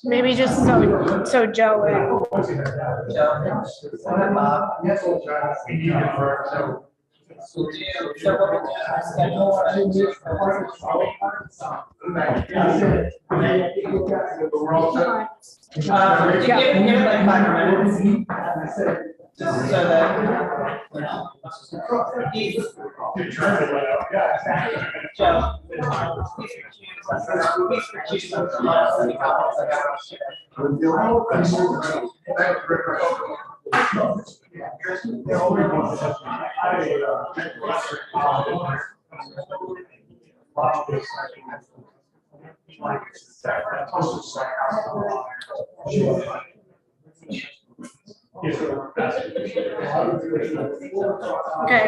Maybe just so Joe and Just so that, you know, he's Joe. okay.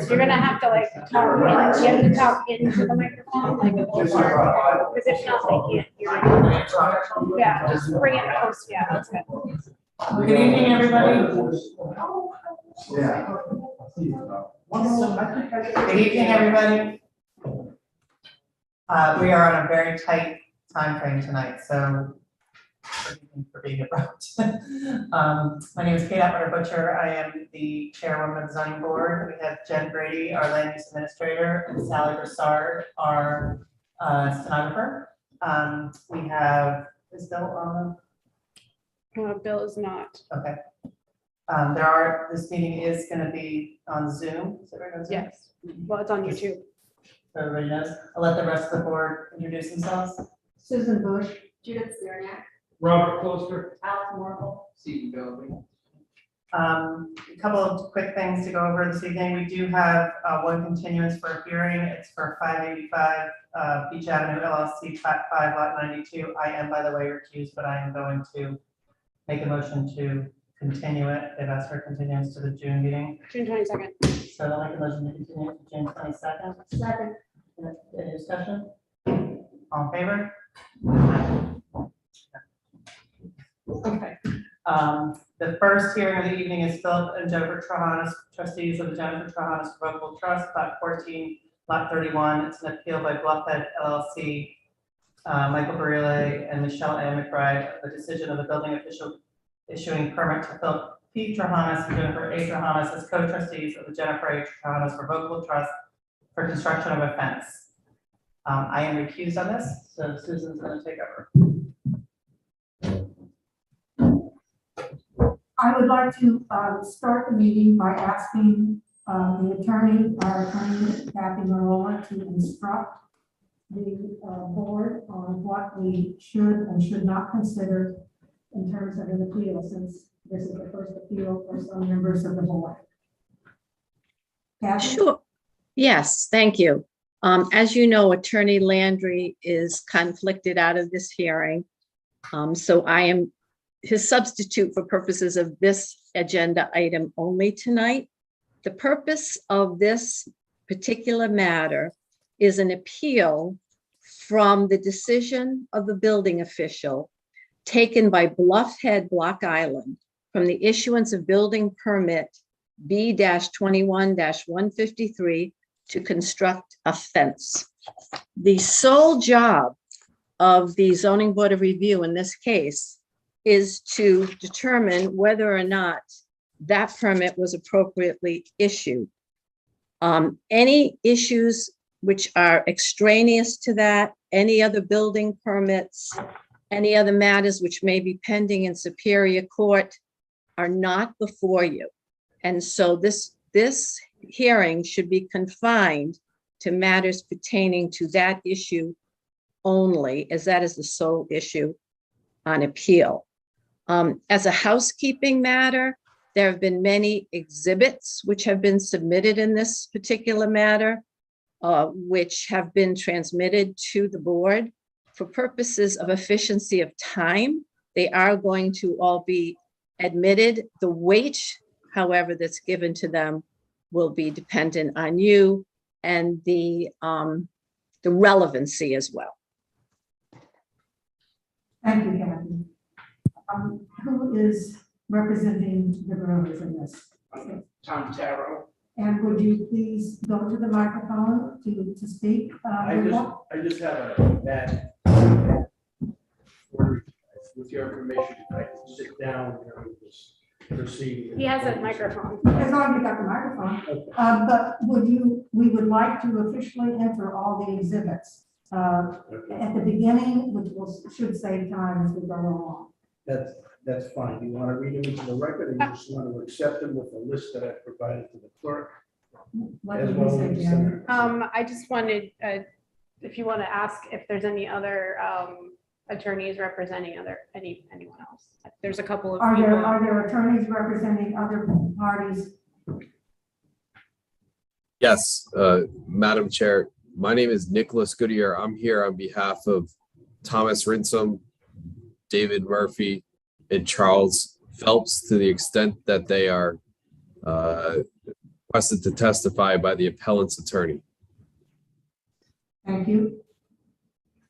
You're gonna have to like talk, you have to talk into the microphone, like, because if not, they can't hear you. Yeah, just bring it close, yeah, that's good. Good evening, everybody. Good evening, everybody. We are on a very tight time frame tonight, so for being abrupt. My name is Kate Atwater Butcher. I am the chairwoman of the zoning board. We have Jen Brady, our land use administrator, and Sally Broussard, our stenographer. We have, is Bill on? Bill is not. Okay. This meeting is going to be on Zoom. Is it right on Zoom? Yes. Well, it's on YouTube. Everybody knows. I'll let the rest of the board introduce themselves. Susan Bush, Judith Zerniak, Robert Closter. Alex Morkel. Stephen Building. A couple of quick things to go over this evening. We do have one continuance for a hearing. It's for 585 Beach Avenue LLC, Plat 5, Lot 92. I am, by the way, recused, but I am going to make a motion to continue it. They've asked for continuance to the June meeting. June 22nd. So I'll make a motion to continue it to June 22nd. Second. Any discussion? All in favor? Okay. The first hearing of the evening is Philip and Jennifer Trahanas, trustees of the Jennifer Trahanas Revocable Trust, Lot 14, Lot 31. It's an appeal by Bluffhead LLC, Michael Barile and Michelle A. McBride, the decision of the building official issuing permit to Philip P. Trahanas and Jennifer A. Trahanas as co-trustees of the Jennifer A. Trahanas Revocable Trust for construction of a fence. I am recused on this, so Susan's going to take over. I would like to start the meeting by asking our attorney, Kathy Marola, to instruct the board on what we should and should not consider in terms of an appeal, since this is the first appeal for some members of the board. Kathy? Sure. Yes, thank you. As you know, Attorney Landry is conflicted out of this hearing. So I am his substitute for purposes of this agenda item only tonight. The purpose of this particular matter is an appeal from the decision of the building official taken by Bluffhead Block Island from the issuance of building permit B-21-153 to construct a fence. The sole job of the Zoning Board of Review in this case is to determine whether or not that permit was appropriately issued. Any issues which are extraneous to that, any other building permits, any other matters which may be pending in Superior Court are not before you. And so this hearing should be confined to matters pertaining to that issue only, as that is the sole issue on appeal. As a housekeeping matter, There have been many exhibits which have been submitted in this particular matter, which have been transmitted to the board. For purposes of efficiency of time, they are going to all be admitted. The weight, however, that's given to them will be dependent on you and the relevancy as well. Thank you, Kathy. Who is representing the Brewers in this? Tom Taro. And would you please go to the microphone to speak? I just have a bad. With your information, I can sit down and just proceed. He has a microphone. As long as you got the microphone. But we would like to officially enter all the exhibits at the beginning, which should save time as we go along. That's fine. Do you want to read them into the record, or you just want to accept them with the list that I provided to the clerk? What as did well you say, as the Jeremy? senator? I just wanted, if you want to ask if there's any other attorneys representing anyone else. There's a couple of Are people. there attorneys representing other parties? Yes, Madam Chair, my name is Nicholas Goodyear. I'm here on behalf of Thomas Rinsom, David Murphy, and Charles Phelps, to the extent that they are requested to testify by the appellant's attorney. Thank you.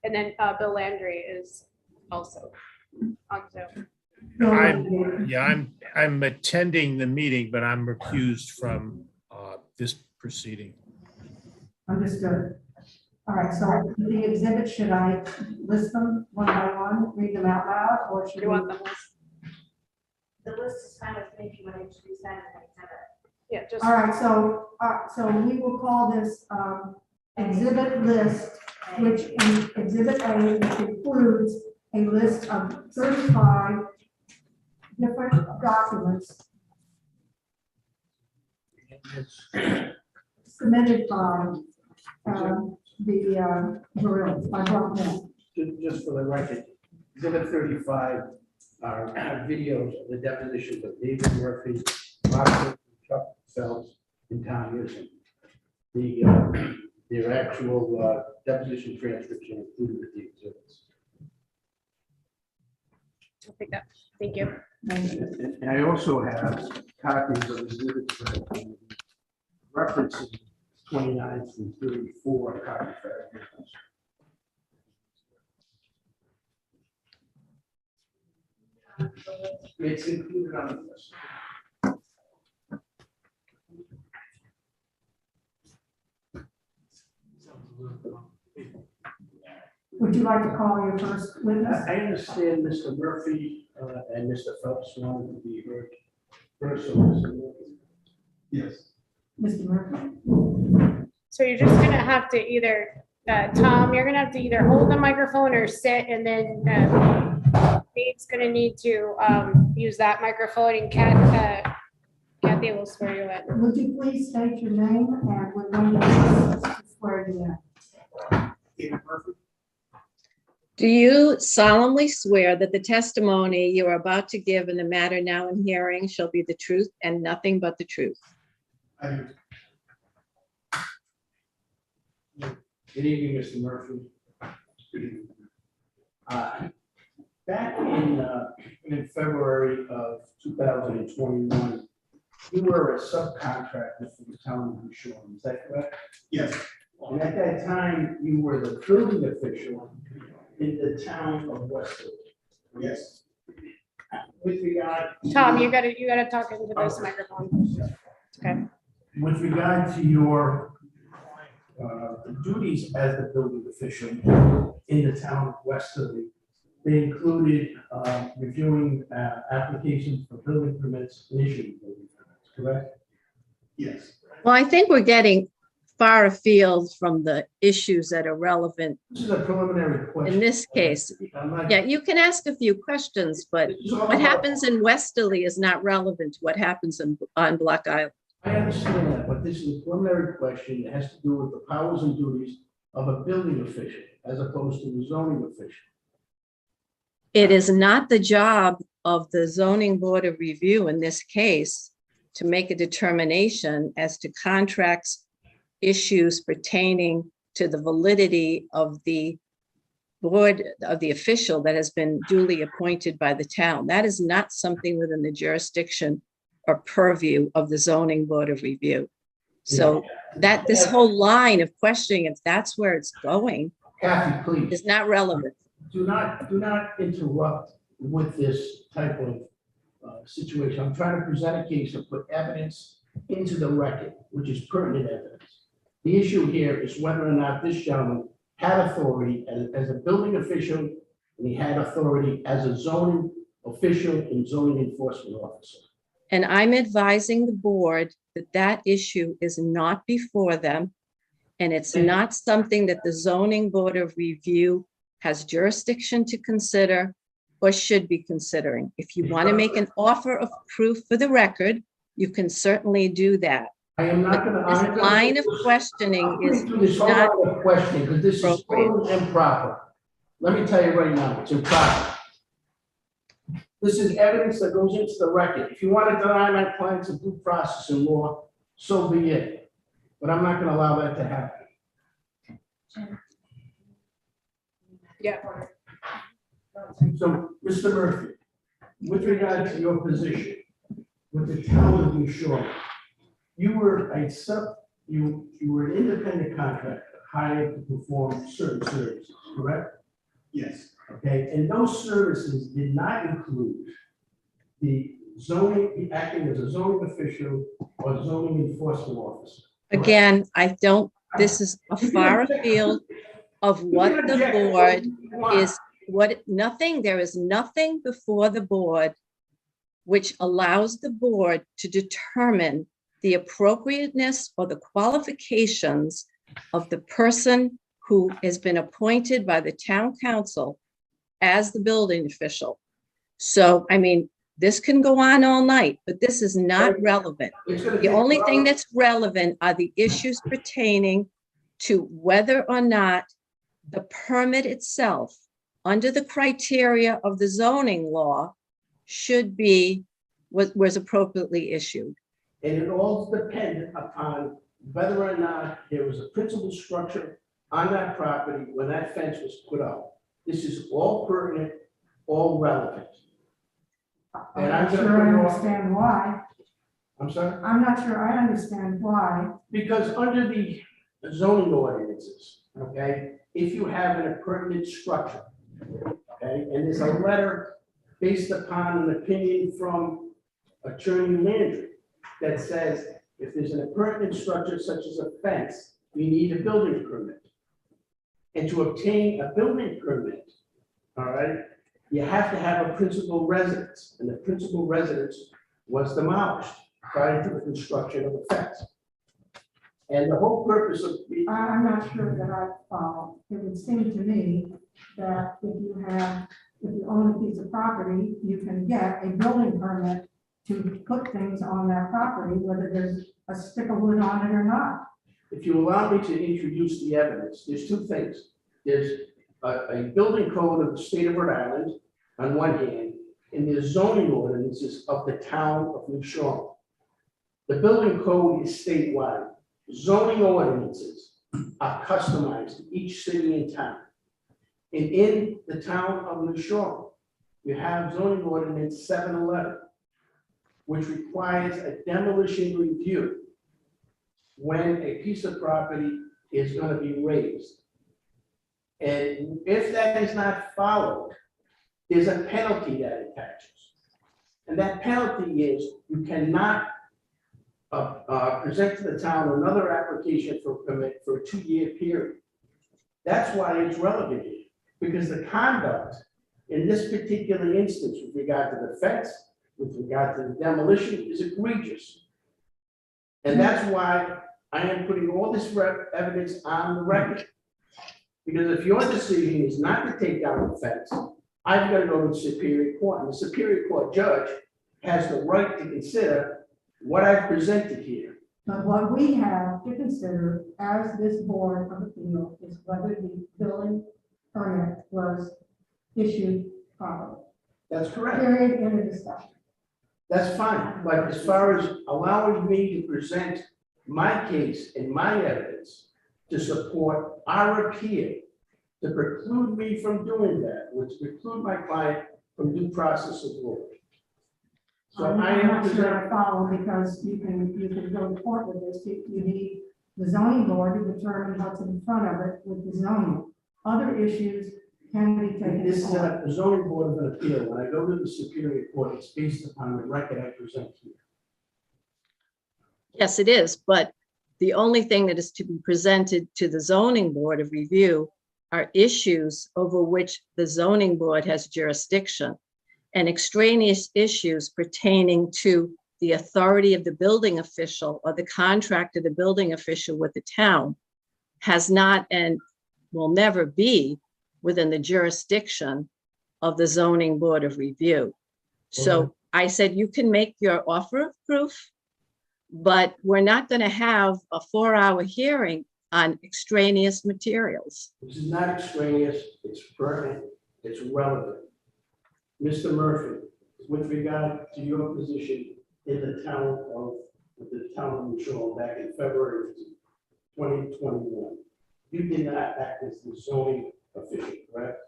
And then Bill Landry is also on Zoom. I'm attending the meeting, but I'm recused from this proceeding. Understood. All right, so the exhibits, should I list them one by one, read them out loud, or should You we? want them list? The list is kind of maybe when I introduce that as an exhibit. Yeah, just. All right, so we will call this exhibit list, which in exhibit A includes a list of 35 different documents submitted by the Guerrillas, by both men. Just for the record, exhibit 35 are videos of the depositions of David Murphy, Mark, Chuck Phelps, and Tom Houston. Their actual deposition transcripts are included with the exhibits. I'll take that. Thank you. And I also have copies of exhibits that references 29 through 34 copy fragments. It's included on the list. Would you like to call your first witness? I understand Mr. Murphy and Mr. Phelps wanted to be heard first. So Mr. Murphy. Yes. Mr. Murphy? So you're just gonna have to either, Tom, you're gonna have to either hold the microphone or sit, and then Dave's gonna need to use that microphone, and Kathy will swear you in. Would you please state your name and we're going to swear you in? David Murphy. Do you solemnly swear that the testimony you are about to give in the matter now in hearing shall be the truth and nothing but the truth? I do. Good evening, Mr. Murphy. Good evening. Back in February of 2021, you were a subcontractor for the town of Shoreham, is that correct? Yes. And at that time, you were the building official in the town of Westwood. Yes. With regard. Tom, you gotta talk into this microphone. Okay. With regard to your duties as the building official in the town of Westerly, they included reviewing applications for building permits and issuing building permits, correct? Yes. Well, I think we're getting far afield from the issues that are relevant This is a preliminary question. in this case. I'm not- Yeah, you can ask a few questions, but This is all what about- happens in Westerly is not relevant to what happens on Block Island. I understand that, but this is a preliminary question that has to do with the powers and duties of a building official as opposed to the zoning official. It is not the job of the zoning board of review in this case to make a determination as to contracts, issues pertaining to the validity of the board of the official that has been duly appointed by the town. That is not something within the jurisdiction or purview of the zoning board of review. So that this whole line of questioning if that's where it's going Kathy, please. is not relevant. Do not interrupt with this type of situation. I'm trying to present a case and put evidence into the record, which is pertinent evidence. The issue here is whether or not this gentleman had authority as a building official, and he had authority as a zoning official and zoning enforcement officer. And I'm advising the board that that issue is not before them. And it's not something that the zoning board of review has jurisdiction to consider or should be considering. If you want to make an offer of proof for the record, you can certainly do that. I am not going to. This line of questioning is This whole not line of questioning, because this is appropriate. totally improper. Let me tell you right now, it's improper. This is evidence that goes into the record. If you want to deny my clients a due process in law, so be it. But I'm not going to allow that to happen. Yeah. So, Mr. Murphy, with regard to your position with the town of New Shore, you were you were an independent contractor hired to perform certain services, correct? Yes. Okay, and those services did not include the zoning, acting as a zoning official or zoning enforcement officer. correct? Again, I don't, this is a far afield of what the board is, there is nothing before the board which allows the board to determine the appropriateness or the qualifications of the person who has been appointed by the town council as the building official. So, I mean, this can go on all night, but this is not relevant. The only thing that's relevant are the issues pertaining to whether or not the permit itself, under the criteria of the zoning law, should be, was appropriately issued. And it all depended upon whether or not there was a principal structure on that property when that fence was put up. This is all pertinent, all relevant. I'm And I'm not gonna sure I put it off- understand why. I'm sorry? I'm not sure I understand why. Because under the zoning ordinances, okay, if you have an appurtenant structure, okay, and there's a letter based upon an opinion from Attorney Landry that says if there's an appurtenant structure such as a fence, you need a building permit. And to obtain a building permit, all right, you have to have a principal residence, and the principal residence was demolished prior to the construction of the fence. And the whole purpose of I'm not sure that I follow. It would seem to me that if you own a piece of property, you can get a building permit to put things on that property, whether there's a stick of wood on it or not. if you allow me to introduce the evidence, there's two things. There's a building code of the state of Rhode Island on one hand, and there's zoning ordinances of the town of New Shore. The building code is statewide. Zoning ordinances are customized to each city and town. And in the town of New Shore, you have zoning ordinance 711, which requires a demolition review when a piece of property is going to be raised. And if that is not followed, there's a penalty that attaches. And that penalty is you cannot present to the town another application for a permit for a 2-year period. That's why it's relevant here, because the conduct in this particular instance with regard to the fence, with regard to the demolition is egregious. And that's why I am putting all this evidence on the record. Because if your decision is not to take down the fence, I've got to go to the Superior Court, and the Superior Court judge has the right to consider what I've presented here. But what we have to consider as this board of appeal is whether the building permit was issued properly. That's correct. Period, end of discussion. That's fine, but as far as allowing me to present my case and my evidence to support our appeal, to preclude me from doing that, would preclude my client from due process of law. So I I'm am not sure presenting, I follow, because you can go to court with this, you need the zoning board to determine what's in front of it with the zoning. Other issues can be taken. this is forward. a zoning board of an appeal. When I go to the Superior Court, it's based upon the record I present here. Yes, it is, but the only thing that is to be presented to the zoning board of review are issues over which the zoning board has jurisdiction, and extraneous issues pertaining to the authority of the building official or the contract of the building official with the town has not and will never be within the jurisdiction of the zoning board of review. So I said, you can make your offer of proof, but we're not going to have a 4-hour hearing on extraneous materials. This is not extraneous, it's pertinent, it's relevant. Mr. Murphy, with regard to your position in the town of New Shore back in February 2021, you did not act as the zoning official, correct?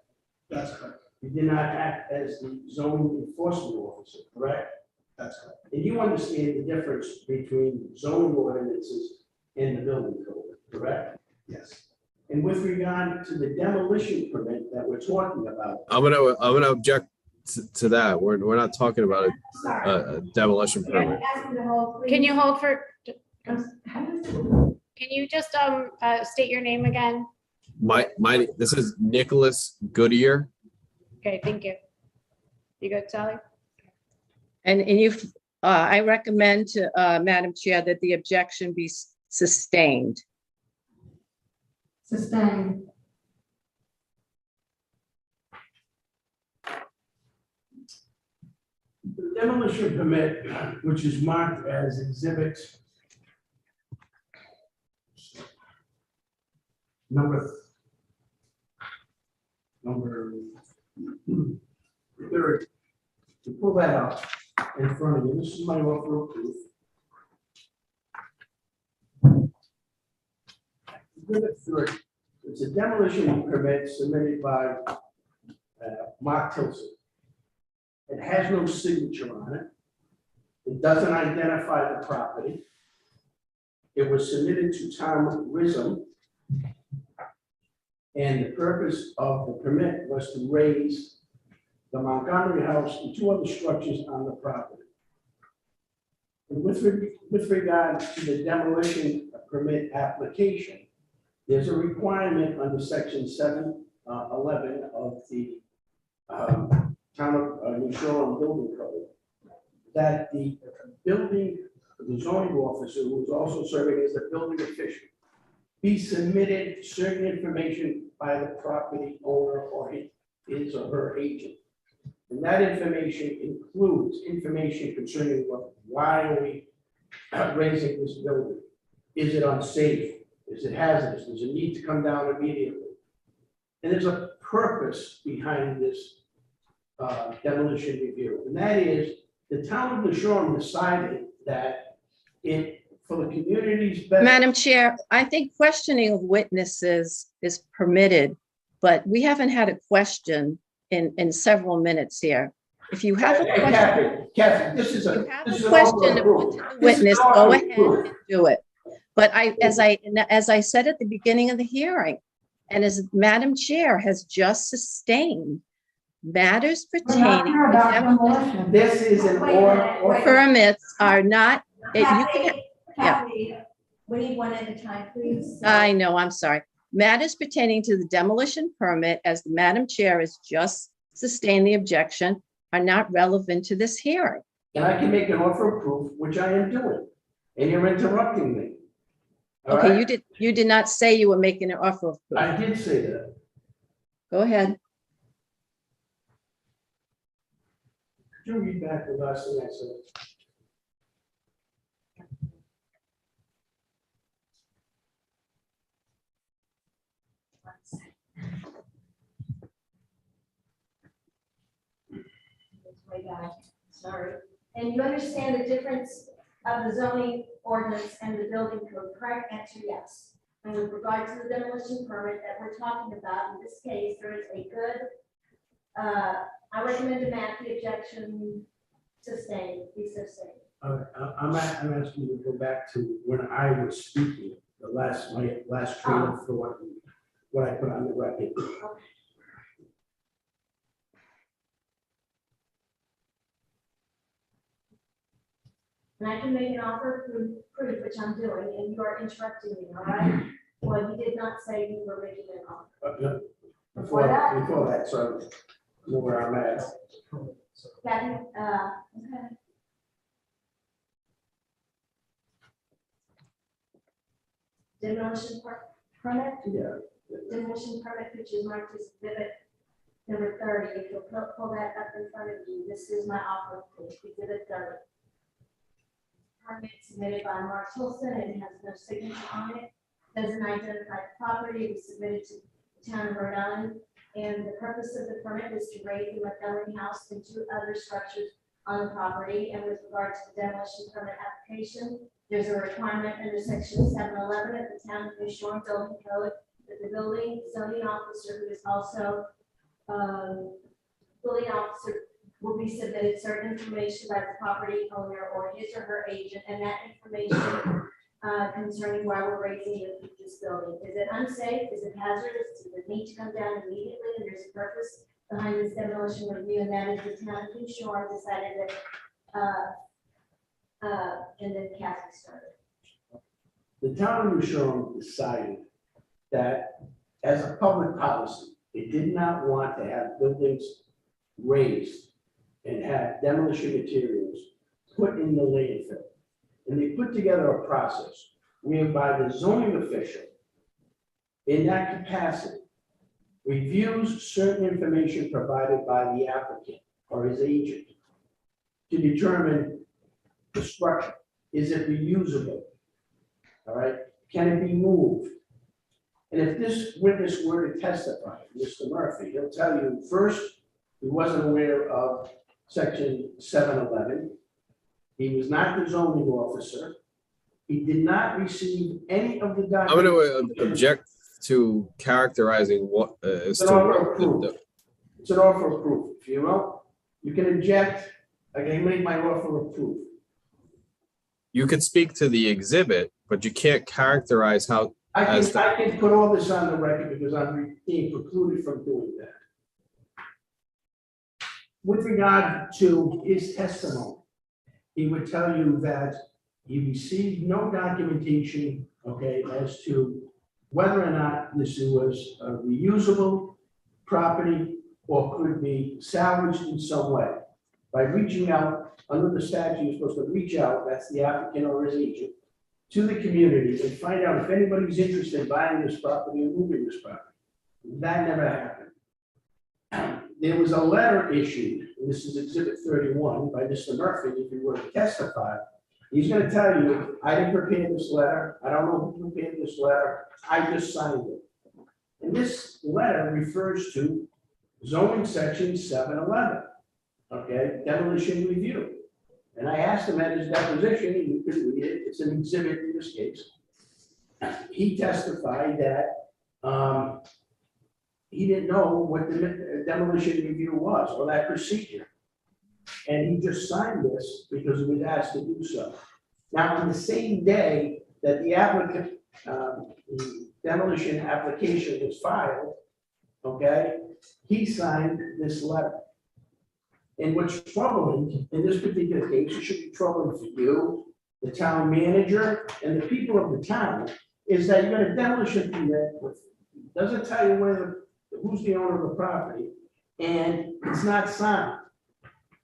That's correct. You did not act as the zoning enforcement officer, correct? That's correct. And you understand the difference between zoning ordinances and the building code, correct? Yes. And with regard to the demolition permit that we're talking about, I'm gonna object to that. We're not talking about Sorry. a demolition permit. Ask him to hold, please. Can you hold for, How does it- can you just state your name again? This is Nicholas Goodyear. Okay, thank you. You good, Sally? And I recommend to Madam Chair that the objection be sustained. Sustained. the demolition permit, which is marked as exhibit number 30. To pull that up in front of you, this is my offer of proof. Exhibit 30, it's a demolition permit submitted by Mark Tilson. It has no signature on it. It doesn't identify the property. It was submitted to Tom Rism. And the purpose of the permit was to raise the Montgomery House and 2 other structures on the property. And with regard to the demolition permit application, there's a requirement under section 711 of the Town of New Shore Building Code that the zoning officer, who is also serving as the building official, be submitted certain information by the property owner or his or her agent. And that information includes information concerning why are we raising this building? Is it unsafe? Is it hazardous? Does it need to come down immediately? And there's a purpose behind this demolition review, and that is the town of New Shore decided that for the community's best. Madam Chair, I think questioning of witnesses is permitted, but we haven't had a question in several minutes here. If you have a Hey, question, Kathy, this is you have this is a an question offer to of put proof. to the This is witness, an go offer of ahead proof. and do it. But as I said at the beginning of the hearing, and as Madam Chair has just sustained, matters We're not pertaining here to about demolition demolition. This is an Wait a minute, order. wait. permits are not, if you can, Kathy, we need one at a time, please. I know, I'm sorry. Matters pertaining to the demolition permit, as the Madam Chair has just sustained the objection, are not relevant to this hearing. And I can make an offer of proof, which I am doing, and you're interrupting me. All Okay, right? you did not say you were making an offer of proof. I did say that. Go ahead. Could you read back the last thing I said? guy, sorry. And you understand the difference of the zoning ordinance and the building code, correct? Answer yes. And with regard to the demolition permit that we're talking about, in this case, there is a good, I recommend a the objection sustained, be sustained. I'm asking you to go back to when I was speaking, my last train of thought, what I put on the record. And I can make an offer of proof, which I'm doing, and you are interrupting me, all right? Well, you did not say you were making an offer. Before that, so I know where I'm at. Kathy, okay. Demolition permit, Yeah. demolition permit, which is marked as exhibit number 30. If you'll pull that up in front of you, this is my offer of proof, exhibit 30. Permit submitted by Mark Wilson, and it has no signature on it. Doesn't identify the property. It was submitted to the town of Rhode Island. And the purpose of the permit is to raise the Montgomery House and 2 other structures on the property. And with regard to the demolition permit application, there's a requirement under section 711 of the town of New Shore Building Code that the building zoning officer, who is also building officer, will be submitted certain information by the property owner or his or her agent, and that information concerning why we're raising this building. Is it unsafe? Is it hazardous? Does it need to come down immediately? And there's a purpose behind this demolition review, and that is the town of New Shore decided that, and then Kathy started. The town of New Shore decided that as a public policy, it did not want to have buildings raised and have demolition materials put in the landfill. And they put together a process whereby the zoning official, in that capacity, reviews certain information provided by the applicant or his agent to determine the structure. Is it reusable? All right, can it be moved? And if this witness were to testify, Mr. Murphy, he'll tell you first, he wasn't aware of section 711. He was not the zoning officer. He did not receive any of the documents. I'm going to object to characterizing what as It's an to offer what of proof. It's an offer of proof. If you will, you can object. I can make my offer of proof. you could speak to the exhibit, but you can't characterize how. I As can put all this on the record because I'm being precluded from doing that. With regard to his testimony, he would tell you that he received no documentation, okay, as to whether or not this was a reusable property or could be salvaged in some way. By reaching out, under the statute, you're supposed to reach out, that's the applicant or his agent, to the community and find out if anybody's interested in buying this property or moving this property. That never happened. There was a letter issued, and this is Exhibit 31 by Mr. Murphy, if he were to testify. He's going to tell you, I didn't prepare this letter. I don't know who prepared this letter. I just signed it. And this letter refers to zoning section 711, okay, demolition review. And I asked him at his deposition, and you can read it, it's an exhibit in this case. He testified that he didn't know what the demolition review was or that procedure. And he just signed this because he was asked to do so. Now, on the same day that the applicant, the demolition application was filed, okay, he signed this letter. And what's troubling in this particular case, it should be troubling for you, the town manager, and the people of the town, is that you got a demolition permit with, doesn't tell you who's the owner of the property, and it's not signed.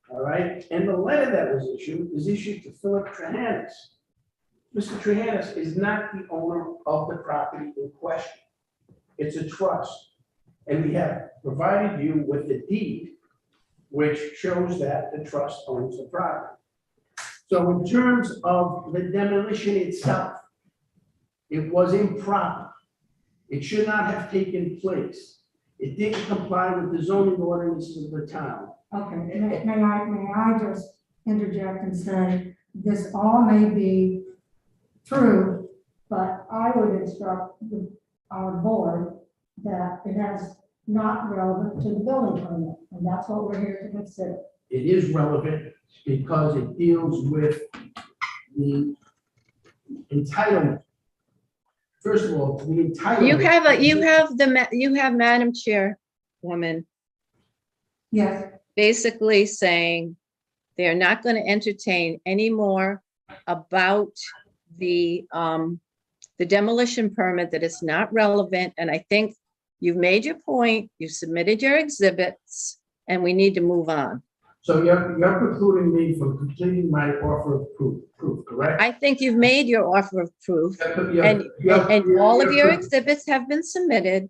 All right, and the letter that was issued is issued to Philip Trahanis. Mr. Trahanis is not the owner of the property in question. It's a trust, and we have provided you with the deed which shows that the trust owns the property. So in terms of the demolition itself, it was improper. It should not have taken place. It didn't comply with the zoning ordinances of the town. Okay, may I just interject and say, this all may be true, but I would instruct our board that it has not relevant to the building permit, and that's what we're here to consider. It is relevant because it deals with the entitlement. First of all, the entitlement. You have Madam Chairwoman Yes, basically saying they're not going to entertain any more about the demolition permit, that it's not relevant. And I think you've made your point, you've submitted your exhibits, and we need to move on. So you're precluding me from completing my offer of proof, correct? I think you've made your offer of proof, and all of your exhibits have been submitted.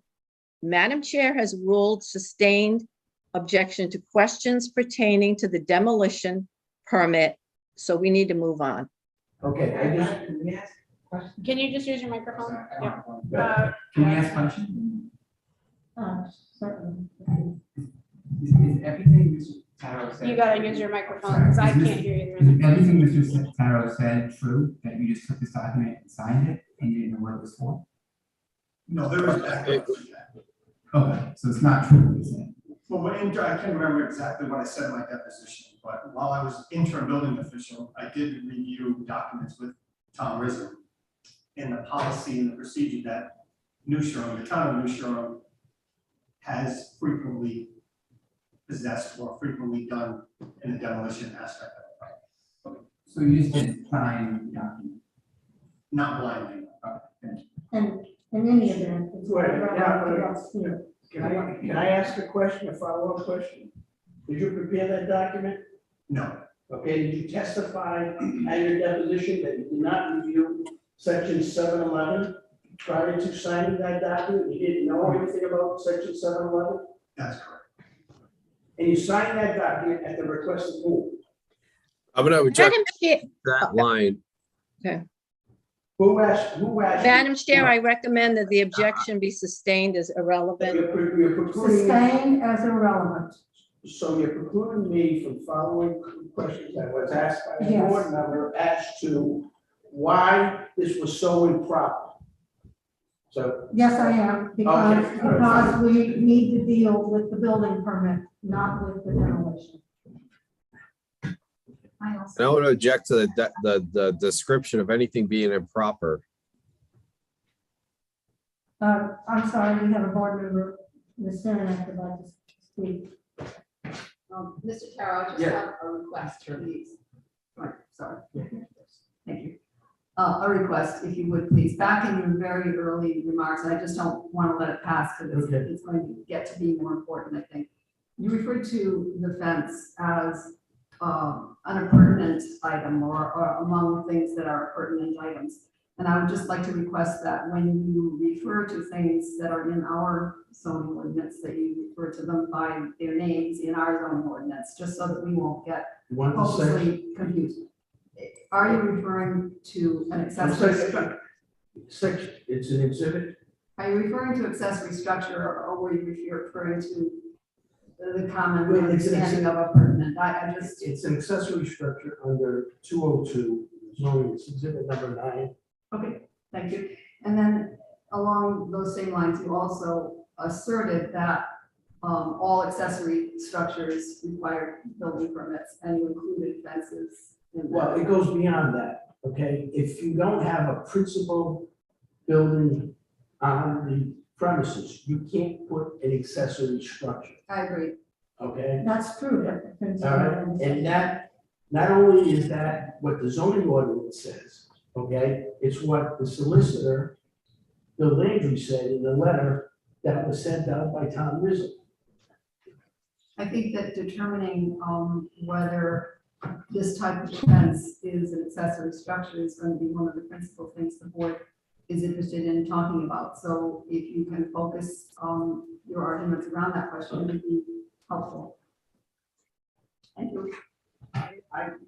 Madam Chair has ruled sustained objection to questions pertaining to the demolition permit, so we need to move on. Okay, I just. Can you just use your microphone? Yeah. Can we ask questions? certainly. Is everything Mr. Taro said? You gotta use your microphone, because I can't hear you. Is everything Mr. Taro said true, that you just took this document and signed it, and you didn't know what it was for? No, there was backup for that. Okay, so it's not true what you said. Well, I can't remember exactly what I said in my deposition, but while I was interim building official, I did review documents with Tom Rizzo and the policy and the procedure that New Shore, the town of New Shore, has frequently possessed or frequently done in the demolition aspect of it. So you just didn't sign the document? Not blindly. And in any event, it's Wait, yeah, relevant to us here. Can I ask a question, a follow-up question? Did you prepare that document? No, Okay, did you testify at your deposition that you did not review section 711 prior to signing that document? You didn't know anything about section 711? that's correct. And you signed that document at the request of who? I'm gonna object Madam Chair, that line. Who asked you? Madam Chair, I recommend that the objection be sustained as irrelevant. You're precluding, Sustained as irrelevant. so you're precluding me from following questions that was asked by a Yes. board member as to why this was so improper. So, Yes, I am, because we need to deal with the building permit, not with the demolition. I And I also, want to object to the description of anything being improper. I'm sorry, we have a board member, Ms. Serenak, would like to speak. Mr. Carroll, I just Yeah. have a request, please. Right, sorry. Thank you. A request, if you would, please. Back in your very early remarks, I just don't want to let it pass because Okay. it's going to get to be more important, I think. You referred to the fence as an appurtenant item or among things that are pertinent items. And I would just like to request that when you refer to things that are in our zoning ordinance, that you refer to them by their names in our zoning ordinance, just so that we won't get you want the section? hopelessly confused. Are you referring to an accessory structure? Section, it's an exhibit? Are you referring to accessory structure or were you referring to the common Well, it's an understanding of a pertinent? I just, It's an accessory structure under 202, zoning, it's exhibit number 9. okay, thank you. And then along those same lines, you also asserted that all accessory structures require building permits and you included fences in Well, that. it goes beyond that, okay? If you don't have a principal building on the premises, you can't put an accessory structure, I agree. okay? That's true. but- All right, and that, not only is that what the zoning ordinance says, okay? It's what the solicitor, Bill Landry, said in the letter that was sent out by Tom Rizzo. I think that determining whether this type of fence is an accessory structure is going to be one of the principal things the board is interested in talking about. So if you can focus your arguments around that question, it would be helpful. Thank you.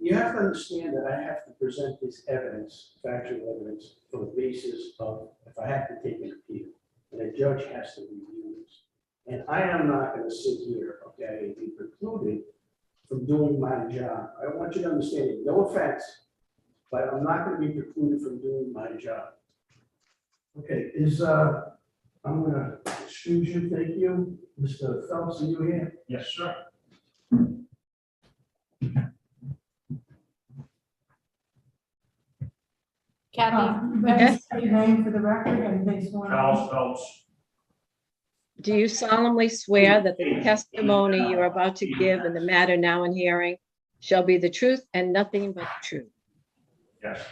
You have to understand that I have to present this evidence, factual evidence, for the basis of if I have to take an appeal, and a judge has to review this. And I am not gonna sit here, okay, and be precluded from doing my job. I want you to understand, it. No offense, but I'm not gonna be precluded from doing my job. Okay, I'm gonna excuse you, thank you. Mr. Phelps, are you here? Yes, sir. Kathy, Then state your name for the record and they sworn. Charles Phelps. Do you solemnly swear that the testimony you are about to give in the matter now in hearing shall be the truth and nothing but the truth? Yes.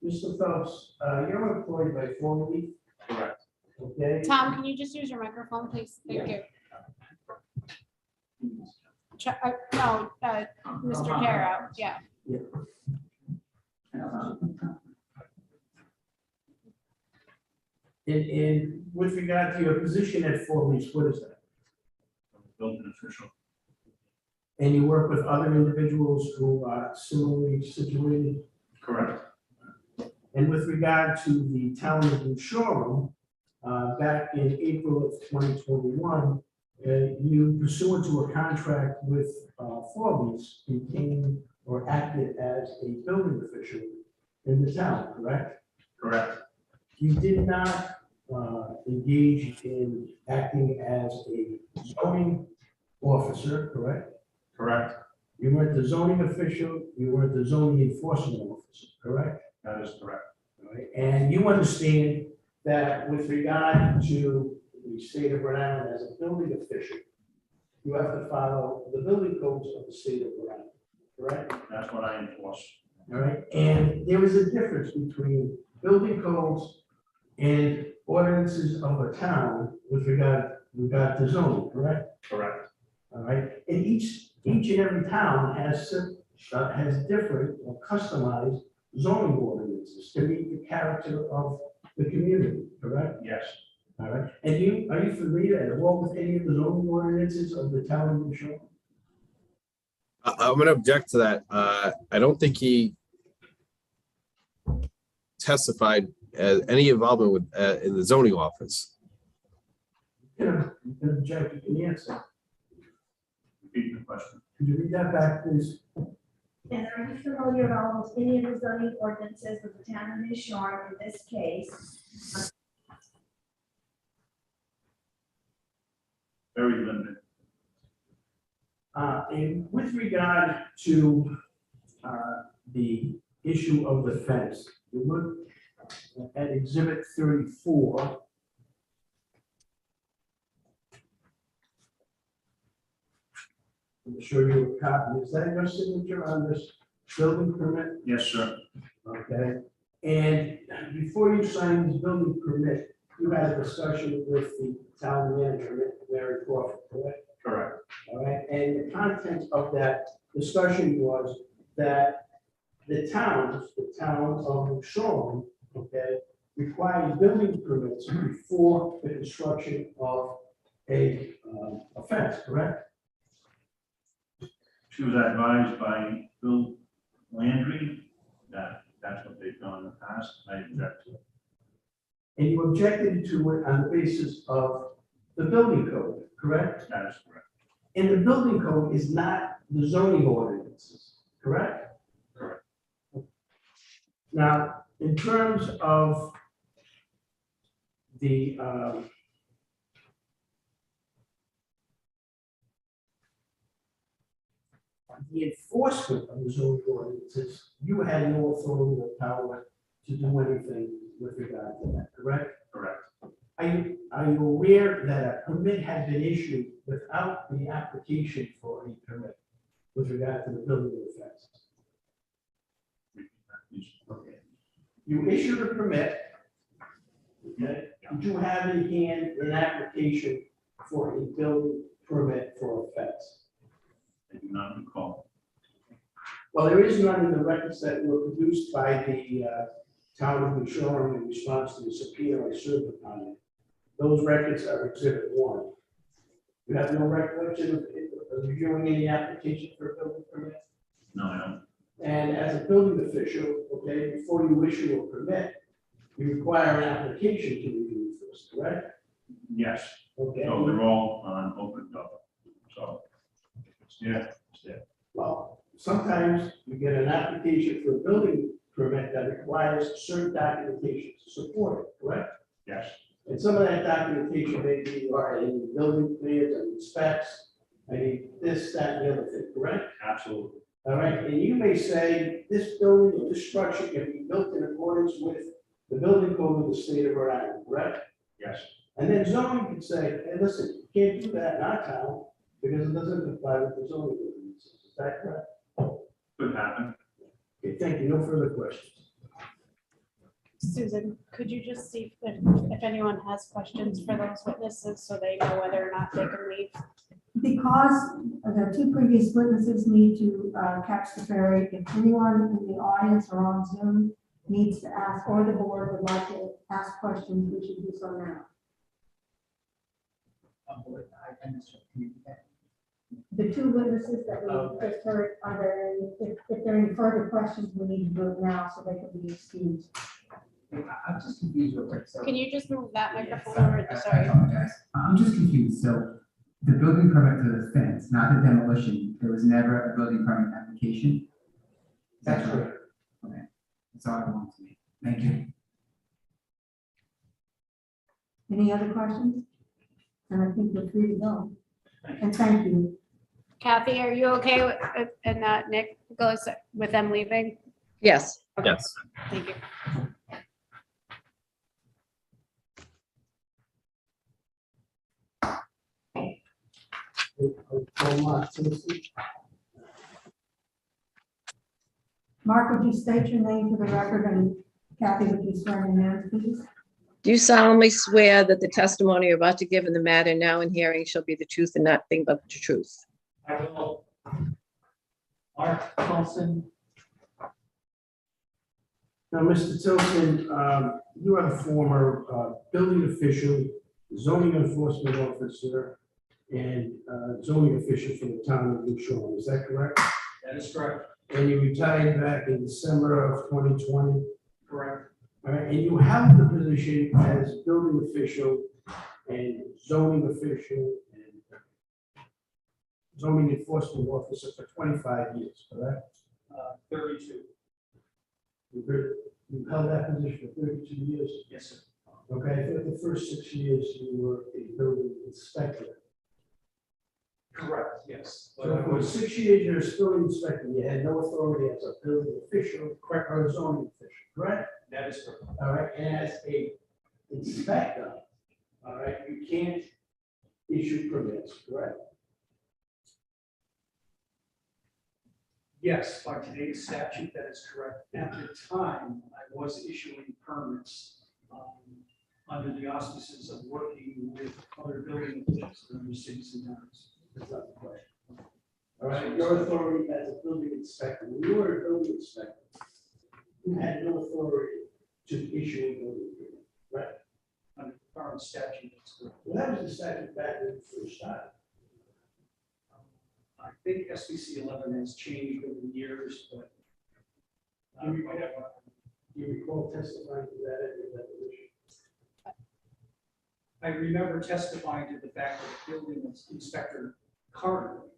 Mr. Phelps, you're employed by Formally, Correct. okay? Tom, can you just use your microphone, please? Thank you. No, Mr. Darrow, yeah. And with regard to your position at Formally, what is that? I'm a building official. And you work with other individuals who are similarly situated? Correct. And with regard to the town of New Shoreham, back in April of 2021, you pursuant to a contract with Forbes became or acted as a building official in the town, correct? Correct. You did not engage in acting as a zoning officer, correct? Correct. You weren't the zoning official, you weren't the zoning enforcement officer, correct? That is correct. All right, and you understand that with regard to the state of Rhode Island as a building official, you have to follow the building codes of the state of Rhode Island, correct? That's what I enforce. All right, and there is a difference between building codes and ordinances of a town with regard to zoning, correct? Correct. All right, and each and every town has different or customized zoning ordinances to meet the character of the community, correct? Yes. All right, and are you familiar at all with any of the zoning ordinances of the town of New Shoreham? I'm gonna object to that. I don't think he testified as any involvement with in the zoning office. You can object, you can answer. Repeat the question. Could you read that back, please? And are you familiar at all with any of the zoning ordinances of the town of New Shoreham in this case? Very limited. And with regard to the issue of the fence, you look at exhibit 34. I'll show you a copy. Is that your signature on this building permit? Yes, sir. Okay. And before you signed this building permit, you had a discussion with the town manager, Larry Crawford, correct? Correct. All right, and the content of that discussion was that the town of New Shoreham, okay, requires building permits before the construction of a fence, correct? She was advised by Bill Landry that that's what they've done in the past. I object to it. And you objected to it on the basis of the building code, correct? That is correct. And the building code is not the zoning ordinances, correct? Correct. Now, in terms of the enforcement of the zoning ordinances, you had no authority or power to do anything with regard to that, correct? Correct. Are you aware that a permit had been issued without the application for a permit with regard to the building of the fence? Repeat that, please. Okay. You issued a permit. Okay, did you have in hand an application for a building permit for a fence? I do not recall. Well, there is none in the records that were produced by the town of New Shoreham in response to the subpoena I served upon it. Those records are exhibit 1. You have no recollection of reviewing any application for a building permit? No, I don't. And as a building official, okay, before you issue a permit, you require an application to review first, correct? Yes. Okay. So they're all on open double. So, yeah, Well, sometimes you get an application for a building permit that requires certain documentation to support it, correct? yes, And some of that documentation may be, all right, in building plans and specs, I need this, that, and the other thing, correct? absolutely. All right, and you may say, this building or this structure can be built in accordance with the building code of the state of Rhode Island, correct? Yes, And then zoning can say, hey, listen, you can't do that in our town because it doesn't comply with the zoning ordinances. Is that correct? could happen. Okay, thank you. No further questions. Susan, could you just see if anyone has questions for those witnesses so they know whether or not they can leave? Because the two previous witnesses need to catch the ferry, if anyone in the audience or on Zoom needs to ask, or the board would like to ask questions, we should do so now. The two witnesses that we just heard, are there, if there are any further questions, we need to do it now so they can be excused. I'm just confused real quick, so. Can you just move that Yeah, microphone over? I Sorry. apologize. I'm just confused, so the building permit for the fence, not the demolition, there was never a building permit application? Is that correct? Okay, that's all I want to know. Thank you. Any other questions? And I think we're free to go. And thank you. Kathy, are you okay with, and Nick goes with them leaving? Yes. Yes. Thank you. Mark, would you state your name for the record, and Kathy, would you swear in now, please? Do you solemnly swear that the testimony you're about to give in the matter now in hearing shall be the truth and nothing but the truth? I will. Mark Paulson. Now, Mr. Tilson, you are the former building official, zoning enforcement officer, and zoning official for the town of New Shore. Is that correct? That is correct. And you retired back in December of 2020. Correct. All right, and you held the position as building official and zoning official and zoning enforcement officer for 25 years, correct? 32. You held that position for 32 years? Yes, sir. Okay, for the first 6 years, you were a building inspector. Correct, yes. But So I for was, 6 years, you're a building inspector, you had no authority as a building official, correct, or a zoning official, correct? that is correct. All right, and as a inspector, all right, you can't issue permits, correct? Yes, by today's statute, that is correct. At the time, I was issuing permits under the auspices of working with other building officials in other cities and towns. That's not the question. All right, your authority as a building inspector, when you were a building inspector, you had no authority to issue a building permit, right? Under the current statute, that's correct. Well, that was the statute back when you first started. I think SBC 11 has changed over the years, but Do you recall testifying to that at your deposition? I remember testifying to the fact that the building inspector currently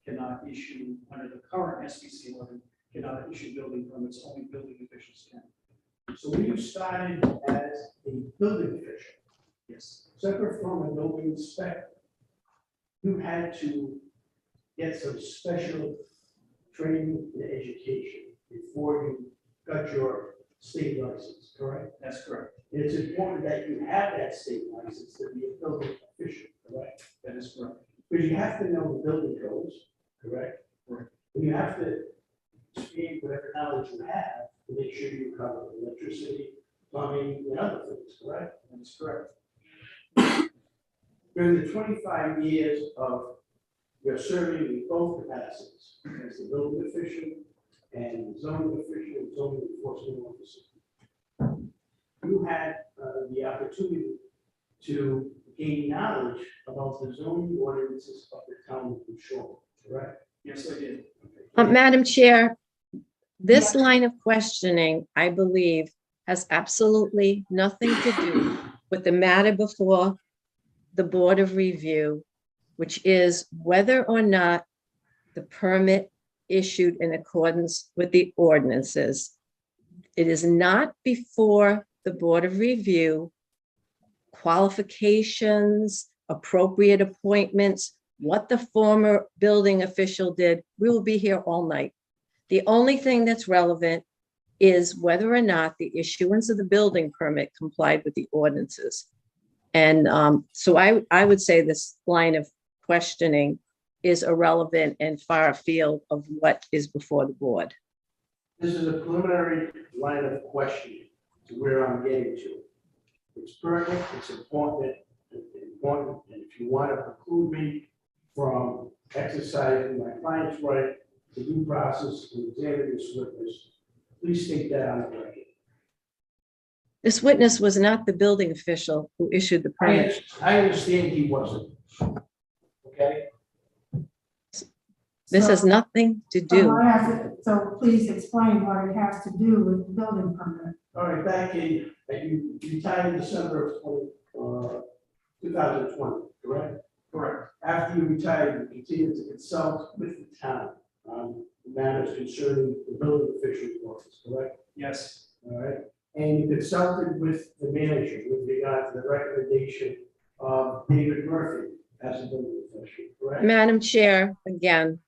cannot issue, under the current SBC 11, cannot issue building permits, only building officials can. So when you started as a building official, Yes, separate from a building inspector, you had to get some special training and education before you got your state license, correct? that's correct. It's important that you have that state license to be a building official, correct? That is correct. Because you have to know the building codes, correct? Correct. And you have to speak whatever knowledge you have to make sure you cover electricity, plumbing, and other things, correct? That is correct. During the 25 years of your serving in both capacities, as the building official and zoning official, and zoning enforcement officer, you had the opportunity to gain knowledge about the zoning ordinances of the town of New Shore, correct? Yes, I did. Madam Chair, this line of questioning, I believe, has absolutely nothing to do with the matter before the Board of Review, which is whether or not the permit issued in accordance with the ordinances. It is not before the Board of Review. Qualifications, appropriate appointments, what the former building official did, we will be here all night. The only thing that's relevant is whether or not the issuance of the building permit complied with the ordinances. And so I would say this line of questioning is irrelevant and far afield of what is before the board. This is a preliminary line of questioning to where I'm getting to. It's pertinent, it's important, and if you want to preclude me from exercising my client's right to due process and examine this witness, please state that on the record. This witness was not the building official who issued the permit. I understand he wasn't. Okay? This has nothing to do. So please explain what it has to do with the building permit. All right, back in, you retired in December of 2020, correct? Correct. After you retired, you continued to consult with the town on matters concerning the building official's office, correct? Yes. All right, and you consulted with the manager with regard to the recommendation of David Murphy as a building official, correct? Madam Chair, again,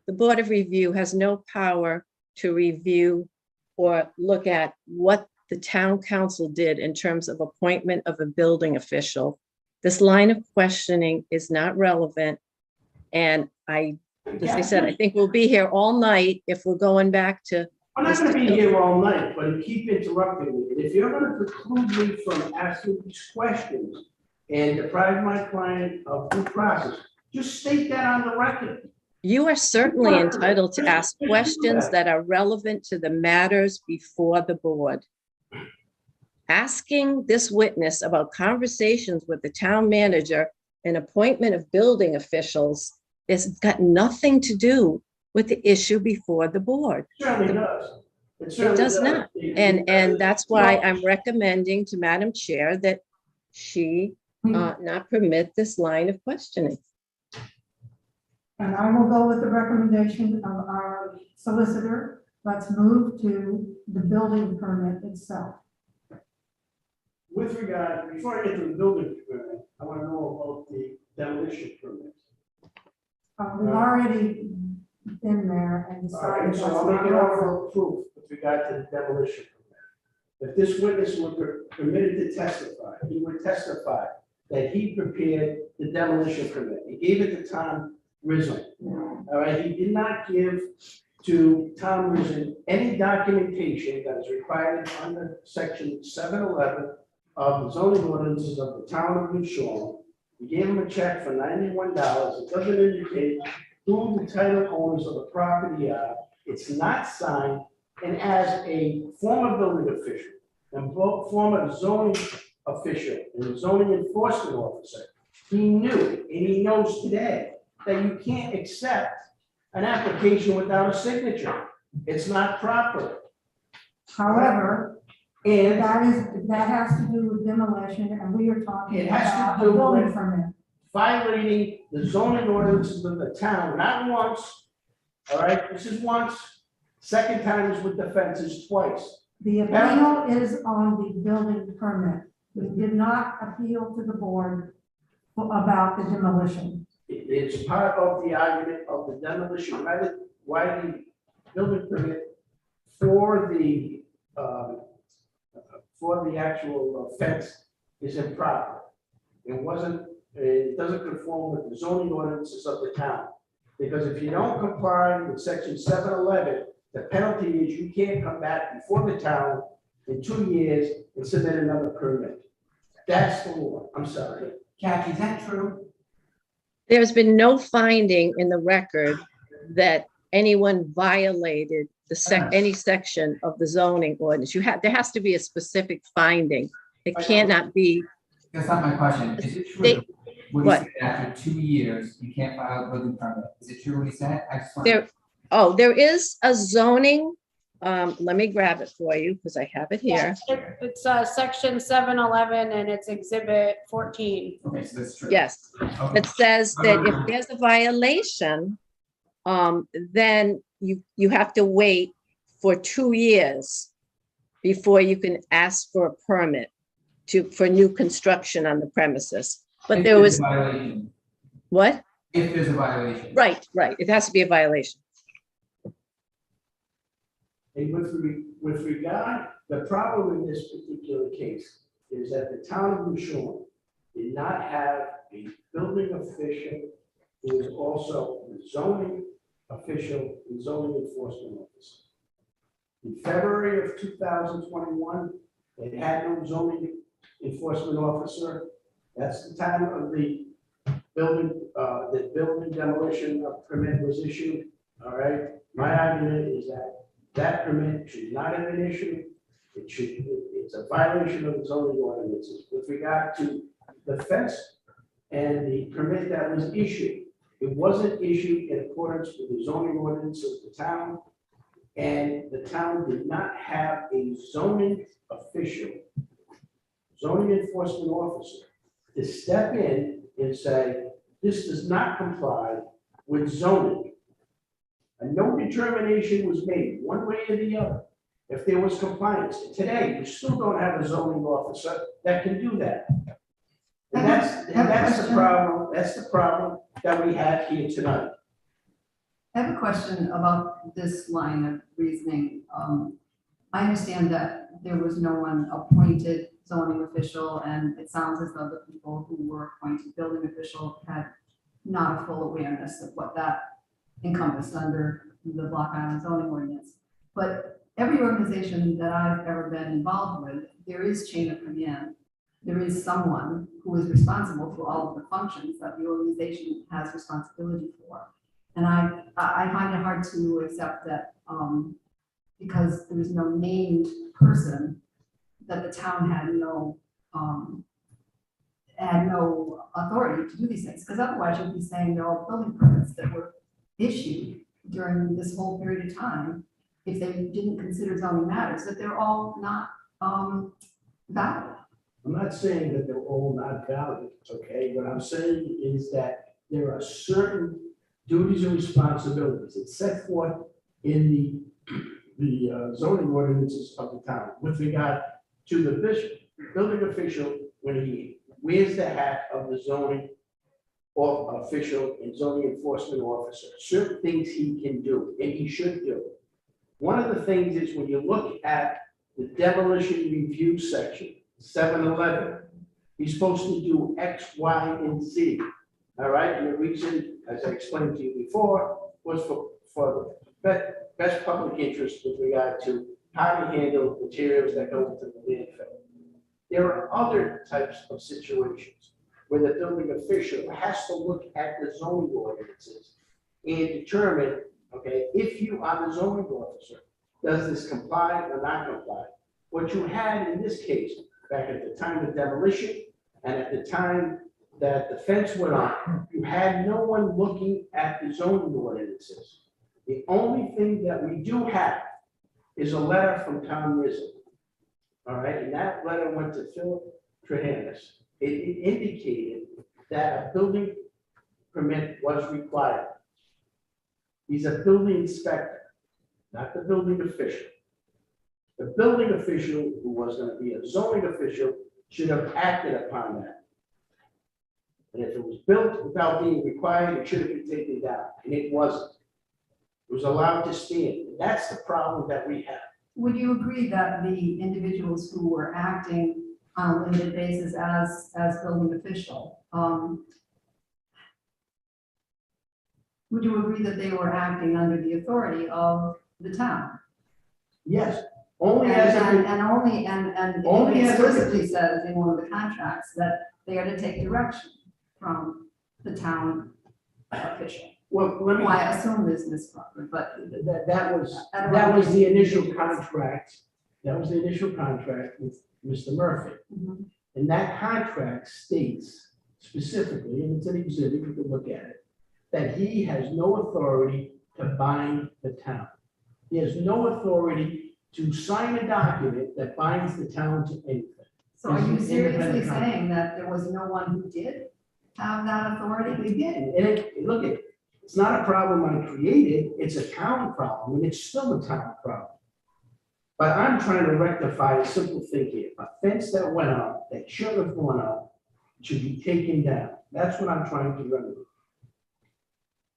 the Board of Review has no power to review or look at what the town council did in terms of appointment of a building official. This line of questioning is not relevant. And as I said, I think we'll be here all night if we're going back to. I'm not going to be here all night, but you keep interrupting me. And if you're going to preclude me from asking these questions and deprive my client of due process, just state that on the record. You are certainly entitled to ask questions that are relevant to the matters before the board. Asking this witness about conversations with the town manager and appointment of building officials has got nothing to do with the issue before the board. It certainly does. It does not. And that's why I'm recommending to Madam Chair that she not permit this line of questioning. And I will go with the recommendation of our solicitor. Let's move to the building permit itself. With regard, before I get to the building permit, I want to know about the demolition permit. We've already been there and All right, decided. so I'll make an offer of proof with regard to the demolition permit. If this witness were permitted to testify, he would testify that he prepared the demolition permit. He gave it to Tom Rizzo. All right, he did not give to Tom Rizzo any documentation that is required under section 711 of the zoning ordinances of the town of New Shore. We gave him a check for $91. It doesn't indicate who the title owners of the property are. It's not signed. And as a former building official and former zoning official and zoning enforcement officer, he knew and he knows today that you can't accept an application without a signature. It's not proper. However, And that has to do with demolition, and we are talking It has to about do a building with- permit. violating the zoning ordinances of the town, not once. All right, this is once. Second time is with the fences twice. The appeal is on the building permit. We did not appeal to the board about the demolition. It's part of the argument of the demolition, why the building permit for the actual fence is improper. It doesn't conform with the zoning ordinances of the town. Because if you don't comply with section 711, the penalty is you can't come back before the town in 2 years and submit another permit. That's the law. I'm sorry. Jackie, is that true? There's been no finding in the record that anyone violated any section of the zoning ordinance. There has to be a specific finding. It cannot be. That's not my question. Is it true? They- What what? he said after 2 years, you can't file a building permit. Is it true what he said? I just want. There is a zoning Let me grab it for you because I have it here. It's section 711 and it's exhibit 14. Okay, so that's true. Yes, Okay. it says that if there's a violation, then you have to wait for 2 years before you can ask for a permit for new construction on the premises. But If there there's was, a violation. what? If there's a violation. Right. It has to be a violation. And with regard, the problem in this particular case is that the town of New Shore did not have a building official who is also the zoning official and zoning enforcement officer. In February of 2021, they had no zoning enforcement officer. That's the time of the building demolition permit was issued. All right, my argument is that permit should not have been issued. It's a violation of the zoning ordinances. With regard to the fence and the permit that was issued, it wasn't issued in accordance with the zoning ordinance of the town. And the town did not have a zoning official, zoning enforcement officer, to step in and say, this does not comply with zoning. And no determination was made one way or the other if there was compliance. Today, you still don't have a zoning officer that can do that. And that's the problem. That's the problem that we have here tonight. I have a question about this line of reasoning. I understand that there was no one appointed zoning official, and it sounds as though the people who were appointed building official had not a full awareness of what that encompassed under the Block Island zoning ordinance. But every organization that I've ever been involved with, there is chain of command. There is someone who is responsible for all of the functions that the organization has responsibility for. And I find it hard to accept that because there was no named person, that the town had no authority to do these things. Because otherwise you'd be saying they're all building permits that were issued during this whole period of time, if they didn't consider zoning matters, that they're all not valid. I'm not saying that they're all not valid, okay? What I'm saying is that there are certain duties and responsibilities that's set forth in the zoning ordinances of the town with regard to the building official when he wears the hat of the zoning or official and zoning enforcement officer. Certain things he can do and he should do. One of the things is when you look at the demolition review section, 711, he's supposed to do X, Y, and Z. All right, and the reason, as I explained to you before, was for the best public interest with regard to how to handle materials that go into the landfill. There are other types of situations where the building official has to look at the zoning ordinances and determine, okay, if you are the zoning officer, does this comply or not comply? What you had in this case, back at the time of demolition and at the time that the fence went on, you had no one looking at the zoning ordinances. The only thing that we do have is a letter from Tom Rizzo. All right, and that letter went to Philip Trahanis. It indicated that a building permit was required. He's a building inspector, not the building official. The building official, who was going to be a zoning official, should have acted upon that. And if it was built without being required, it should have been taken down, and it wasn't. It was allowed to stand. And that's the problem that we have. Would you agree that the individuals who were acting on a limited basis as building official, would you agree that they were acting under the authority of the town? Yes, only as a. And Only it as a- explicitly says in one of the contracts that they are to take direction from the town official. Well, let me. Well, I assume this is proper, but. That was the initial contract. That was the initial contract with Mr. Murphy. Mhm. And that contract states specifically, and it's an exhibit, you can look at it, that he has no authority to bind the town. He has no authority to sign a document that binds the town to anything. So are you He's an seriously independent contractor. saying that there was no one who did have that authority? They did, and look, it's not a problem I created, it's a town problem, and it's still a town problem. But I'm trying to rectify a simple thing here, a fence that went up, that should have gone up, should be taken down. That's what I'm trying to remedy.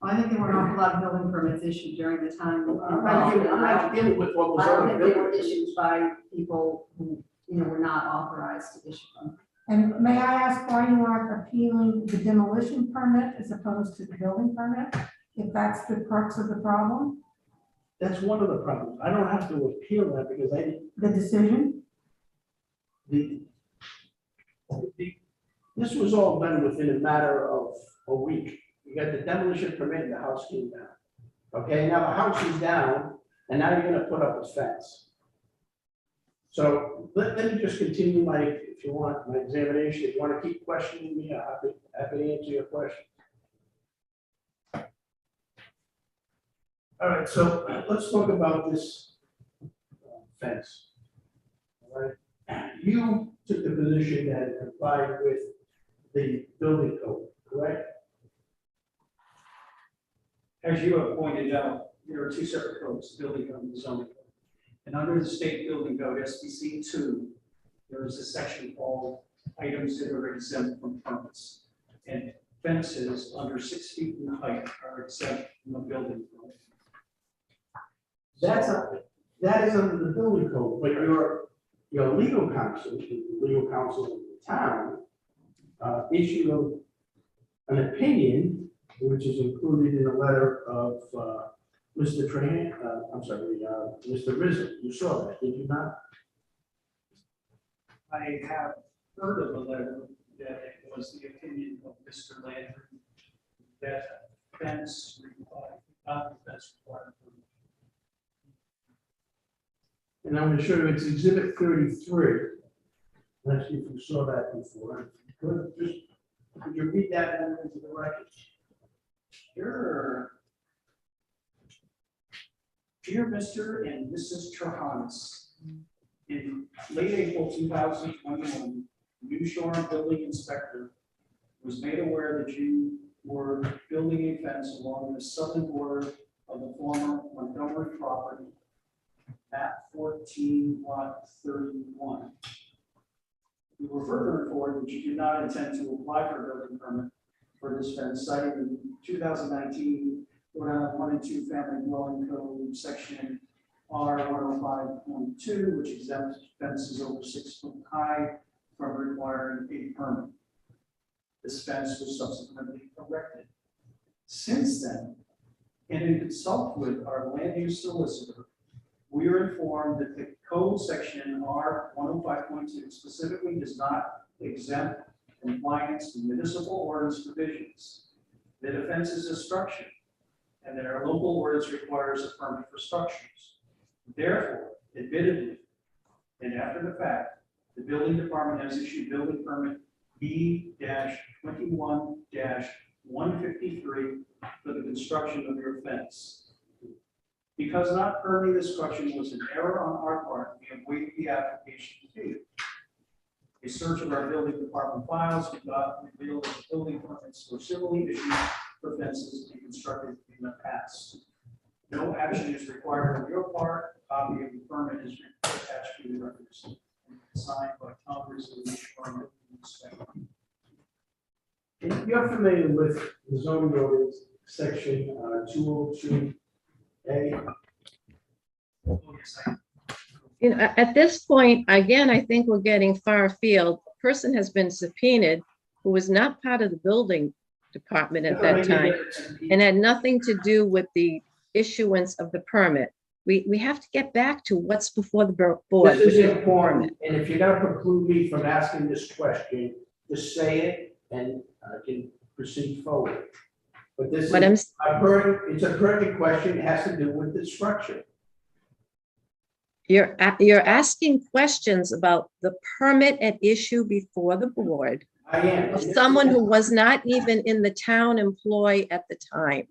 I think there were an awful lot of building permits issued during the time. I'm not dealing with what was I don't already think they were built. issued by people who, were not authorized to issue them. And may I ask why you aren't appealing the demolition permit as opposed to the building permit? If that's the crux of the problem, That's one of the problems. I don't have to appeal that because the decision? this was all done within a matter of a week. You got the demolition permit and the house came down. Okay, now the house is down and now you're gonna put up a fence. So let me just continue if you want, my examination. If you want to keep questioning me, I'm happy to answer your question. All right, so let's talk about this fence. All right, you took the position that it complied with the building code, correct? As you have pointed out, there are two separate codes, building code and zoning code. And under the state building code, SBC 2, there is a section called items that are exempt from permits. And fences under 6 feet in height are exempt from the building code. That is under the building code, but your legal counsel, the legal counsel of the town, issued an opinion, which is included in a letter of Mr. Trahan, Mr. Rizzo. You saw that, did you not? I have heard of a letter that it was the opinion of Mr. Landry that fence required, not fence required. And I'm going to show you, it's exhibit 33. Let's see if you saw that before. Could you read that one into the record? Sure. Dear Mr. and Mrs. Trahanis, in late April 2021, New Shore Building Inspector was made aware that you were building a fence along the southern border of the former Montgomery property, map 14, lot 31. We were further informed that you did not intend to apply for a building permit for this fence, citing the 2019 Rhode Island 1 and 2 Family Dwelling Code, section R 105.2, which exempts fences over 6 foot high from requiring a permit. This fence was subsequently erected. Since then, and in consult with our land use solicitor, we are informed that the code section R 105.2 specifically does not exempt compliance with municipal ordinance provisions. That a fence is a structure, and that our local ordinance requires a permit for structures. Therefore, admittedly, and after the fact, the building department has issued building permit B-21-153 for the construction of your fence. Because not permitting this construction was an error on our part, we have waived the application fee. A search of our building department files did not reveal that the building permits were civilly issued for fences to be constructed in the past. No action is required on your part. A copy of the permit is attached to the records. Signed by Tom Rizzo, New Shore Building Inspector. You're familiar with the zoning ordinance section 202A. Oh, yes, I am. At this point, again, I think we're getting far afield. A person has been subpoenaed who was not part of the building department at that time and had nothing to do with the issuance of the permit. We have to get back to what's before the board. This is important, and if you're gonna preclude me from asking this question, just say it and I can proceed forward. But this is, But it's a pertinent question, it has to do with the structure. you're asking questions about the permit at issue before the board I am. of someone who was not even in the town employ at the time.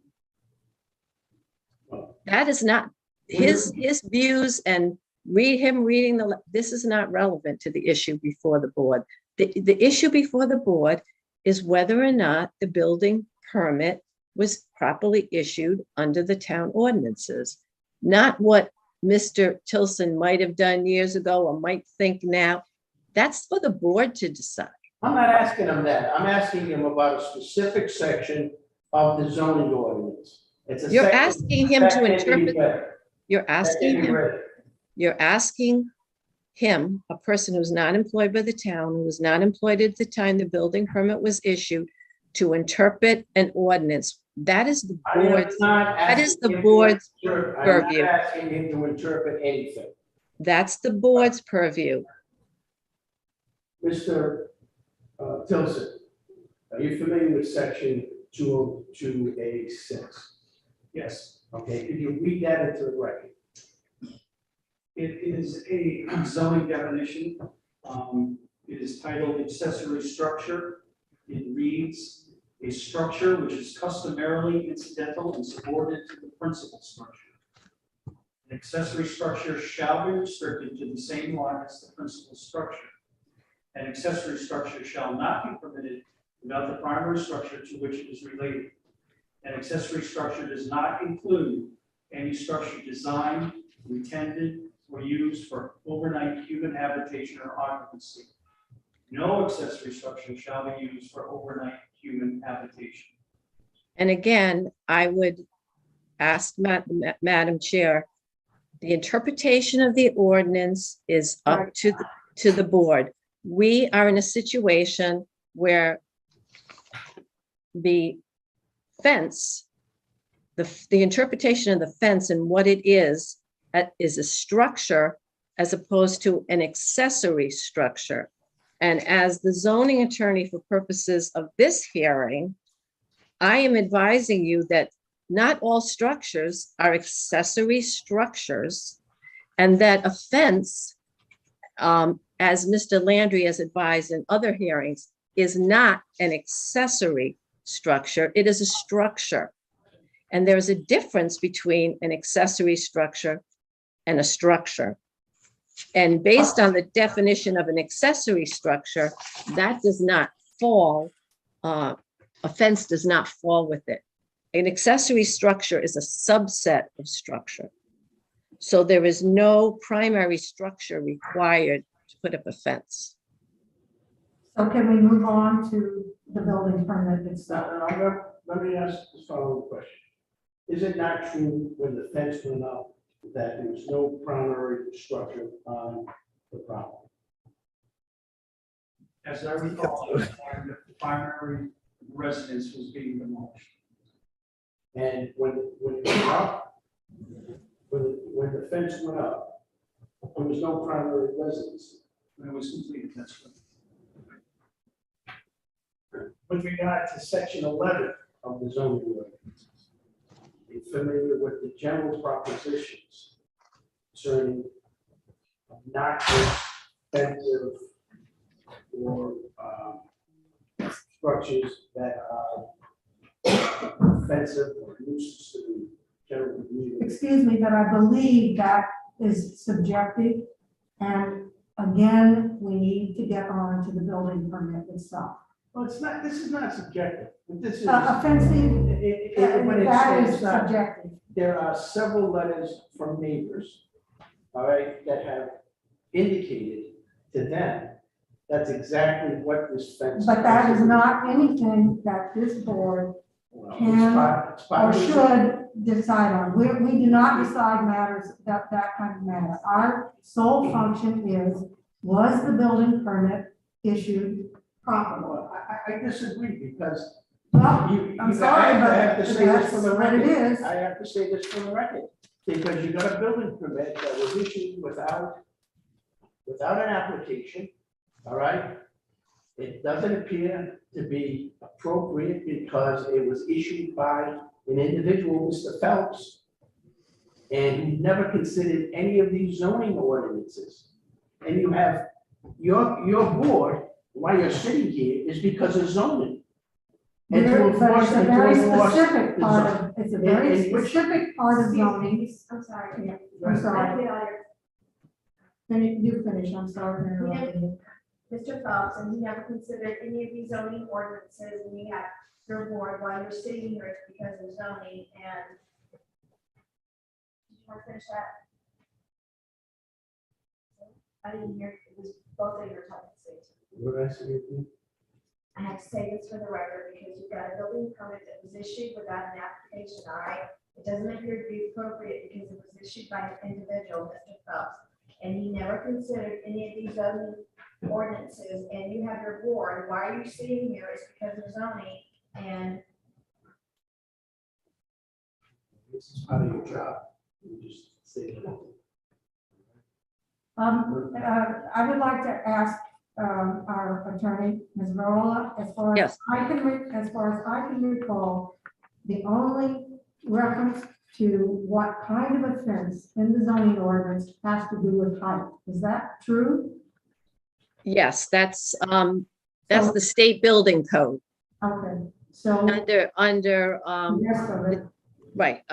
That is not, his views and reading this is not relevant to the issue before the board. The issue before the board is whether or not the building permit was properly issued under the town ordinances, not what Mr. Tilson might have done years ago or might think now. That's for the board to decide. I'm not asking him that. I'm asking him about a specific section of the zoning ordinance. It's a You're section asking him that to can be interpret, read. you're That can asking be him, read. you're asking him, a person who's not employed by the town, who was not employed at the time the building permit was issued, to interpret an ordinance. That is the I am board's, not that is the asking him to board's interpret- I'm purview. not asking him to interpret anything. That's the board's purview. Mr. Tilson, are you familiar with section 202A6? Yes, Okay, could you read that into the record? it is a zoning definition. It is titled accessory structure. It reads, a structure which is customarily incidental and subordinate to the principal structure. An accessory structure shall be restricted to the same lot as the principal structure. An accessory structure shall not be permitted without the primary structure to which it is related. An accessory structure does not include any structure designed, intended, or used for overnight human habitation or occupancy. No accessory structure shall be used for overnight human habitation. And again, I would ask Madam Chair, the interpretation of the ordinance is up to the board. We are in a situation where the fence, the interpretation of the fence and what it is a structure as opposed to an accessory structure. And as the zoning attorney for purposes of this hearing, I am advising you that not all structures are accessory structures, and that a fence, as Mr. Landry has advised in other hearings, is not an accessory structure. It is a structure. And there's a difference between an accessory structure and a structure. And based on the definition of an accessory structure, that does not fall, a fence does not fall with it. An accessory structure is a subset of structure. So there is no primary structure required to put up a fence. So can we move on to the building permit itself? Let me ask the following question. Is it not true when the fence went up that there was no primary structure on the property? As I recall, the primary residence was being demolished. And when it went up, when the fence went up, there was no primary residence. When it was completed, that's right. With regard to section 11 of the zoning ordinance, are you familiar with the general propositions concerning obnoxious, offensive, or structures that are offensive or nuisance to the general community? Excuse me, but I believe that is subjective. And again, we need to get on to the building permit itself. Well, it's not, this is not subjective, but this is. Offensive, When it that says is not, subjective. there are several letters from neighbors, all right, that have indicated to them that's exactly what this fence. But that is not anything that this board Well, can it's part or of the- should decide on. We do not decide matters, that kind of matter. Our sole function is, was the building permit issued properly? Well, I disagree because Well, you. I'm sorry, I have but to say this for the that's what it record. is. I have to say this for the record, because you got a building permit that was issued without an application, all right? It doesn't appear to be appropriate because it was issued by an individual, Mr. Phelps, and he never considered any of these zoning ordinances. And you have, your board, why you're sitting here is because of zoning. And to But enforce, it's a and to very enforce specific the part zone. of, it's a very And which- specific part of Excuse zoning. me, I'm sorry. Yeah, I'm I sorry. feel like You finish, I'm sorry for interrupting you. Mr. Phelps, and he never considered any of these zoning ordinances, and you have your board while you're sitting here, it's because of zoning, and did you want to finish that? I didn't hear, it was both of your talking. What did I say? I have to say this for the record, because you've got a building permit that was issued without an application, all right? It doesn't appear to be appropriate because it was issued by an individual, Mr. Phelps, and he never considered any of these zoning ordinances, and you have your board, why are you sitting here, it's because of zoning, and This is part of your job. You just say it. I would like to ask, our attorney, Ms. Marola, as far as Yes. as far as I can recall, the only reference to what kind of offense in the zoning ordinance has to do with height. Is that true? Yes, that's the state building code Okay, so, under, yes, of it. right,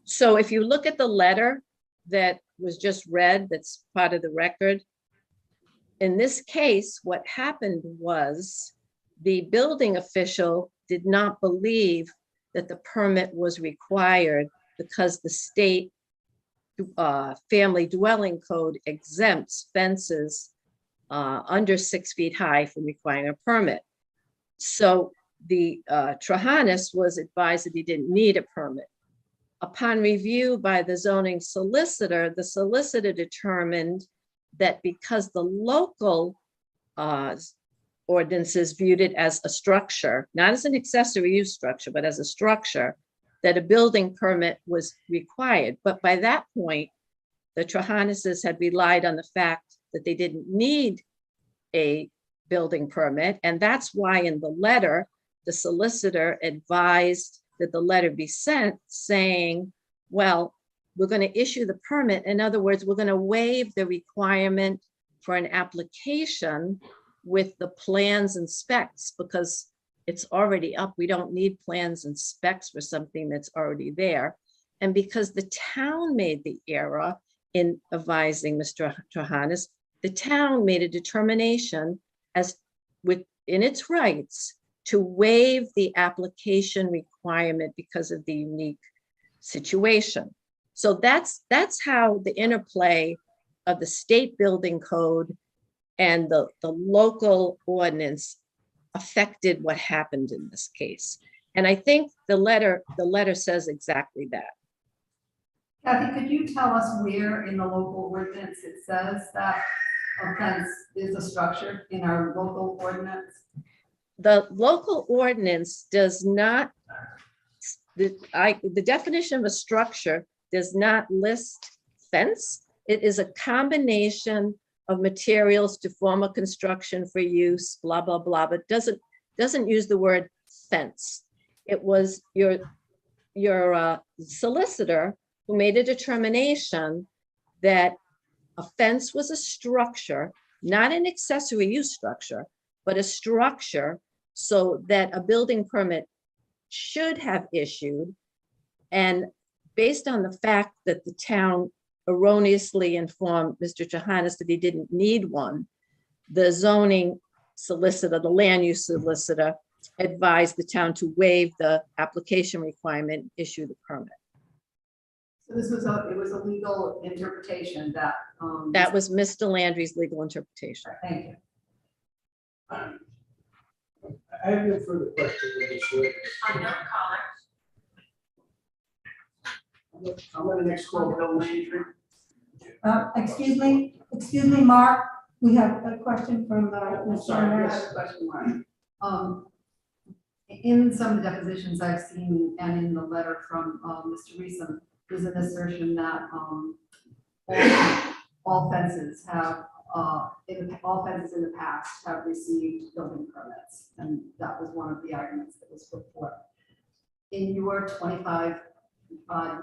so if you look at the letter that was just read, that's part of the record. In this case, what happened was the building official did not believe that the permit was required because the state family dwelling code exempts fences under 6 feet high from requiring a permit. So the Trahanis was advised that he didn't need a permit. Upon review by the zoning solicitor, the solicitor determined that because the local ordinances viewed it as a structure, not as an accessory use structure, but as a structure, that a building permit was required. But by that point, the Trahanises had relied on the fact that they didn't need a building permit. And that's why in the letter, the solicitor advised that the letter be sent saying, well, we're going to issue the permit. In other words, we're going to waive the requirement for an application with the plans and specs because it's already up. We don't need plans and specs for something that's already there. And because the town made the error in advising Mr. Trahanis, the town made a determination as within its rights to waive the application requirement because of the unique situation. So that's how the interplay of the state building code and the local ordinance affected what happened in this case. And I think the letter says exactly that. Kathy, could you tell us where in the local ordinance it says that a fence is a structure in our local ordinance? The local ordinance does not, the definition of a structure does not list fence. It is a combination of materials to form a construction for use, blah, blah, blah, but doesn't use the word fence. It was your solicitor who made a determination that a fence was a structure, not an accessory use structure, but a structure so that a building permit should have issued. And based on the fact that the town erroneously informed Mr. Trahanis that he didn't need one, the zoning solicitor, the land use solicitor, advised the town to waive the application requirement, issue the permit. So this was it was a legal interpretation that. That was Mr. Landry's legal interpretation. Thank you. I have no further questions. I'm gonna next call Bill Landry. Excuse me, Mark, we have a question from, Ms. Sorry, I have a question, Mark. In some depositions I've seen and in the letter from Mr. Reesum, there's an assertion that all fences have, all fences in the past have received building permits. And that was one of the arguments that was put forth. In your 25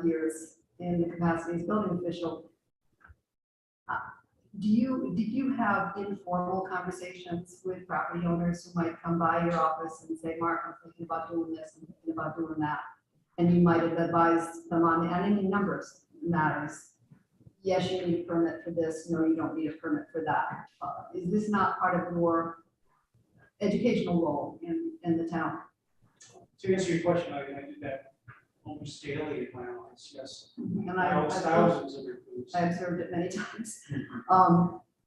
years in the capacity as building official, did you have informal conversations with property owners who might come by your office and say, Mark, I'm thinking about doing this, I'm thinking about doing that? And you might have advised them on any number of matters. Yes, you need a permit for this. No, you don't need a permit for that. Is this not part of your educational role in the town? To answer your question, I do that almost daily in my office, yes. And Thousands of reviews. I observed it many times.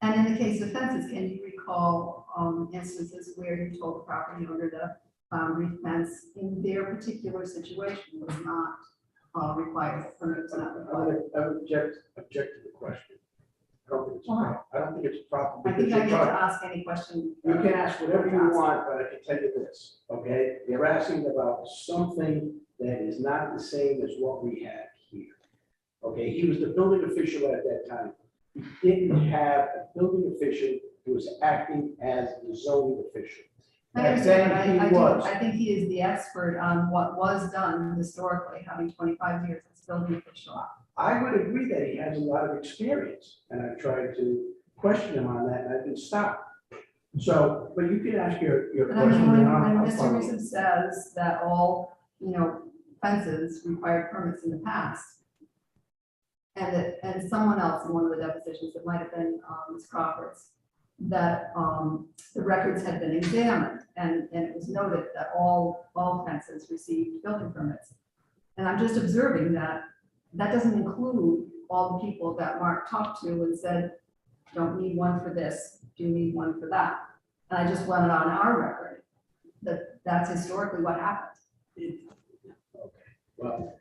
And in the case of fences, can you recall instances where you told the property owner that a boundary fence in their particular situation was not required, permit was not required? I would object to the question. I don't think it's a problem. I don't think it's a problem. I think because I you're get to trying- ask any question. You can ask whatever you want, but I can tell you this, okay? You're asking about something that is not the same as what we have here. Okay, he was the building official at that time. He didn't have a building official who was acting as the zoning official. I understand, Back but then, he was. I think he is the expert on what was done historically, having 25 years as building official. I would agree that he has a lot of experience, and I've tried to question him on that, and I've been stopped. So, but you can ask your But I question. mean, and when I'll Mr. follow. Reason says that all, fences required permits in the past, and someone else in one of the depositions, it might have been Ms. Crawford's, that the records had been examined, and it was noted that all fences received building permits. And I'm just observing that doesn't include all the people that Mark talked to and said, don't need one for this, do you need one for that? And I just wanted on our record that that's historically what happened. Okay, well,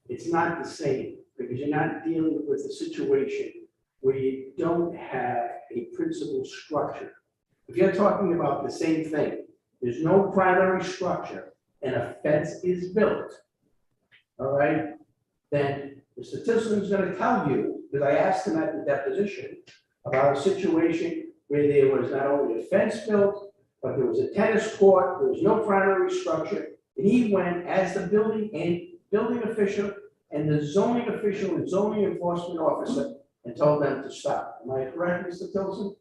it's not the same, because you're not dealing with a situation where you don't have a principal structure. If you're talking about the same thing, there's no primary structure and a fence is built, all right, then Mr. Tisson's gonna tell you, because I asked him at the deposition about a situation where there was not only a fence built, but there was a tennis court, there was no primary structure, and he went as the building official and the zoning official and zoning enforcement officer and told them to stop. Am I correct, Mr. Tilson?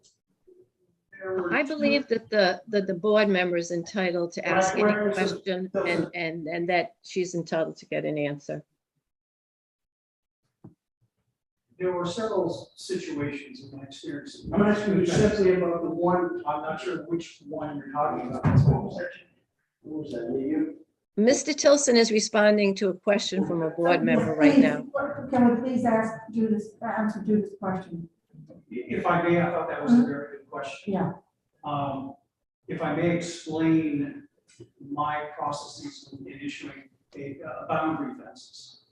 I believe that the board member is entitled to ask any Where is it? question and that she's entitled to get an answer. There were several situations in my experience. I'm asking you simply about the one, I'm not sure which one you're talking about. what was that, you? Mr. Tilson is responding to a question from a board member right now. Can we please answer Judith's question? If I may, I thought that was a very good question. Yeah. If I may explain my processes in issuing boundary fences.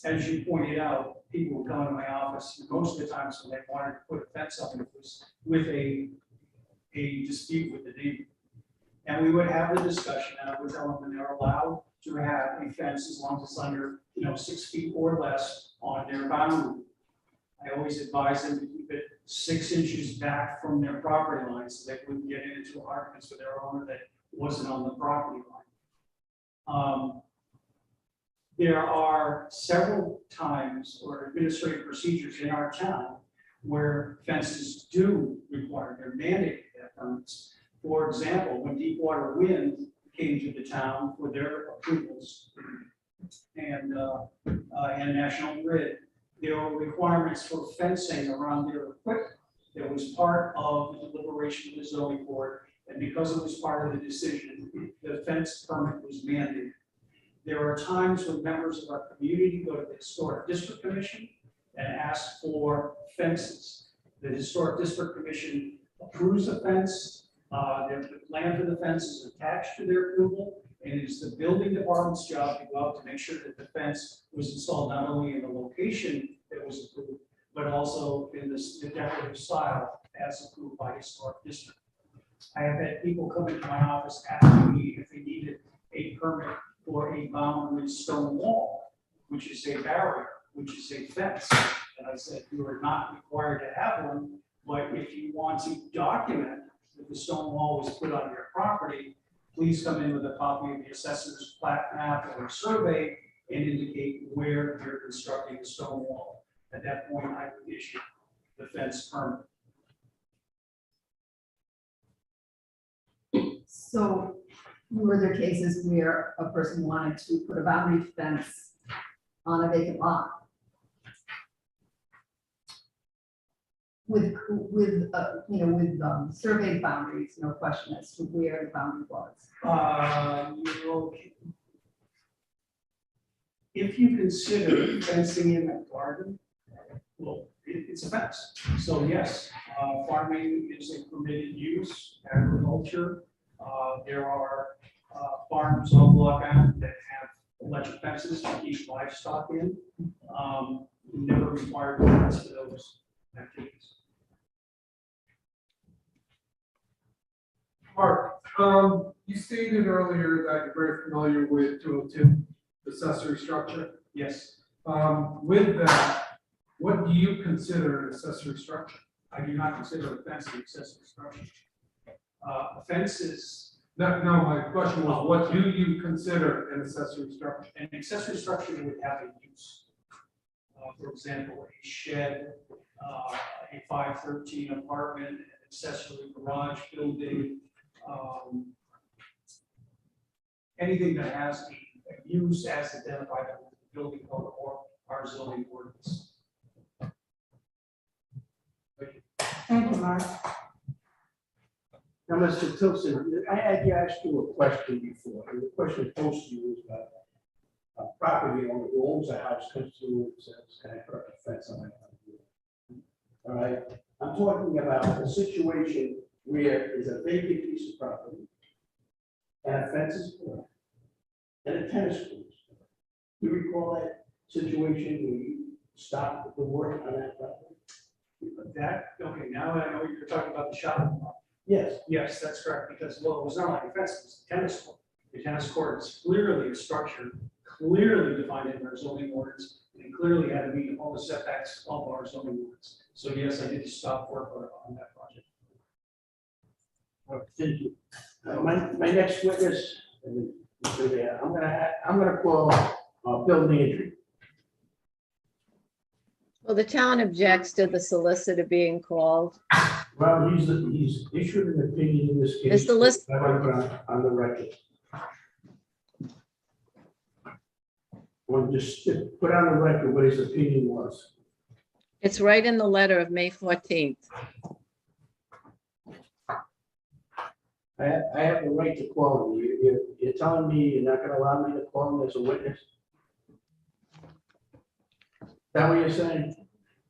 As you pointed out, people would come into my office, most of the times when they wanted to put a fence up, it was with a dispute with the neighbor. And we would have the discussion, and I would tell them that they're allowed to have a fence as long as it's under, 6 feet or less on their boundary. I always advise them to keep it 6 inches back from their property line so they wouldn't get into arguments with their owner that wasn't on the property line. There are several times or administrative procedures in our town where fences do require, they're mandated to have permits. For example, when Deepwater Wind came to the town for their approvals and National Grid, there were requirements for fencing around their equipment. That was part of the deliberation of the zoning board, and because it was part of the decision, the fence permit was mandated. There are times when members of our community go to the Historic District Commission and ask for fences. The Historic District Commission approves a fence. The plan for the fence is attached to their approval, and it is the building department's job to go out to make sure that the fence was installed not only in the location that was approved, but also in the decorative style as approved by Historic District. I have had people come into my office asking me if they needed a permit for a boundary stone wall, which is a barrier, which is a fence. And I said, you are not required to have one, but if you want to document that the stone wall was put on your property, please come in with a copy of the assessor's plat map or survey and indicate where you're constructing the stone wall. At that point, I would issue the fence permit. So were there cases where a person wanted to put a boundary fence on a vacant lot? With, surveyed boundaries, no question as to where the boundary was. Okay. If you consider fencing in a garden, well, it's a fence. So yes, farming is a permitted use, agriculture. There are farms on Block Island that have electric fences to keep livestock in. Never required permits for those activities. Mark, you stated earlier that you're very familiar with 202, accessory structure. Yes, With that, what do you consider an accessory structure? I do not consider a fence an accessory structure. A fence is No, my question was, what do you consider an accessory structure? an accessory structure that would have a use. For example, a shed, a 513 apartment, an accessory garage building, anything that has a use as identified in the building code or our zoning ordinance. Thank you, Mark. Now, Mr. Tilson, I had asked you a question before, and the question posed to you was about a property owner who owns a house, comes to you and says, can I put a fence on my property? All right, I'm talking about a situation where there's a vacant piece of property and a fence is put up and a tennis court. Do you recall that situation where you stopped the work on that property? Okay, now that I know what you're talking about the shopping mall. Yes. Yes, that's correct, because, well, it was not like a fence, it was a tennis court. The tennis court is clearly a structure, clearly defined in our zoning ordinance, and clearly had to meet all the setbacks of our zoning ordinance. So yes, I did stop work on that project. Thank you. My next witness, I'm gonna call Bill Landry. Well, the town objects to the solicitor being called. Well, he's issued an opinion in this case. Mr. List- I want to put on the record. I want to just put on the record what his opinion was. It's right in the letter of May 14th. I have the right to call him. You're telling me you're not gonna allow me to call him as a witness? Is that what you're saying?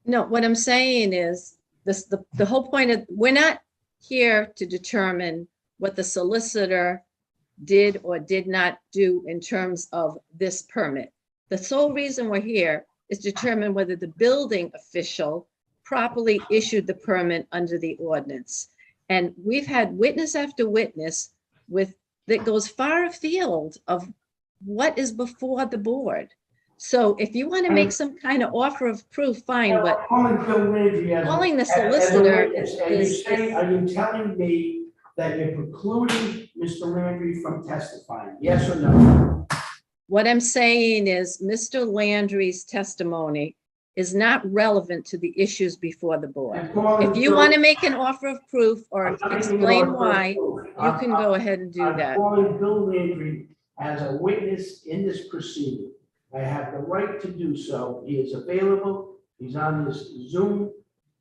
No, what I'm saying is this, the whole point of, we're not here to determine what the solicitor did or did not do in terms of this permit. The sole reason we're here is to determine whether the building official properly issued the permit under the ordinance. And we've had witness after witness that goes far afield of what is before the board. So if you want to make some kind of offer of proof, fine, but Calling Bill Landry as calling the as a solicitor witness, and is, are you telling me that you're precluding Mr. Landry from testifying? Yes or no? what I'm saying is Mr. Landry's testimony is not relevant to the issues before the board. I'm calling If you Bill- want to make an offer of proof or I'm not making an explain offer of why, proof. you can go ahead and do I'm that. calling Bill Landry as a witness in this proceeding. I have the right to do so. He is available. He's on this Zoom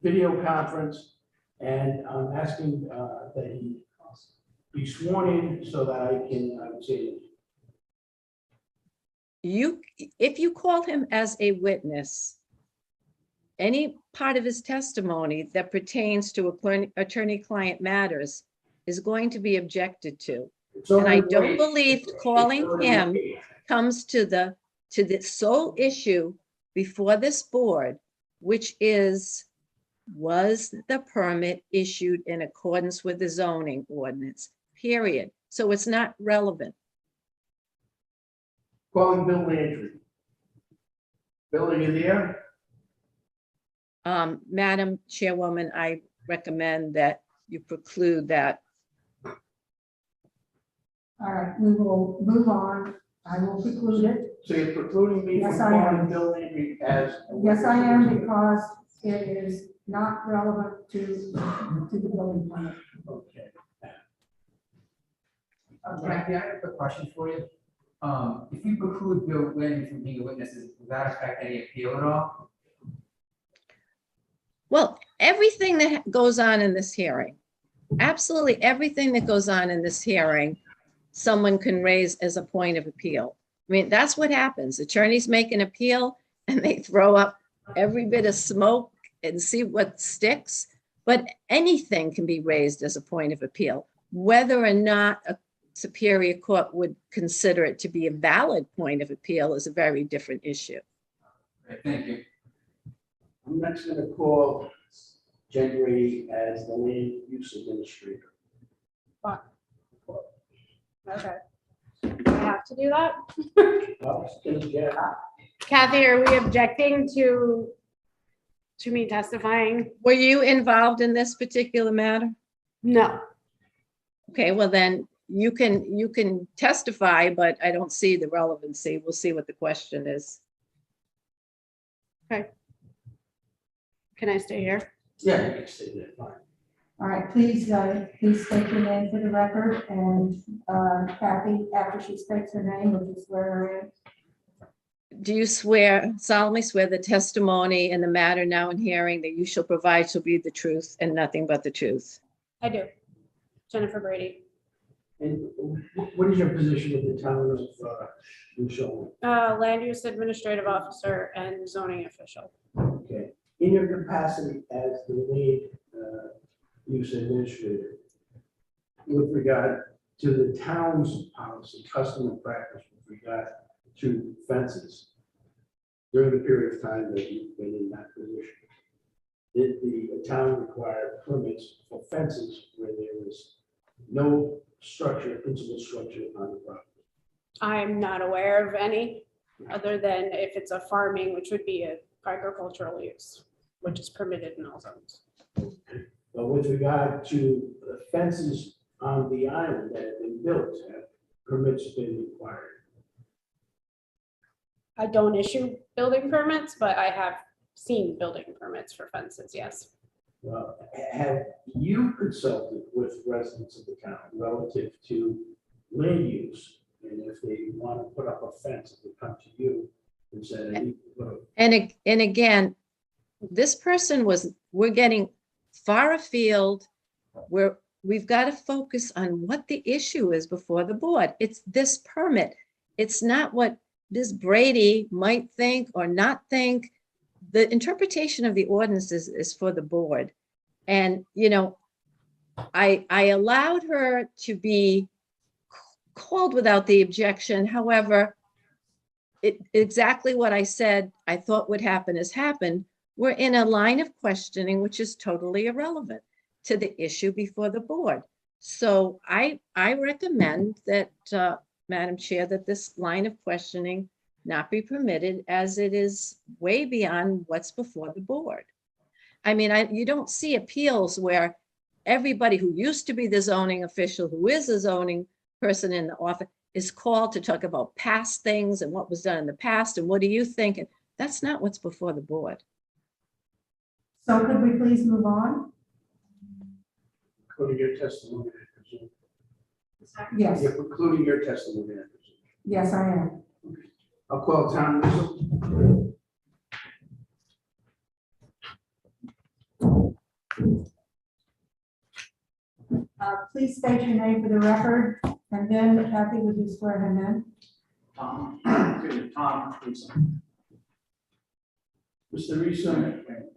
video conference. And I'm asking that he be sworn in so that I can say it. If you call him as a witness, any part of his testimony that pertains to attorney-client matters is going to be objected to. And I don't believe calling him comes to the sole issue before this board, which is, was the permit issued in accordance with the zoning ordinance, period. So it's not relevant. Calling Bill Landry. Bill, are you there? Madam Chairwoman, I recommend that you preclude that. All right, we will move on I will preclude it. So you're precluding me from Yes, I am. calling Bill Landry as. Yes, I am, because it is not relevant to the building permit. Okay. Kathy, I have a quick question for you. If we preclude Bill Landry from being a witness, does that affect any appeal at all? Well, everything that goes on in this hearing, absolutely everything that goes on in this hearing, someone can raise as a point of appeal. I mean, that's what happens. Attorneys make an appeal and they throw up every bit of smoke and see what sticks. But anything can be raised as a point of appeal. Whether or not a Superior Court would consider it to be a valid point of appeal is a very different issue. Great, thank you. I'm next going to call Jen Grady as the land use administrator. Okay. I have to do that? Well, it's gonna get- Kathy, are we objecting to me testifying? Were you involved in this particular matter? No. Okay, well then you can testify, but I don't see the relevancy. We'll see what the question is. Okay. Can I stay here? Yeah, you can say that, fine. All right, please state your name for the record, and Kathy, after she states her name, would you swear her in? Do you solemnly swear the testimony in the matter now in hearing that you shall provide shall be the truth and nothing but the truth? I do. Jennifer Brady. And what is your position with the town of New Shore? Land use administrative officer and zoning official. Okay, in your capacity as the lead use administrator, with regard to the town's policy, custom and practice with regard to fences during the period of time that you've been in that position, did the town require permits for fences where there was no structure, principal structure on the property? I'm not aware of any, other than if it's a farming, which would be a agricultural use, which is permitted in all zones. But with regard to the fences on the island that have been built, have permits been required? I don't issue building permits, but I have seen building permits for fences, yes. Well, have you consulted with residents of the town relative to land use? And if they want to put up a fence, if they come to you and said, I need to put up. And again, this person we're getting far afield where we've got to focus on what the issue is before the board. It's this permit. It's not what Ms. Brady might think or not think. The interpretation of the ordinances is for the board. And, you know, I allowed her to be called without the objection. However, exactly what I said I thought would happen has happened. We're in a line of questioning, which is totally irrelevant to the issue before the board. So I recommend that, Madam Chair, that this line of questioning not be permitted, as it is way beyond what's before the board. I mean, you don't see appeals where everybody who used to be the zoning official, who is a zoning person in the office, is called to talk about past things and what was done in the past and what do you think? And that's not what's before the board. So could we please move on? Including your testimony, I presume. Yes, You're including your testimony, I presume. yes, I am. I'll call Tom Rizzo. Please state your name for the record, and then Kathy, would you swear him in? Tom Rizzo. Mr. Rizzo.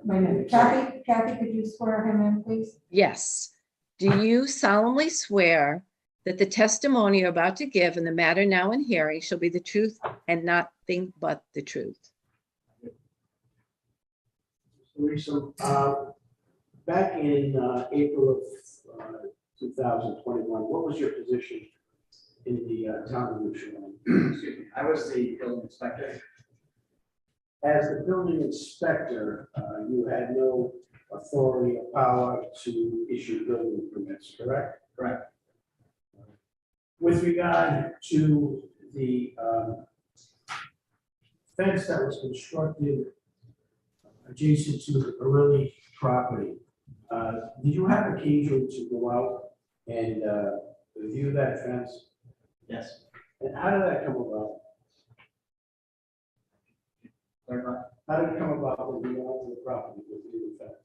Wait a minute. Kathy, could you swear him in, please? Yes. Do you solemnly swear that the testimony you're about to give in the matter now in hearing shall be the truth and nothing but the truth? Mr. Rizzo, back in April of 2021, what was your position in the town of New Shore? Excuse me, I was the building inspector. As the building inspector, you had no authority or power to issue building permits, correct? Correct. With regard to the fence that was constructed adjacent to the Barilli property, did you have occasion to go out and view that fence? Yes. And how did that come about? How did it come about that you went out to the property to view the fence?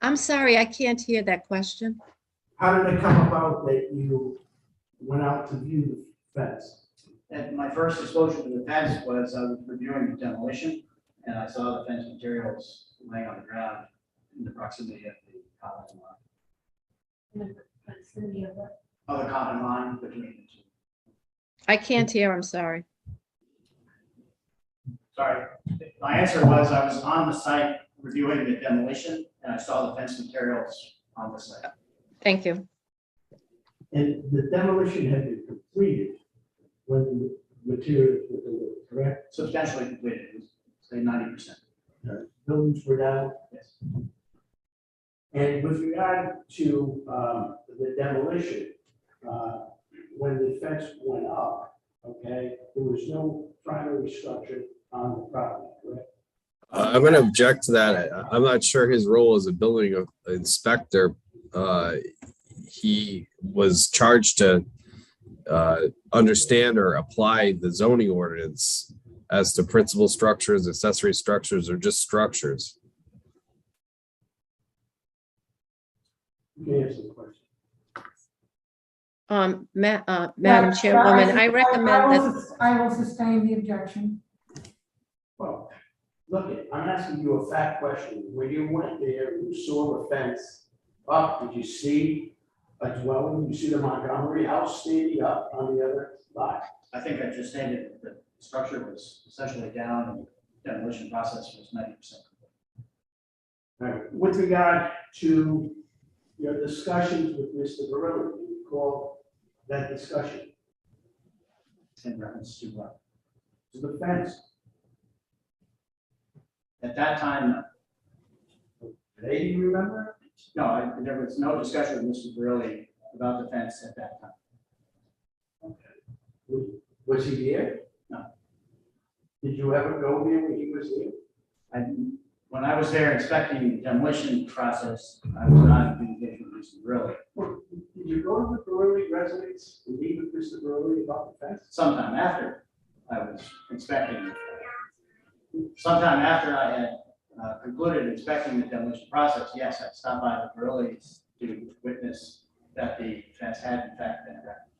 I'm sorry, I can't hear that question. How did it come about that you went out to view the fence? And my first exposure to the fence was I was reviewing the demolition, and I saw the fence materials laying on the ground in the proximity of the common line. Of the common line between the two. I can't hear, I'm sorry. Sorry, my answer was I was on the site reviewing the demolition, and I saw the fence materials on the site. Thank you. And the demolition had been completed when the materials were delivered, correct? Substantially completed, it was, say 90%. Buildings were down. Yes. And with regard to the demolition, when the fence went up, okay, there was no primary structure on the property, correct? I'm going to object to that. I'm not sure his role as a building inspector. He was charged to understand or apply the zoning ordinance as to principal structures, accessory structures, or just structures. You can answer the question. Madam Chairwoman, I recommend that, I will sustain the objection. Well, look, I'm asking you a fact question. When you went there, you saw the fence up, did you see a dwelling? Did you see the Montgomery house standing up on the other lot? I think I just stated that the structure was essentially down and the demolition process was 90% complete. All right. With regard to your discussions with Mr. Barilli, do you recall that discussion? In reference to what? To the fence. At that time, Today, do you remember? no, there was no discussion with Mr. Barilli about the fence at that time. Okay. Was he there? No. Did you ever go there when he was there? When I was there inspecting the demolition process, I was not in communication with Mr. Barilli. Did you go to the Barilli residence and meet with Mr. Barilli about the fence? Sometime after I was inspecting, sometime after I had concluded inspecting the demolition process, yes, I stopped by the Barillis to witness that the fence had in fact been erected.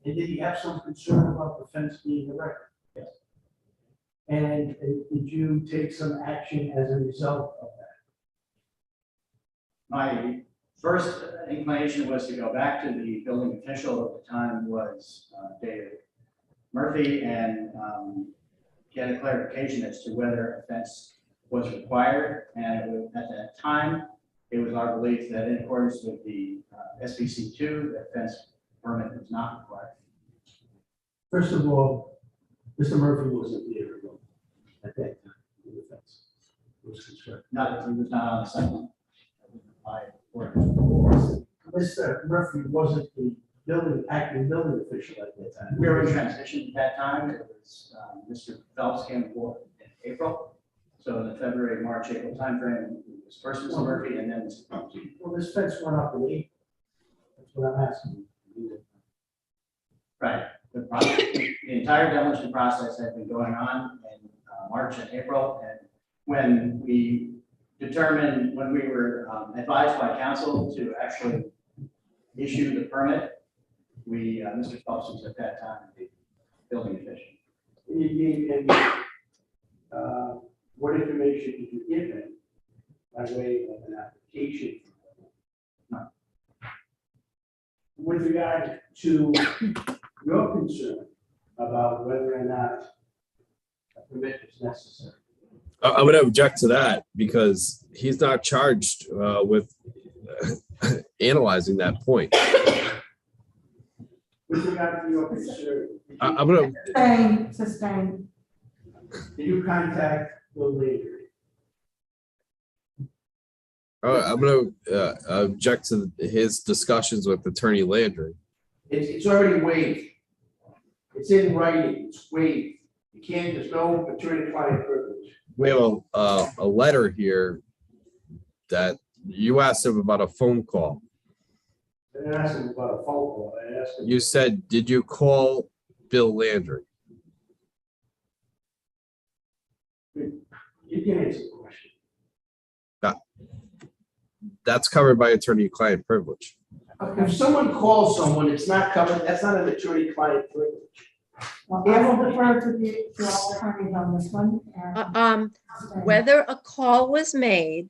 And did he have some concern about the fence being erected? Yes. And did you take some action as a result of that? My first inclination was to go back to the building official at the time was David Murphy and get a clarification as to whether a fence was required. And it was, at that time, it was our belief that in accordance with the SBC 2, that fence permit was not required. First of all, Mr. Murphy wasn't there at that time when the fence was constructed. Not, he was not on the site. Mr. Murphy wasn't the acting building official at that time. We were in transition at that time. It was, Mr. Phelps came aboard in April. So in the February, March, April timeframe, it was first Mr. Murphy and then Mr. Phelps. Well, this fence went up in April. That's what I'm asking you. Right. The entire demolition process had been going on in March and April. And when we determined, when we were advised by council to actually issue the permit, we, Mr. Phelps was at that time the building official. And you gave him, what information did you give him by way of an application? No. With regard to your concern about whether or not a permit is necessary. I'm going to object to that because he's not charged with analyzing that point. With regard to your concern. I'm going to. Sustain. Did you contact the lady? I'm going to object to his discussions with Attorney Landry. It's already waived. It's in writing, it's waived. You can't, there's no attorney-client privilege. We have a letter here that you asked him about a phone call. I didn't ask him about a phone call, I asked him. You said, did you call Bill Landry? You can answer the question. That's covered by attorney-client privilege. If someone calls someone, it's not covered, that's not an attorney-client privilege. Well, I will defer to our attorneys on this one. and- Whether a call was made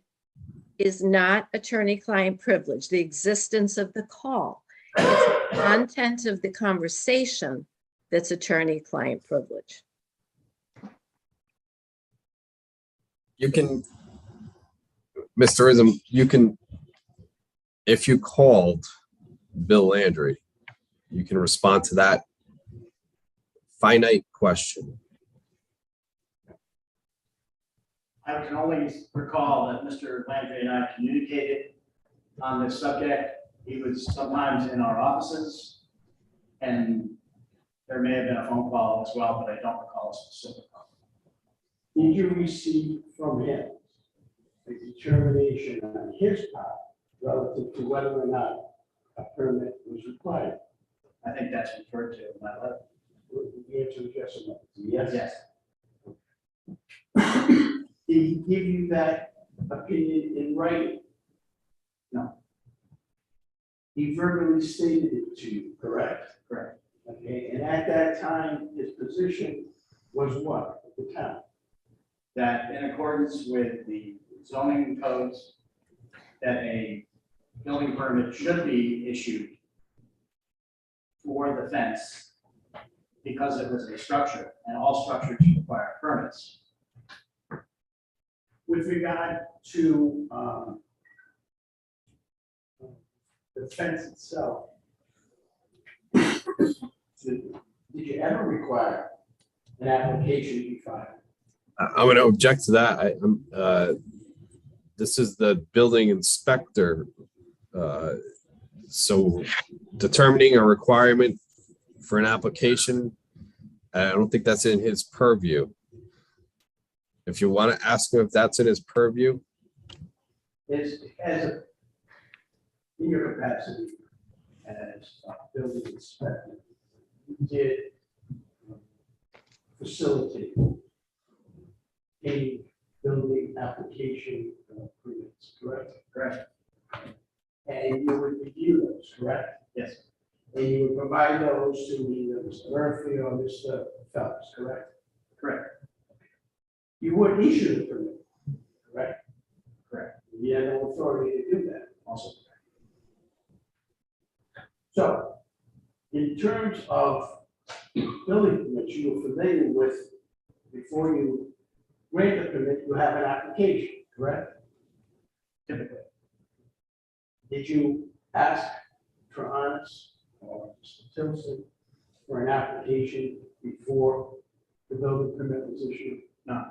is not attorney-client privilege, the existence of the call. It's the content of the conversation that's attorney-client privilege. You can, Mr. Ism, you can, if you called Bill Landry, you can respond to that finite question. I can only recall that Mr. Landry and I communicated on this subject. He was sometimes in our offices, and there may have been a phone call as well, but I don't recall a specific call. Did you receive from him a determination on his part relative to whether or not a permit was required? I think that's referred to in my letter. The answer is yes or no? Yes? Yes. Did he give you that opinion in writing? No. He verbally stated it to you, correct? Correct. Okay, and at that time, his position was what at the time? That in accordance with the zoning codes, that a building permit should be issued for the fence because it was a structure, and all structures require permits. With regard to the fence itself, did you ever require an application to be filed? I'm going to object to that. This is the building inspector. So determining a requirement for an application, I don't think that's in his purview. If you want to ask him if that's in his purview, In your capacity as a building inspector, you did facilitate a building application permits, correct? Correct. And you would review those, correct? Yes. And you would provide those to either Mr. Murphy or Mr. Phelps, correct? Correct. You would issue the permit, correct? Correct. You had no authority to do that. Also. So, in terms of building permits, you were familiar with, before you grant the permit, you have an application, correct? Typically. Did you ask Trahanas or Mr. Tilson for an application before the building permit was issued? No.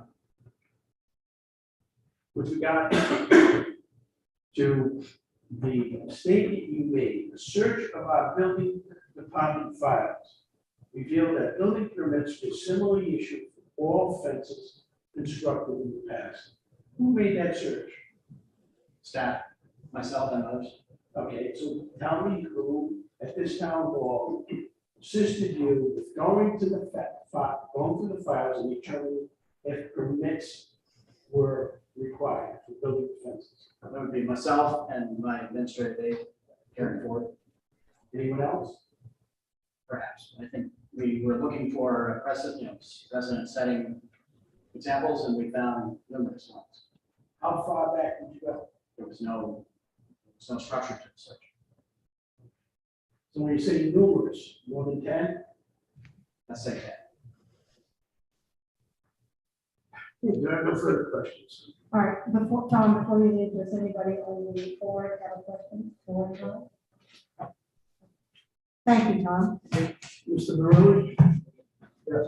With regard to the statement you made, the search of our building department files revealed that building permits were similarly issued for all fences constructed in the past. Who made that search? Staff, myself and others. Okay, so tell me who at this town hall assisted you with going to the files and determining if permits were required for building fences. That would be myself and my administrative aide, Karen Ford. Anyone else? Perhaps. I think we were looking for a precedent setting examples, and we found numerous ones. How far back did you go? There was no structure to the search. So when you say numerous, more than 10? Let's say that. There are no further questions. All right, before you leave, does anybody on the board have a question for Tom? Thank you, Tom. Mr. Maroney? Yes.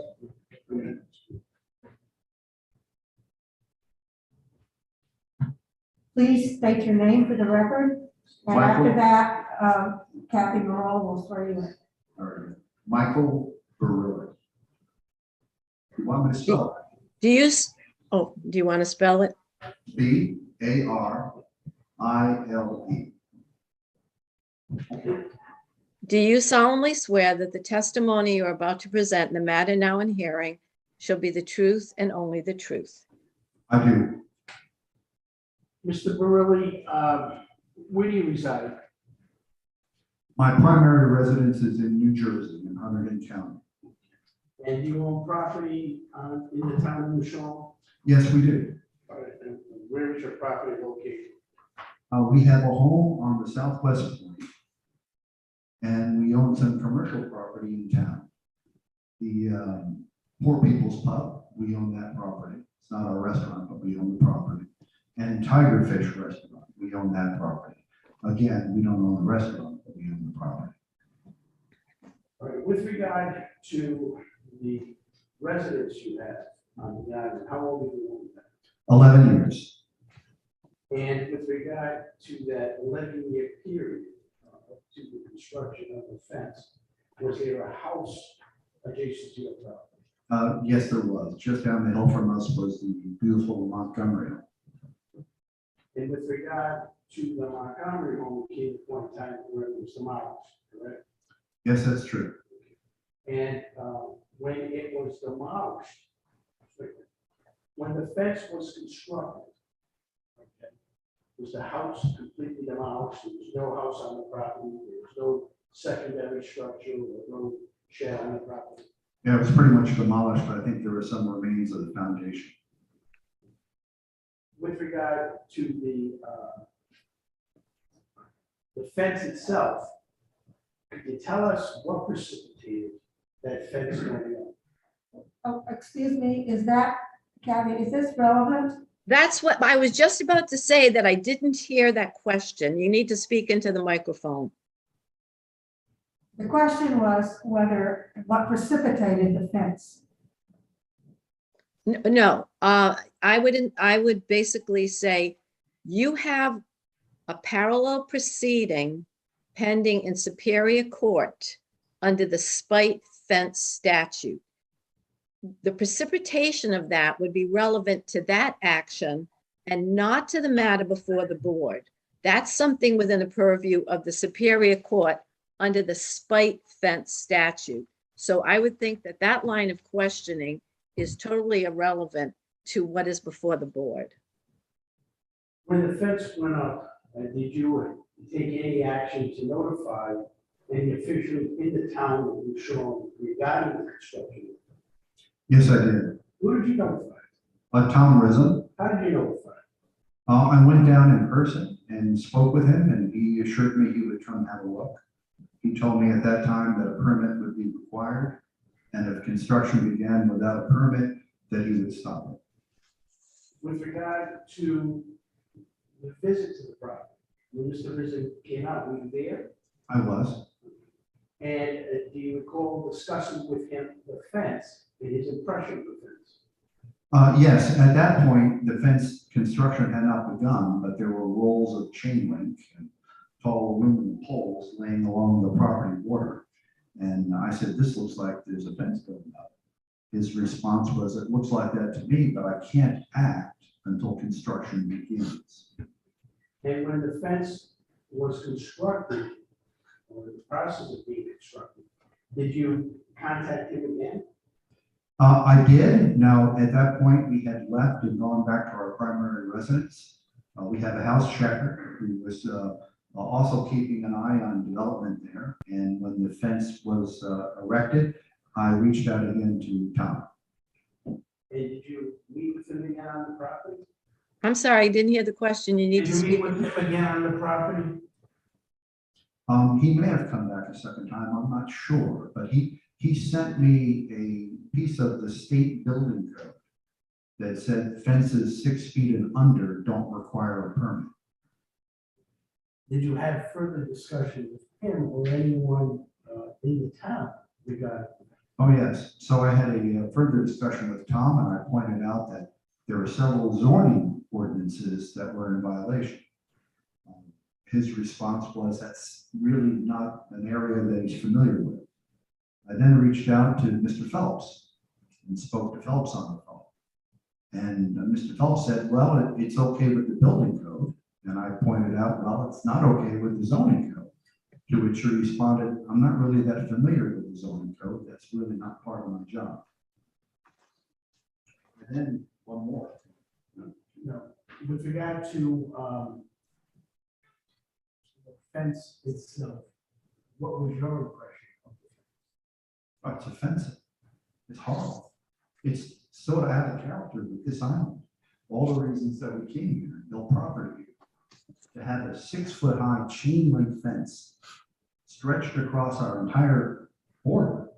Please state your name for the record, and after that, Kathy Morrell will swear you in. All right. Michael Barile. You want me to spell Do you, do you want to spell it? it? Barile. Do you solemnly swear that the testimony you are about to present in the matter now in hearing shall be the truth and only the truth? I do. Mr. Barile, where do you reside? My primary residence is in New Jersey, in Hunterdon County. And do you own property in the town of New Shawn? Yes, we do. All right, and where is your property located? We have a home on the southwest point, and we own some commercial property in town. The Poor People's Pub, we own that property. It's not our restaurant, but we own the property. And Tiger Fish Restaurant, we own that property. Again, we don't own the restaurant, but we own the property. All right, with regard to the residence you have on the island, how old have you owned that? 11 years. And with regard to that 11-year period to the construction of the fence, was there a house adjacent to your property? Yes, there was. Just down the hill from us was the beautiful Montgomery home. And with regard to the Montgomery home, it came to a point in time where it was demolished, correct? Yes, that's true. And when it was demolished, when the fence was constructed, okay, was the house completely demolished? There was no house on the property, there was no secondary structure, or no shed on the property? Yeah, it was pretty much demolished, but I think there were some remains of the foundation. With regard to the fence itself, could you tell us what precipitated that fence going up? Oh, excuse me, is that, Kathy, is this relevant? That's what I was just about to say, that I didn't hear that question. You need to speak into the microphone. The question was what precipitated the fence? No, I would basically say you have a parallel proceeding pending in Superior Court under the spite fence statute. The precipitation of that would be relevant to that action and not to the matter before the board. That's something within the purview of the Superior Court under the spite fence statute. So I would think that that line of questioning is totally irrelevant to what is before the board. When the fence went up, did you take any action to notify any official in the town of New Shawn regarding the construction? Yes, I did. Who did you notify? Tom Rizzo. How did you notify? I went down in person and spoke with him, and he assured me he would come have a look. He told me at that time that a permit would be required, and if construction began without a permit, that he would stop it. With regard to the visit to the property, when Mr. Rizzo came out, were you there? I was. And do you recall discussing with him the fence and his impression of the fence? Yes, at that point, the fence construction had not begun, but there were rolls of chain link and tall aluminum poles laying along the property border. And I said, this looks like there's a fence building up. His response was, it looks like that to me, but I can't act until construction begins. And when the fence was constructed, or the process of being constructed, did you contact him again? I did. Now, at that point, we had left and gone back to our primary residence. We had a house checker who was also keeping an eye on development there. And when the fence was erected, I reached out again to Tom. And did you meet with him again on the property? I'm sorry, I didn't hear the question. You need Did to you meet speak. with him again on the property? He may have come back a second time, I'm not sure, but he sent me a piece of the state building code that said fences 6 feet and under don't require a permit. Did you have further discussion with him or anyone in the town regarding? Oh, yes. So I had a further discussion with Tom, and I pointed out that there were several zoning ordinances that were in violation. His response was, that's really not an area that he's familiar with. I then reached out to Mr. Phelps and spoke to Phelps on the phone. And Mr. Phelps said, well, it's okay with the building code. And I pointed out, well, it's not okay with the zoning code. To which he responded, I'm not really that familiar with the zoning code. That's really not part of my job. And then one more. No, with regard to, the fence itself, what was your impression of the fence? It's offensive. It's horrible. It's sort of out of character with this island. All the reasons that we came here, built property here. To have a 6-foot-high chain link fence stretched across our entire border.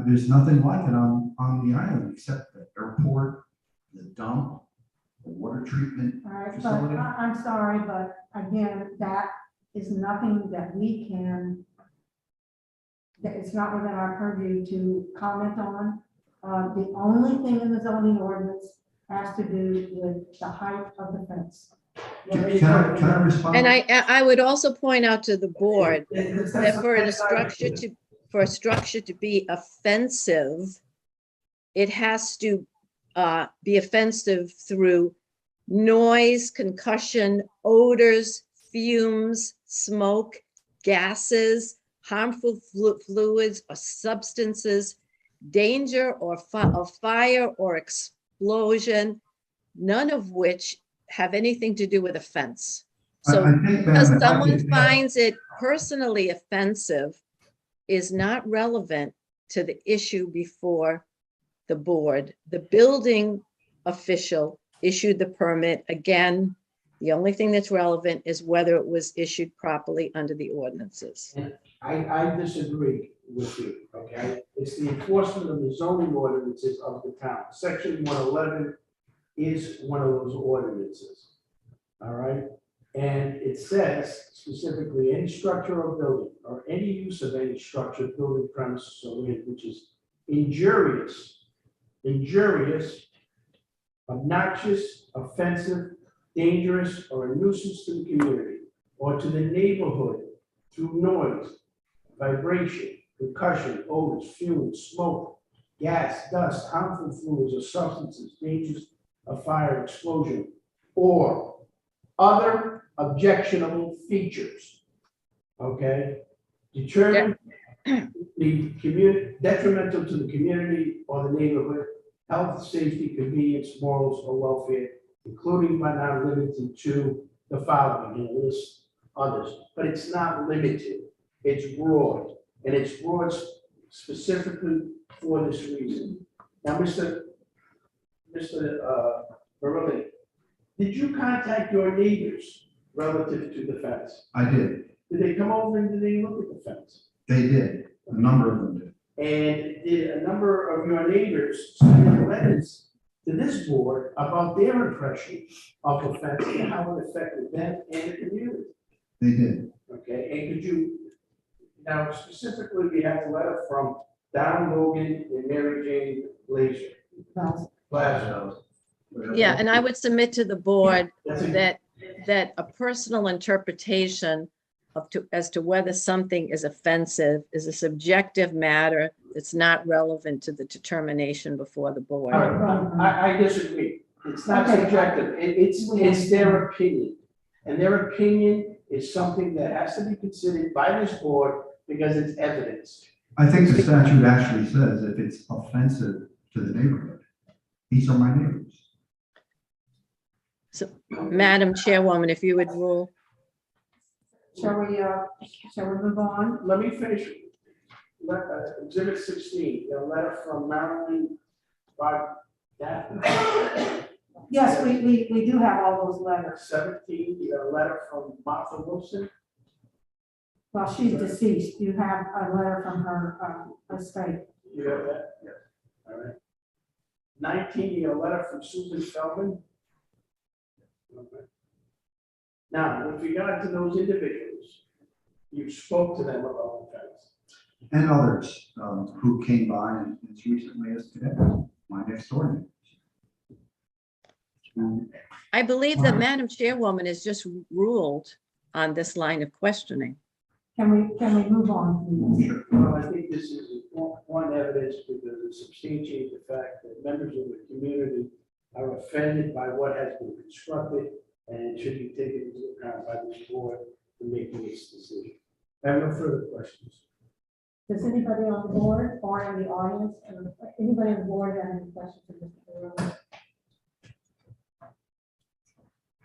There's nothing like it on the island except the airport, the dump, the water treatment All right, but facility. I'm sorry, but again, that is nothing that we can, that it's not within our purview to comment on. The only thing in the zoning ordinance has to do with the height of the fence. Can I respond? And I would also point out to the board that for a structure to be offensive, it has to be offensive through noise, concussion, odors, fumes, smoke, gases, harmful fluids or substances, danger or fire or explosion, none of which have anything to do with offense. So I think, because ma'am, if I someone could- finds it personally offensive is not relevant to the issue before the board. The building official issued the permit. Again, the only thing that's relevant is whether it was issued properly under the ordinances. I disagree with you, okay? It's the enforcement of the zoning ordinances of the town. Section 111 is one of those ordinances, all right? And it says specifically, any structure or building, or any use of any structure, building, premises, or land which is injurious, obnoxious, offensive, dangerous, or a nuisance to the community or to the neighborhood through noise, vibration, concussion, odors, fumes, smoke, gas, dust, harmful fluids or substances, dangers of fire, explosion, or other objectionable features. Okay? Determine the community, detrimental to the community or the neighborhood, health, safety, convenience, morals, or welfare, including but not limited to the following, and a list others. But it's not limited. It's broad, and it's broad specifically for this reason. Now, Mr. Marilli, did you contact your neighbors relative to the fence? I did. Did they come over and did they look at the fence? They did. A number of them did. And did a number of your neighbors send letters to this board about their impression of the fence and how it affected them and the community? They did. Okay, and could you, now specifically, we have a letter from Don Logan and Mary Jane Blaser. Yeah, and I would submit to the board That's a- that a personal interpretation as to whether something is offensive is a subjective matter that's not relevant to the determination before the board. All right, I disagree. It's not subjective. It's their opinion. And their opinion is something that has to be considered by this board because it's evidence. I think the statute actually says if it's offensive to the neighborhood. These are my neighbors. So, Madam Chairwoman, if you would rule. Shall we move on? Let me finish. Exhibit 16, a letter from Marilyn Daphne. Yes, we do have all those letters. 17, you got a letter from Martha Wilson. Well, she's deceased. You have a letter from her estate. You have that? Yes. All right. 19, you got a letter from Susan Feldman. Okay. Now, with regard to those individuals, you spoke to them about the fence. And others who came by and as recently as today, my next door neighbors. I believe that Madam Chairwoman has just ruled on this line of questioning. can we move on, please? Well, I think this is one evidence to substantiate the fact that members of the community are offended by what has been constructed and should be taken into account by this board in making its decision. I have no further questions. Does anybody on the board or in the audience, or anybody on the board have any questions for Mr. Barone?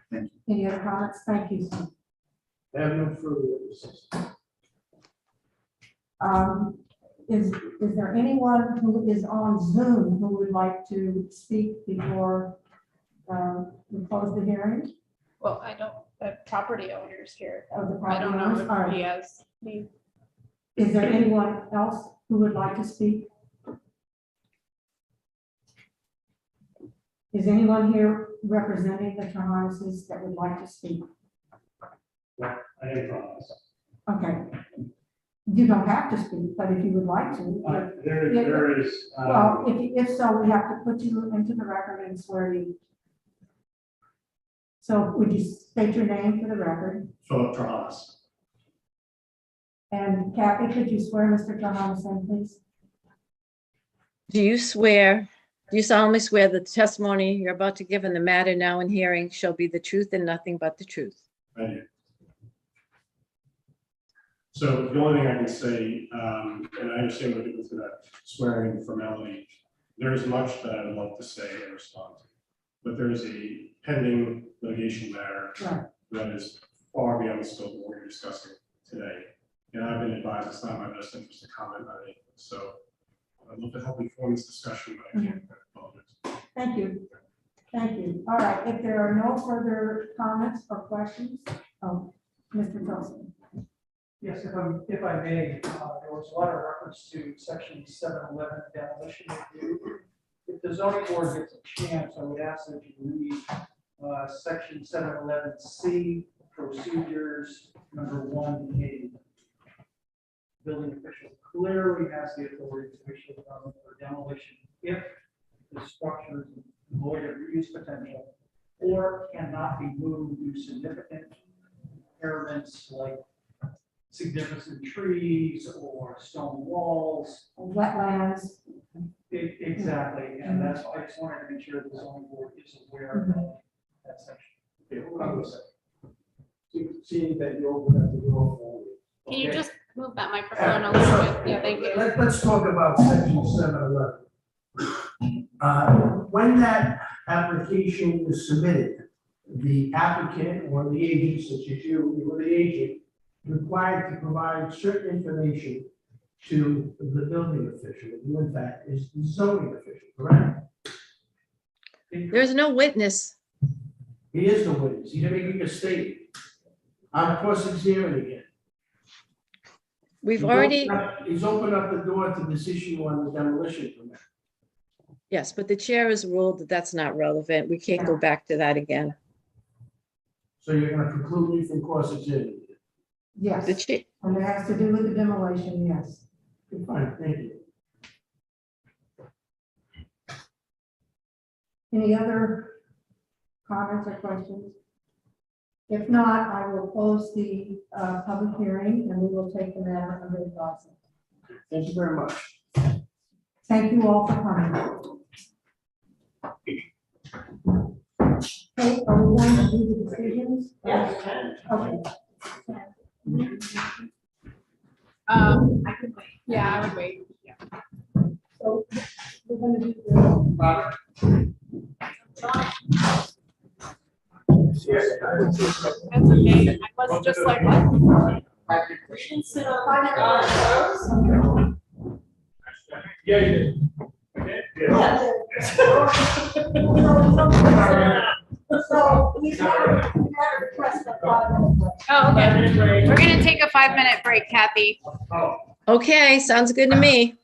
Thank Any other comments? Thank you, sir. I have no further witnesses. Is there anyone who is on Zoom who would like to speak before we close the hearing? Well, I don't, the property owner's here. Of the I property don't owners? know All if he right. has. Is there anyone else who would like to speak? Is anyone here representing the Trahases that would like to speak? I am promised. Okay. You don't have to speak, but if you would like to. There is. Well, if so, we have to put you into the record and swear you. So would you state your name for the record? Philip Trahanas. And Kathy, could you swear Mr. Trahanas in, please? Do you solemnly swear that the testimony you're about to give in the matter now in hearing shall be the truth and nothing but the truth? I do. So the only thing I can say, and I understand what it was that swearing formality, there is much that I would love to say and respond to. But there is a pending litigation matter Right. that is far beyond the scope of what we're discussing today. And I've been advised it's not in my best interest to comment on it. So I'd love to help inform this discussion, but I can't. I apologize. Thank you. Thank you. All right, if there are no further comments or questions, Mr. Tilson. Yes, if I may, there was a lot of reference to section 711 demolition review. If the zoning board gets a chance, I would ask that you read section 711C, procedures, number 1A. Building official clearly has the authority to issue a permit for demolition if the structure is void of reuse potential or cannot be moved due to significant impairments like significant trees or stone walls. Wetlands. Exactly, and that's why I just wanted to make sure the zoning board is aware of that section. Okay, hold on a second. Seeing that you opened up the door for me. Can you Okay. just move that microphone a little bit? Yeah, thank you. Let's talk about section 711. When that application was submitted, the applicant or the agent, such as you were the agent, required to provide certain information to the building official, who in fact is the zoning official, correct? There's no witness. He is the witness. He's making a statement. I'm cross-examining him. We've already, He's opened up the door to this issue on the demolition permit. yes, but the chair has ruled that that's not relevant. We can't go back to that again. So you're gonna preclude me from cross-examining? Yes, The chair, and it has to do with the demolition, yes. Fine, thank you. Any other comments or questions? If not, I will close the public hearing and we will take the matter under advisement. Thank you very much. Thank you all for coming. Okay, are we going to do the decisions? Yes. Okay. I could wait. Yeah, I would wait. Yeah. So we're going to do the. That's okay. I was just like. Yeah, you did. So we have a request for 5 minutes. Oh, okay. We're gonna take a 5-minute break, Kathy. okay, sounds good to me.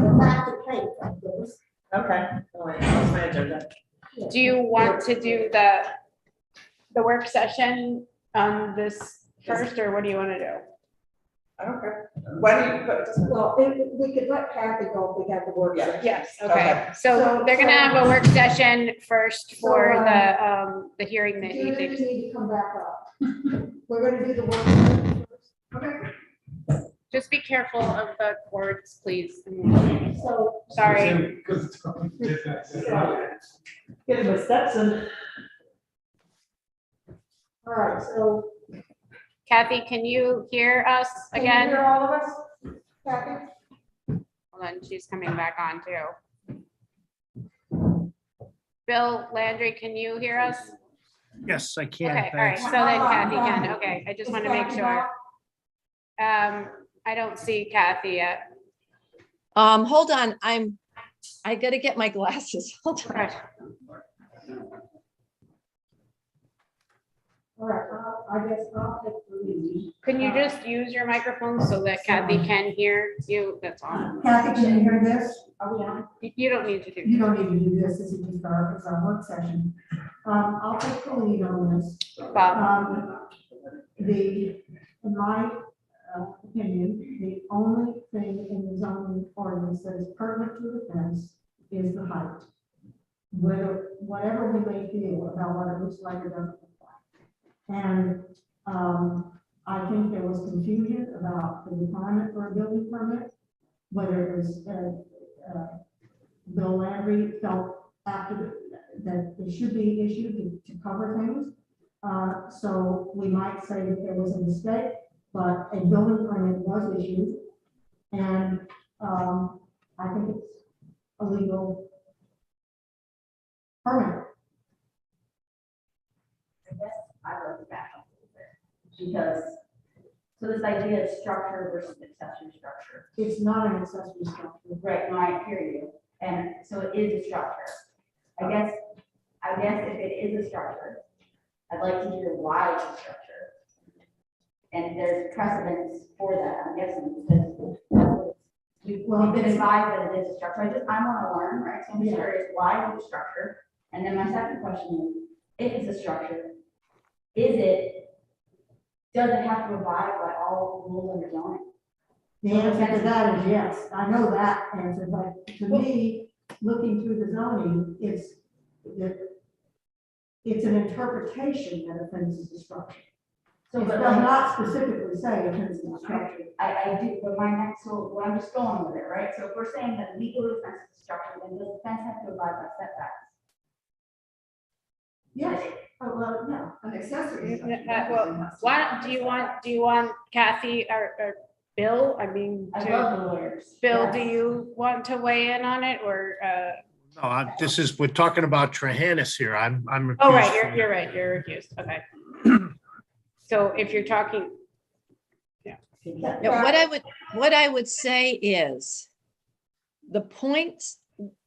come back to Kate on this. Okay, all right, that's my agenda. Do you want to do the work session on this first, or what do you want to do? I don't care. Why do you, but Well, we could let Kathy go if we have the work session. Yes, okay. Okay. So they're gonna have a work session first for So, the hearing that you Judith, think. you need to come back up. We're gonna do the work session first. Okay. Just be careful of the cords, please. So, Sorry. get my steps in. all right, so. Kathy, can you hear us Can you again? hear all of us? Kathy? Hold on, she's coming back on too. Bill Landry, can you hear us? Yes, I can. Okay, all right, so then Kathy can, okay, I just want to make sure. I don't see Kathy yet. Hold on, I gotta get my glasses. Hold on. Okay. All right, I guess I'll take the lead. Can you just use your microphone so that Kathy can hear you? That's all. Kathy, can you hear this? Are we on? You don't need to do. You don't need to do this, this is just our work session. I'll take the lead on this. Bob. In my opinion, the only thing in the zoning ordinance that is pertinent to the fence is the height. Whatever we may feel about what it looks like or doesn't look like. And I think there was confusion about the requirement for a building permit, whether it was Bill Landry felt that it should be issued to cover things. So we might say that there was a mistake, but a building permit was issued. And I think it's a legal permit. I guess I would back up a little bit, because, so this idea of structure versus accessory structure. It's not an accessory structure. Right, no, I hear you, and so it is a structure. I guess if it is a structure, I'd like to hear why it's a structure. And there's precedence for that, I'm guessing, because we've been advised that it is a structure. I want to learn, right? So I'm curious why it's a structure. And then my second question is, if it's a structure, does it have to abide by all rules under zoning? The answer to that is yes. I know that answer, but to me, looking through the zoning, it's an interpretation that a fence is a structure. So, It but does like, not specifically say a fence is a structure. I do, but my next, so what I'm just going with it, right? So if we're saying that legally the fence is a structure, then does the fence have to abide by setbacks? Yes. Oh, well, no. An accessory structure. Well, why, do you want Kathy or Bill? I mean, I love the lawyers. Bill, do Yes. you want to weigh in on it or? No, we're talking about Trahanis here. I'm. Oh, recused right, from you're right, you're recused, okay. So if you're talking, Now, what I would say is the points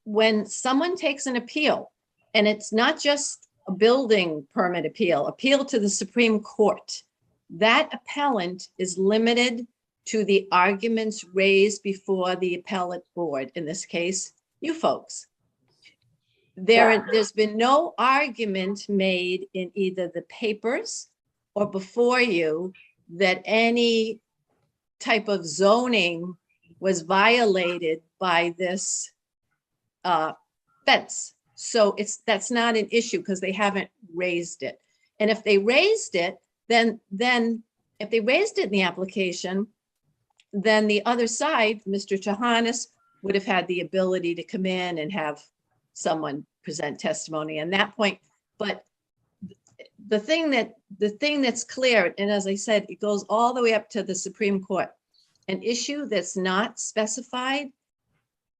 when someone takes an appeal, and it's not just a building permit appeal to the Supreme Court, that appellant is limited to the arguments raised before the appellate board, in this case, you folks. There's been no argument made in either the papers or before you that any type of zoning was violated by this fence. So that's not an issue because they haven't raised it. And if they raised it, then if they raised it in the application, then the other side, Mr. Trahanis, would have had the ability to come in and have someone present testimony on that point. But the thing that's clear, and as I said, it goes all the way up to the Supreme Court. An issue that's not specified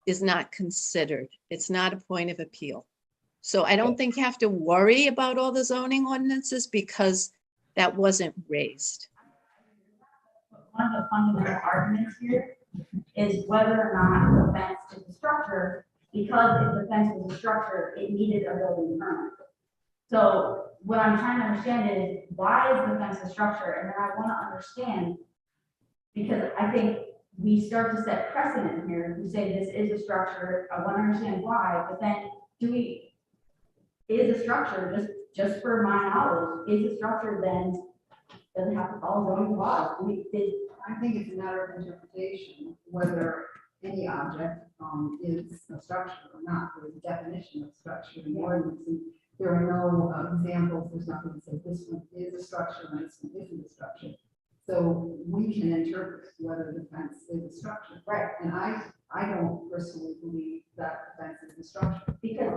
is not considered. It's not a point of appeal. So I don't think you have to worry about all the zoning ordinances because that wasn't raised. One of the fundamental arguments here is whether or not the fence is a structure, because if the fence was a structure, it needed a building permit. So what I'm trying to understand is why is the fence a structure? And then I want to understand, because I think we start to set precedent here, we say this is a structure, I want to understand why, but then is a structure, just for my knowledge, is a structure then doesn't have to follow zoning laws? I think it's a matter of interpretation, whether any object is a structure or not. There is a definition of structure in the ordinance, and there are no examples, there's nothing that says this one is a structure and this one isn't a structure. So we can interpret whether the fence is a structure. Right. And I don't personally believe that the fence is a structure. Because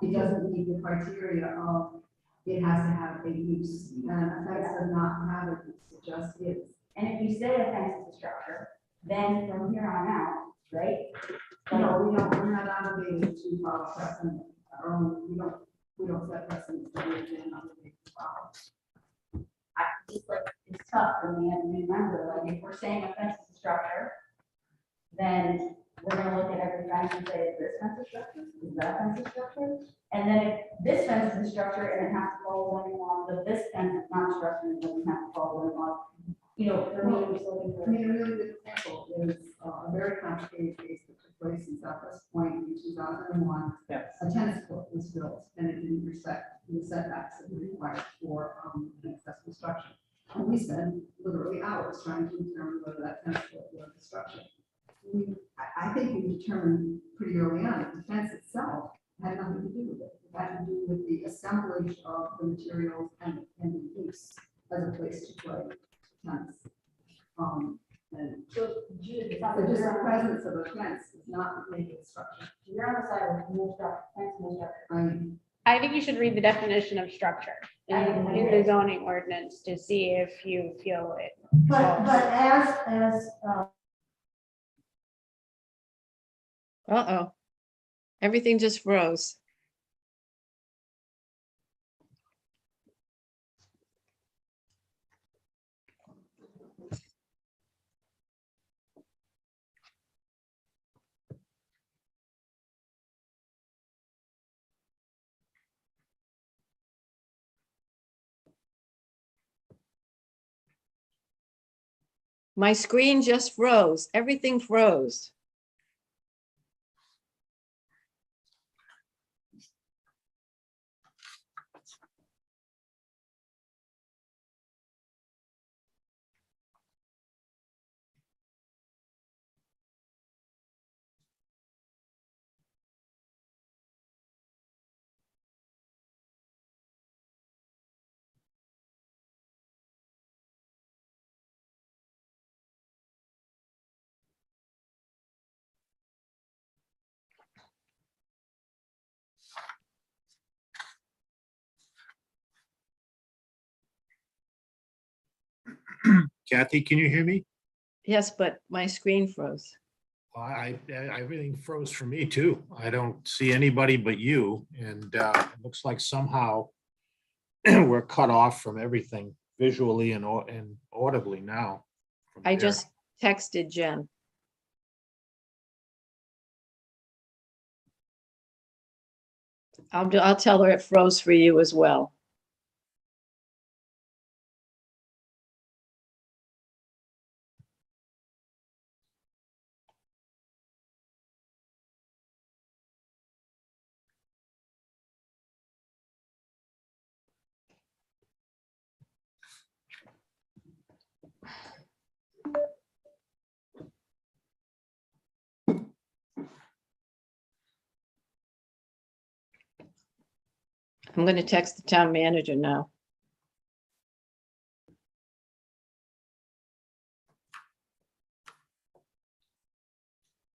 It doesn't meet the criteria of it has to have a use, and a fence does not have a use, it just is. And if you say a fence is a structure, then from here on out, right? No, we're not obligated to follow precedent, our own, we don't set precedents that we're then obligated to follow. I just like, it's tough for me as a new member, like if we're saying a fence is a structure, then we're gonna look at every fence and say, is this fence a structure? Is that fence a structure? And then if this fence is a structure and it has to follow zoning laws, but this fence is not a structure and doesn't have to follow zoning laws, you know, for me, we're still looking I for. mean, a really good example is a very complicated case that took place in Southwest Point in 2001. Yes. A tennis court was built and it didn't respect the setbacks that were required for an accessible structure. And we spent literally hours trying to determine whether that tennis court was a structure. I think we determined pretty early on that the fence itself had nothing to do with it. It had to do with the assemblage of the materials and the use as a place to play tennis. And So, Judith, it's not the that just you're the on, presence of a fence does not make it a structure. you're on the side of no structure, fence, no structure. I mean, I think you should read the definition of structure in the zoning ordinance to see if you feel it. But as, Uh-oh. Everything just froze. My screen just froze. Everything froze. Kathy, can you hear me? Yes, but my screen froze. Everything froze for me too. I don't see anybody but you, and it looks like somehow we're cut off from everything visually and audibly now. from I here. just texted Jen. I'll tell her it froze for you as well. I'm going to text the town manager now.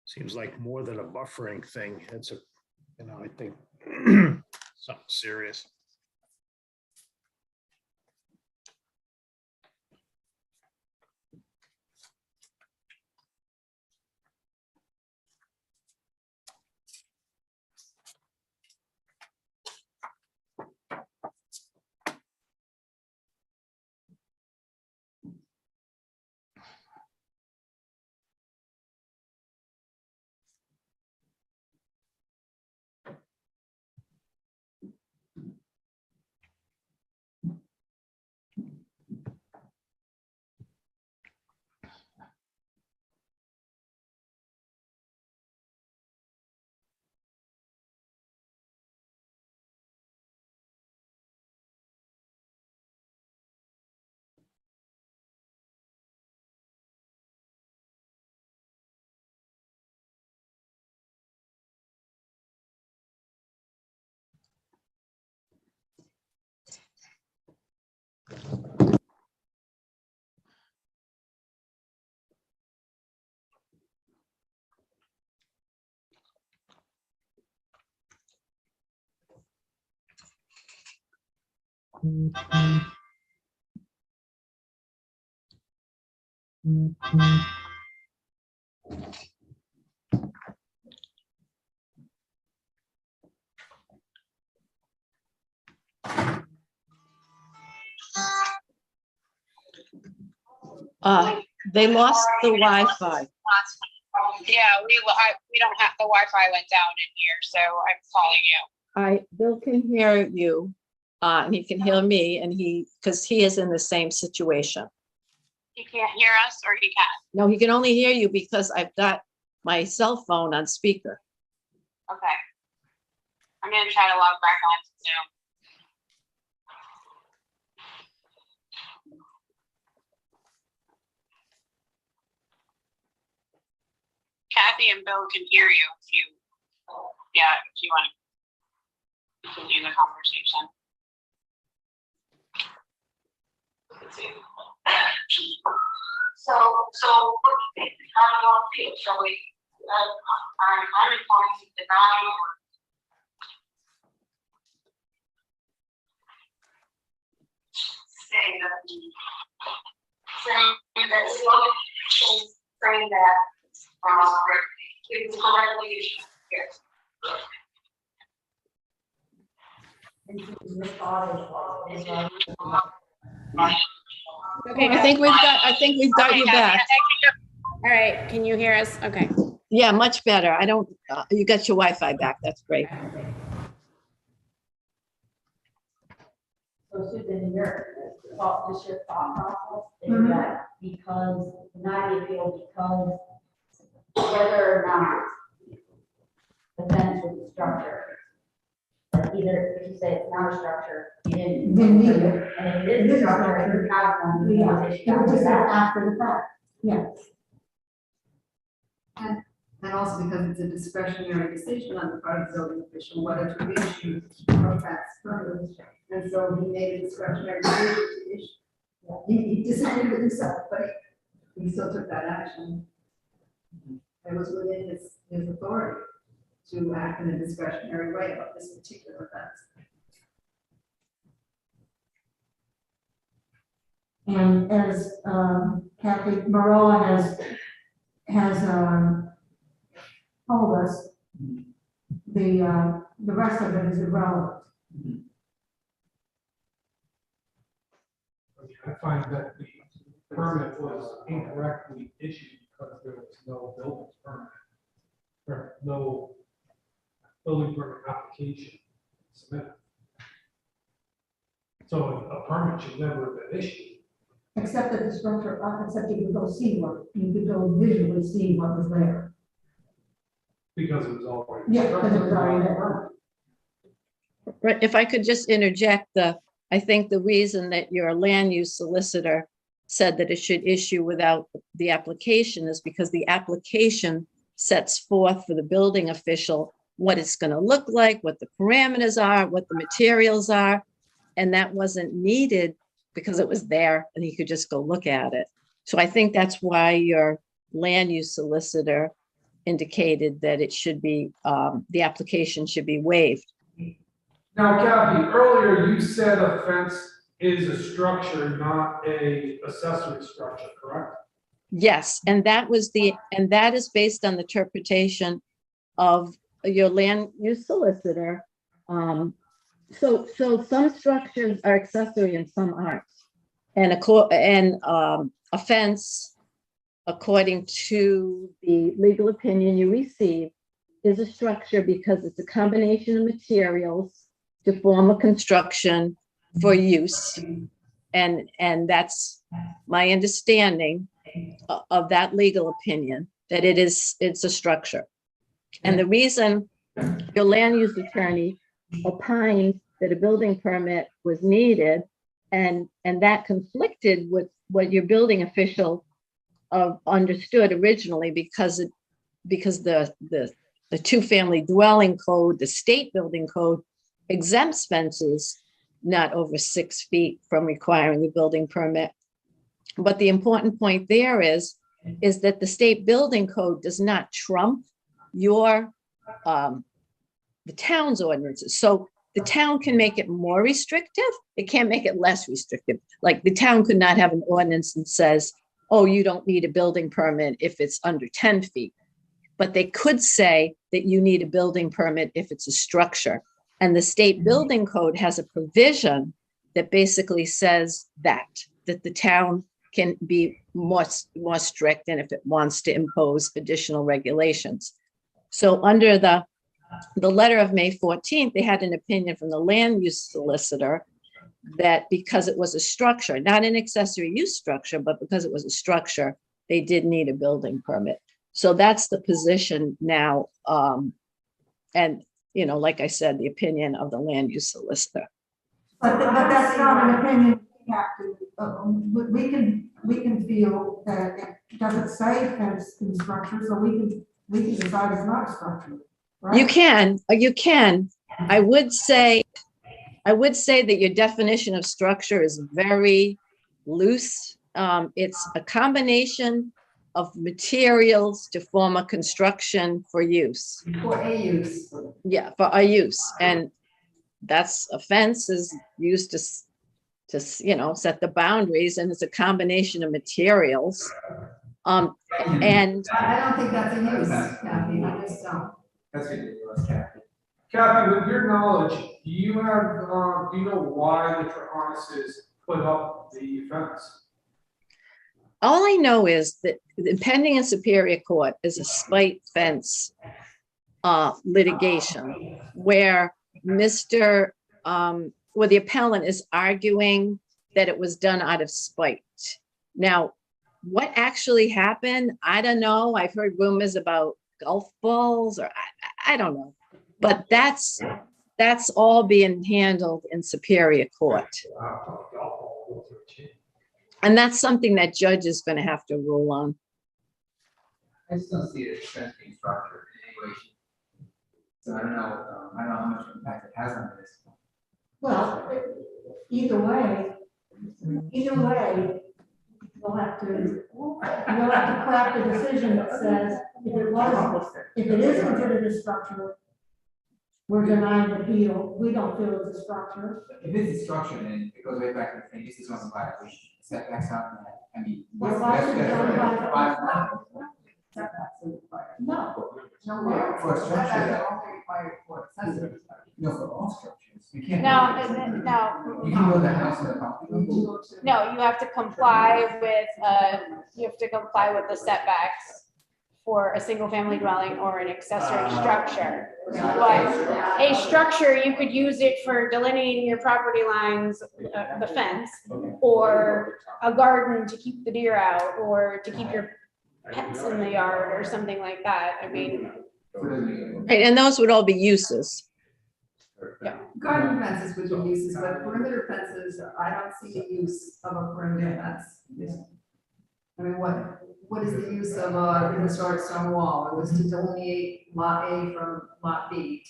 Seems like more than a buffering thing. It's a, I think something serious. They lost the Wi-Fi. Yeah, we don't have, the Wi-Fi went down in here, so I'm calling you. Bill can hear you, and he can hear me, and because he is in the same situation. He can't hear us, or he can? No, he can only hear you because I've got my cell phone on speaker. Okay. I'm gonna try to log back on to Zoom. Kathy and Bill can hear you if you want to continue the conversation. Let's see. So, how do you all feel? Shall we, I'm inclined to deny or say that saying that it was correctly issued. Yes. Okay, I think we've got you back. All right, can you hear us? Okay. Yeah, much better. I don't, you got your Wi-Fi back. That's great. So Susan, your thought process is that because, not the appeal, because whether or not the fence was a structure, but either if you say it's not a structure, you didn't need it, and if it is a structure, it's not one. It was just after the fact, yes. And also because it's a discretionary decision on the part of the building official whether to issue a fence permit. And so he made a discretionary decision to issue. He decided with himself, but he still took that action. It was within his authority to act in a discretionary way about this particular fence. And as Kathy Marola has told us, the rest of it is irrelevant. I find that the permit was incorrectly issued because there was no building permit, or no building permit application submitted. So a permit should never have been issued. Except that the structure, except you could go see you could go visually see what was there. Because it was already. Yeah, because it was already there. Right, if I could just interject, I think the reason that your land use solicitor said that it should issue without the application is because the application sets forth for the building official what it's going to look like, what the parameters are, what the materials are, and that wasn't needed because it was there and he could just go look at it. So I think that's why your land use solicitor indicated that it should be, the application should be waived. Now, Kathy, earlier you said a fence is a structure, not a accessory structure, correct? Yes, and that is based on the interpretation of your land use solicitor. So some structures are accessory and some aren't. And a fence, according to the legal opinion you receive, is a structure because it's a combination of materials to form a construction for use. And that's my understanding of that legal opinion, that it's a structure. And the reason your land use attorney opined that a building permit was needed and that conflicted with what your building official understood originally because the two-family dwelling code, the state building code, exempts fences not over 6 feet from requiring a building permit. But the important point there is that the state building code does not trump the town's ordinances. So the town can make it more restrictive. It can't make it less restrictive. Like the town could not have an ordinance that says, oh, you don't need a building permit if it's under 10 feet. But they could say that you need a building permit if it's a structure. And the state building code has a provision that basically says that the town can be more strict and if it wants to impose additional regulations. So under the letter of May 14th, they had an opinion from the land use solicitor that because it was a structure, not an accessory use structure, but because it was a structure, they did need a building permit. So that's the position now. And, you know, like I said, the opinion of the land use solicitor. But that's not an opinion we have to, we can feel that it doesn't say fence in structure, so we can decide it's not a structure, right? You can. I would say that your definition of structure is very loose. It's a combination of materials to form a construction for use. For a use. Yeah, for a use. And that's a fence is used to, you know, set the boundaries, and it's a combination of materials. And I don't think that's a use, Kathy, I just don't. That's ridiculous, Kathy. Kathy, with your knowledge, do you know why the Trahanas put up the fence? all I know is that the pending in Superior Court is a spite fence litigation where where the appellant is arguing that it was done out of spite. Now, what actually happened, I don't know. I've heard rumors about golf balls, or I don't know. But that's all being handled in Superior Court. And that's something that judge is going to have to rule on. I just don't see it as fence being structured in any way. So I don't know how much impact it has on this. Well, either way, we'll have to craft a decision that says if it is considered a structure, we're denying the appeal. We don't feel it's a structure. If it's a structure, then it goes right back to the thing, this is on the violation, setbacks out from that. I mean. Well, why should it go by- Setbacks are required. No. For a structure, Setbacks that- are only required for accessory structure. no, for all structures, you can't. No, You can build a house on a property. no, you have to comply with the setbacks for a single family dwelling or an accessory structure. But a structure, you could use it for delineating your property lines, the fence, or a garden to keep the deer out, or to keep your pets in the yard or something like that. I mean, Right, and those would all be uses. Garden fences would be uses, but perimeter fences, I don't see the use of a perimeter fence. I mean, what is the use of a historic stone wall? It was to delineate lot A from lot B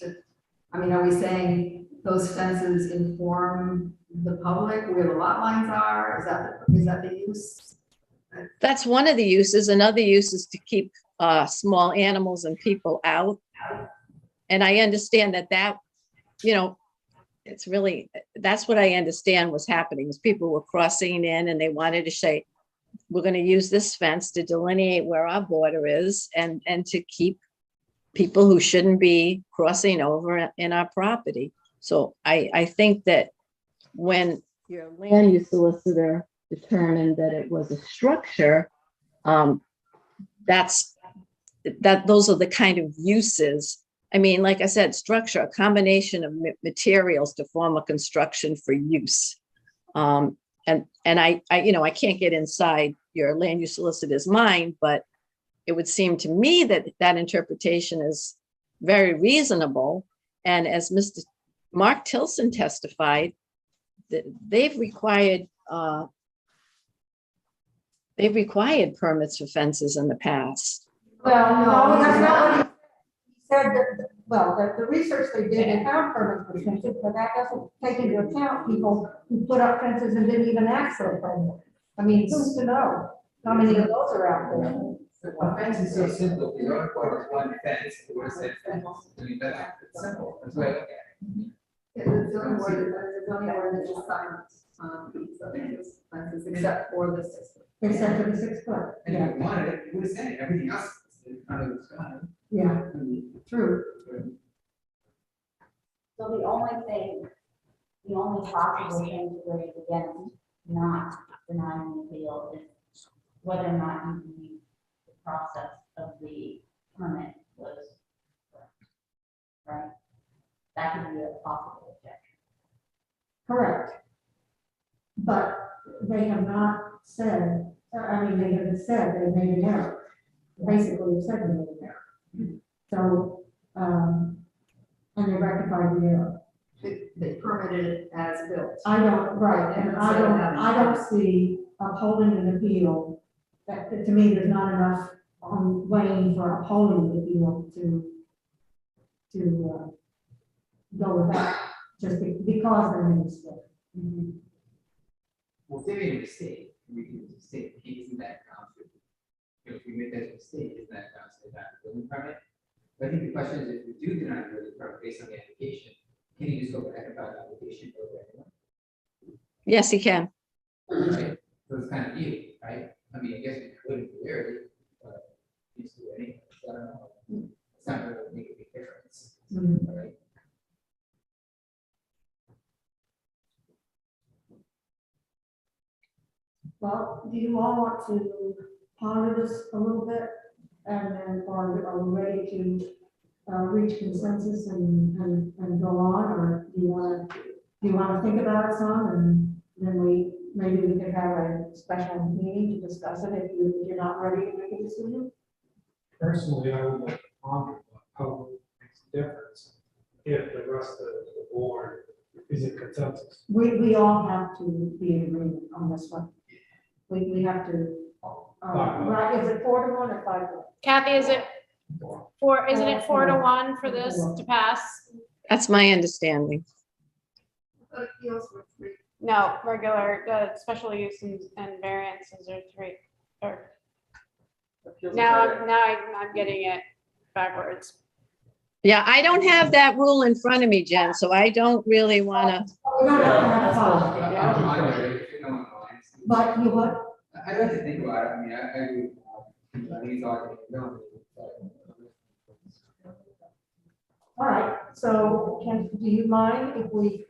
are we saying those fences inform the public where the lot lines are? Is that the use? That's one of the uses. Another use is to keep small animals and people out. And I understand that, it's really, that's what I understand was happening, is people were crossing in and they wanted to say, we're going to use this fence to delineate where our border is and to keep people who shouldn't be crossing over in our property. So I think that when your land use solicitor determined that it was a structure, those are the kind of uses. I mean, like I said, structure, a combination of materials to form a construction for use. And I can't get inside your land use solicitor's mind, but it would seem to me that interpretation is very reasonable. And as Mr. Mark Tilson testified, that they've required permits for fences in the past. Well, no, that's not what he said. That the research they did, they found permits for fences, but that doesn't take into account people who put up fences and didn't even ask for a permit. I mean, who's to know how many of those are out there? A fence is so simple, you don't require one fence, or a set fence. I mean, that's simple, that's the way I look at it. The zoning ordinance is silent on these fences, except for the 6 foot. Except for the 6 foot. And if you wanted it, you would have said it, everything else is in front of the sky. Yeah, true. So the only possible thing to raise against not denying the appeal is whether or not you believe the process of the permit was correct. Right? That could be a possible objection. Correct. But they have not said, they have said they made an error. Basically, they said they made an error. So, and they rectified the error. They permitted it as built. I don't see upholding an appeal, that, to me, there's not enough on weighing for upholding the appeal to go with that, just because they made a mistake. Well, if they made a mistake, we can mistake, isn't that grounds for, if we make that mistake, isn't that grounds for that building permit? But I think the question is, if we do deny the building permit based on the application, can you just go back about the application over anyone? Yes, he can. Right? So it's kind of you, right? I mean, I guess we could in theory, but you just do anything. So I don't know. It's not really make a big difference. Right? Well, do you all want to ponder this a little bit? And then are we ready to reach consensus and go on? Or do you want to think about it some, and then maybe we could have a special meeting to discuss it if you're not ready to make a decision? Personally, I would like to ponder how it makes a difference if the rest of the board is in consensus. We all have to be in agreement on this one. We have to, right, is it 4-1 or 5-1? Kathy, isn't it 4-1 for this to pass? That's my understanding. Appeals were 3. No, regular, special use and variances are 3, or, now I'm getting it backwards. Yeah, I don't have that rule in front of me, Jen, so I don't really want to. But you what? I like to think about it. I mean, I agree. I think it's all. All right, so do you mind if we?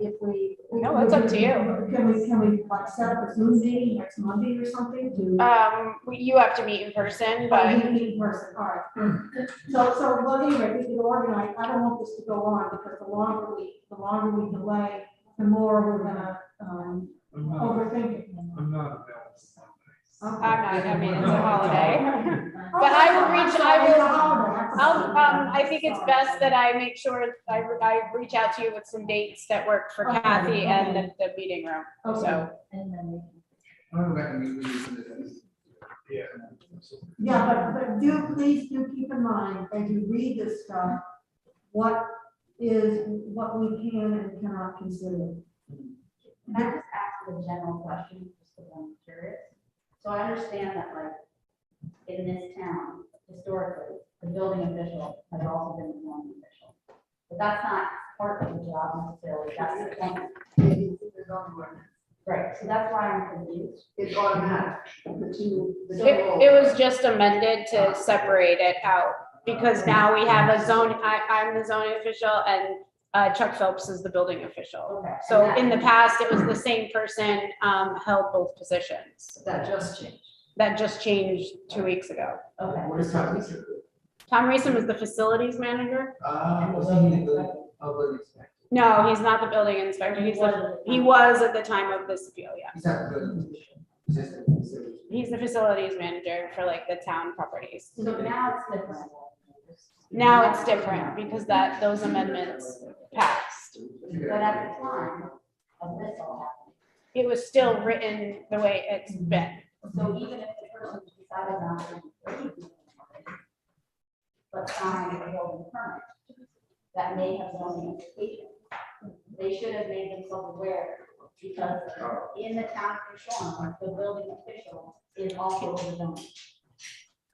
No, it's up to you. Can we like set up a Zoom meeting next Monday or something to? You have to meet in person, but. You meet in person, all right. So, well, anyway, we can organize, I don't want this to go on, because the longer we delay, the more we're gonna, overthink it. I'm not available. I'm not, I mean, it's a holiday. But I think it's best that I make sure I reach out to you with some dates that work for Kathy and the meeting room, so. Yeah, but please keep in mind, as you read this stuff, what we can and cannot consider. Can I just ask a general question, just because I'm curious? So I understand that, like, in this town, historically, the building official has also been the zoning official. But that's not part of the job necessarily, that's the thing. Right, so that's why I'm confused. It's automatic. It was just amended to separate it out, because now we have a zone, I'm the zoning official and Chuck Phelps is the building official. Okay. So in the past, it was the same person held both positions. That just changed. That just changed 2 weeks ago. Okay. What is Tom Reeser? Tom Reeson was the facilities manager. Was he the building inspector? No, he's not the building inspector. He was at the time of this appeal, yeah. He's not the building official. He's just the facility. He's the facilities manager for like the town properties. So now it's different. Now it's different because those amendments passed. But at the time of this all happening, It was still written the way it's been. so even if the person decided not to, but signed a building permit, that may have zoning implications. They should have made themselves aware, because in the town of Shoreham, the building official is also the zoning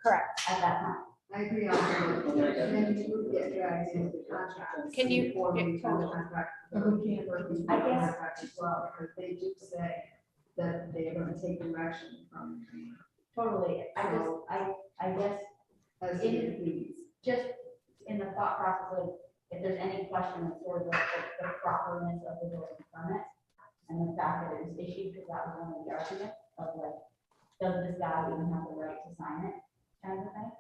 Correct. at that time. I agree on that. And then you would get dragged into the contract. Can you- Before we turn the contract But we can't work with I guess- contract as well, because they do say that they are gonna take direction from Totally, I guess as In- fees. just in the thought process of if there's any question of sort of the properness of the building permit and the fact that it was issued, because that was one of the arguments of like, does this guy even have the right to sign it, kind of thing.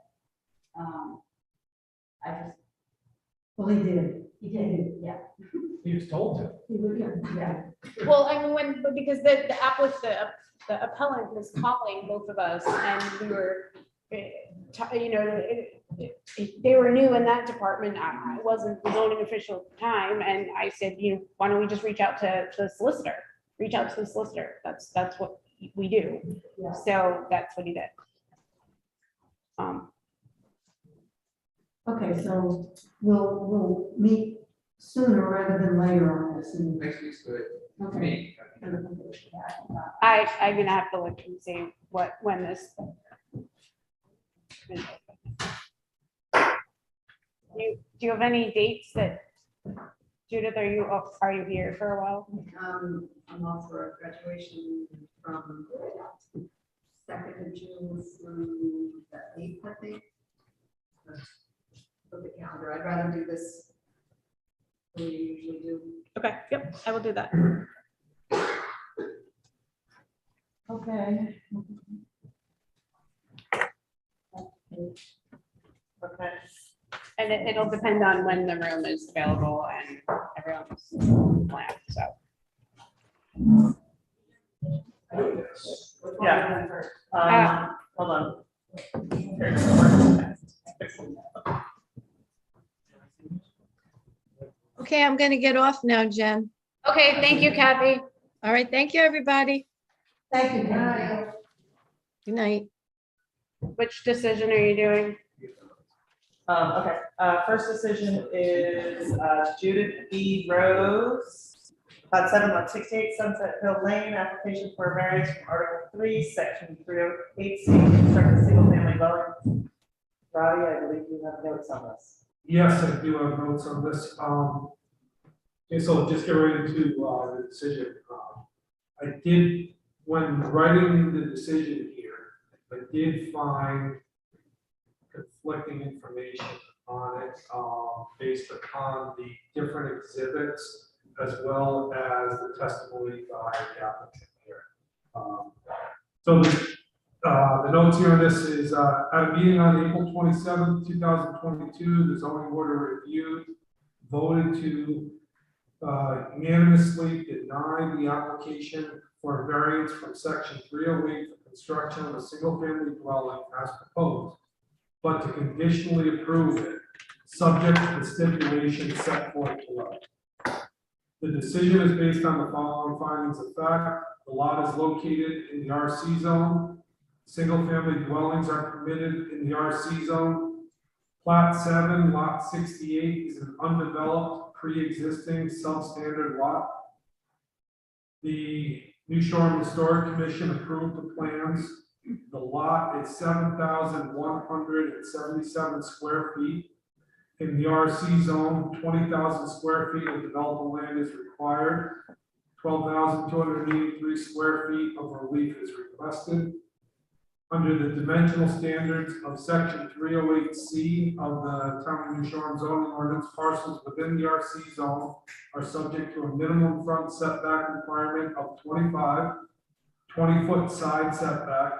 I just, Well, he did. he did, yeah. He was told to. He would, yeah. Well, I mean, because the appellant was calling both of us and we were, they were new in that department. I wasn't the zoning official at the time. And I said, why don't we just reach out to the solicitor? Reach out to the solicitor. That's what we do. Yeah. So that's what he did. Okay, so we'll meet sooner rather than later on this. and- Next week's good. Okay. I'm gonna have to look and see when this. Do you have any dates that, Judith, are you here for a while? I'm off for graduation from 2nd of June through the 8th, I think. Look at the calendar, I'd rather do this than we usually do. Okay, yep, I will do that. Okay. Okay. And it'll depend on when the room is available and everyone's plan, so. Yeah. Hold on. Okay, I'm gonna get off now, Jen. Okay, thank you, Kathy. All right, thank you, everybody. Thank you, Kathy. Good night. Which decision are you doing? Okay, first decision is Judith B. Rose, about 7/168 Sunset Hill Lane, application for a variance from Article 3, Section 308C, construct a single-family dwelling. Roddy, I believe you have notes on this. Yes, I do have notes on this. Okay, so just get right into the decision. I did, when writing the decision here, I did find conflicting information on it, based upon the different exhibits as well as the testimony by the applicant here. So the notes here on this is, at a meeting on April 27th, 2022, the zoning board of review voted to unanimously deny the application for a variance from section 308 for construction of a single-family dwelling as proposed, but to conditionally approve it, subject to the stipulation set forth below. The decision is based on the following findings of fact. The lot is located in the RC zone. Single-family dwellings are permitted in the RC zone. Plat 7, lot 68 is an undeveloped, pre-existing substandard lot. The New Shore Historic Commission approved the plans. The lot is 7,177 square feet. In the RC zone, 20,000 square feet of developable land is required. 12,283 square feet of relief is requested. Under the dimensional standards of section 308C of the Town of New Shore zoning ordinance, parcels within the RC zone are subject to a minimum front setback requirement of 25, 20-foot side setback,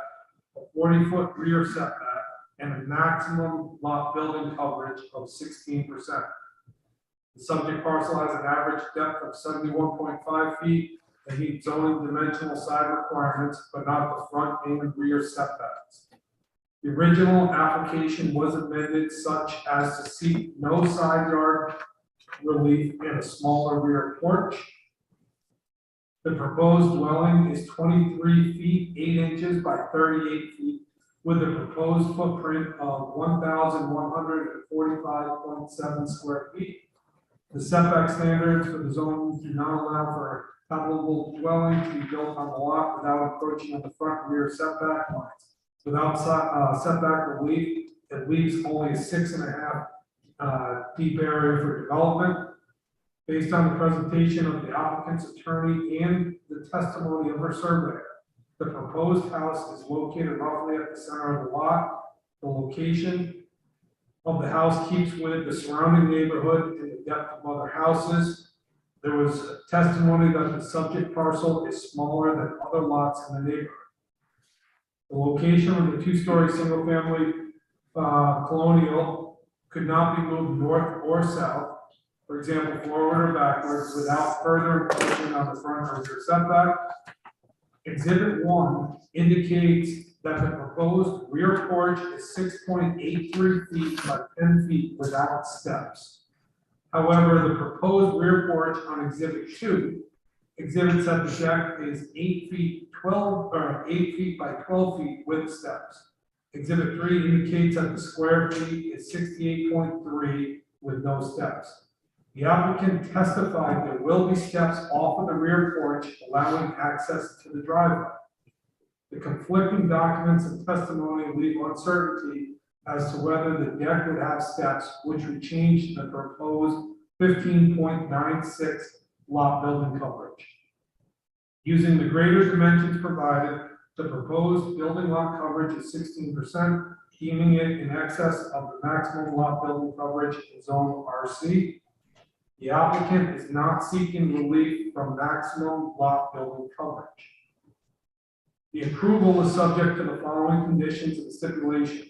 a 40-foot rear setback, and a maximum lot building coverage of 16%. The subject parcel has an average depth of 71.5 feet. They meet zoning dimensional side requirements, but not the front and rear setbacks. The original application was amended such as to seek no side yard relief and a smaller rear porch. The proposed dwelling is 23 feet 8 inches by 38 feet with a proposed footprint of 1,145.7 square feet. The setback standards for the zone do not allow for a habitable dwelling to be built on the lot without encroaching on the front and rear setback lines. Without setback relief, it leaves only a 6.5 deep area for development. Based on the presentation of the applicant's attorney and the testimony of her surveyor, the proposed house is located roughly at the center of the lot. The location of the house keeps with the surrounding neighborhood and the depth of other houses. There was testimony that the subject parcel is smaller than other lots in the neighborhood. The location of the two-story single-family colonial could not be moved north or south, for example, forward or backwards, without further encroaching on the front or rear setback. Exhibit 1 indicates that the proposed rear porch is 6.83 feet by 10 feet without steps. However, the proposed rear porch on Exhibit 2 exhibits that the deck is 8 feet by 12 feet with steps. Exhibit 3 indicates that the square feet is 68.3 with no steps. The applicant testified there will be steps off of the rear porch allowing access to the driveway. The conflicting documents and testimony leave uncertainty as to whether the deck would have steps, which would change the proposed 15.96 lot building coverage. Using the greater dimensions provided, the proposed building lot coverage is 16%, deeming it in excess of the maximum lot building coverage in zone RC. The applicant is not seeking relief from maximum lot building coverage. The approval is subject to the following conditions and stipulations.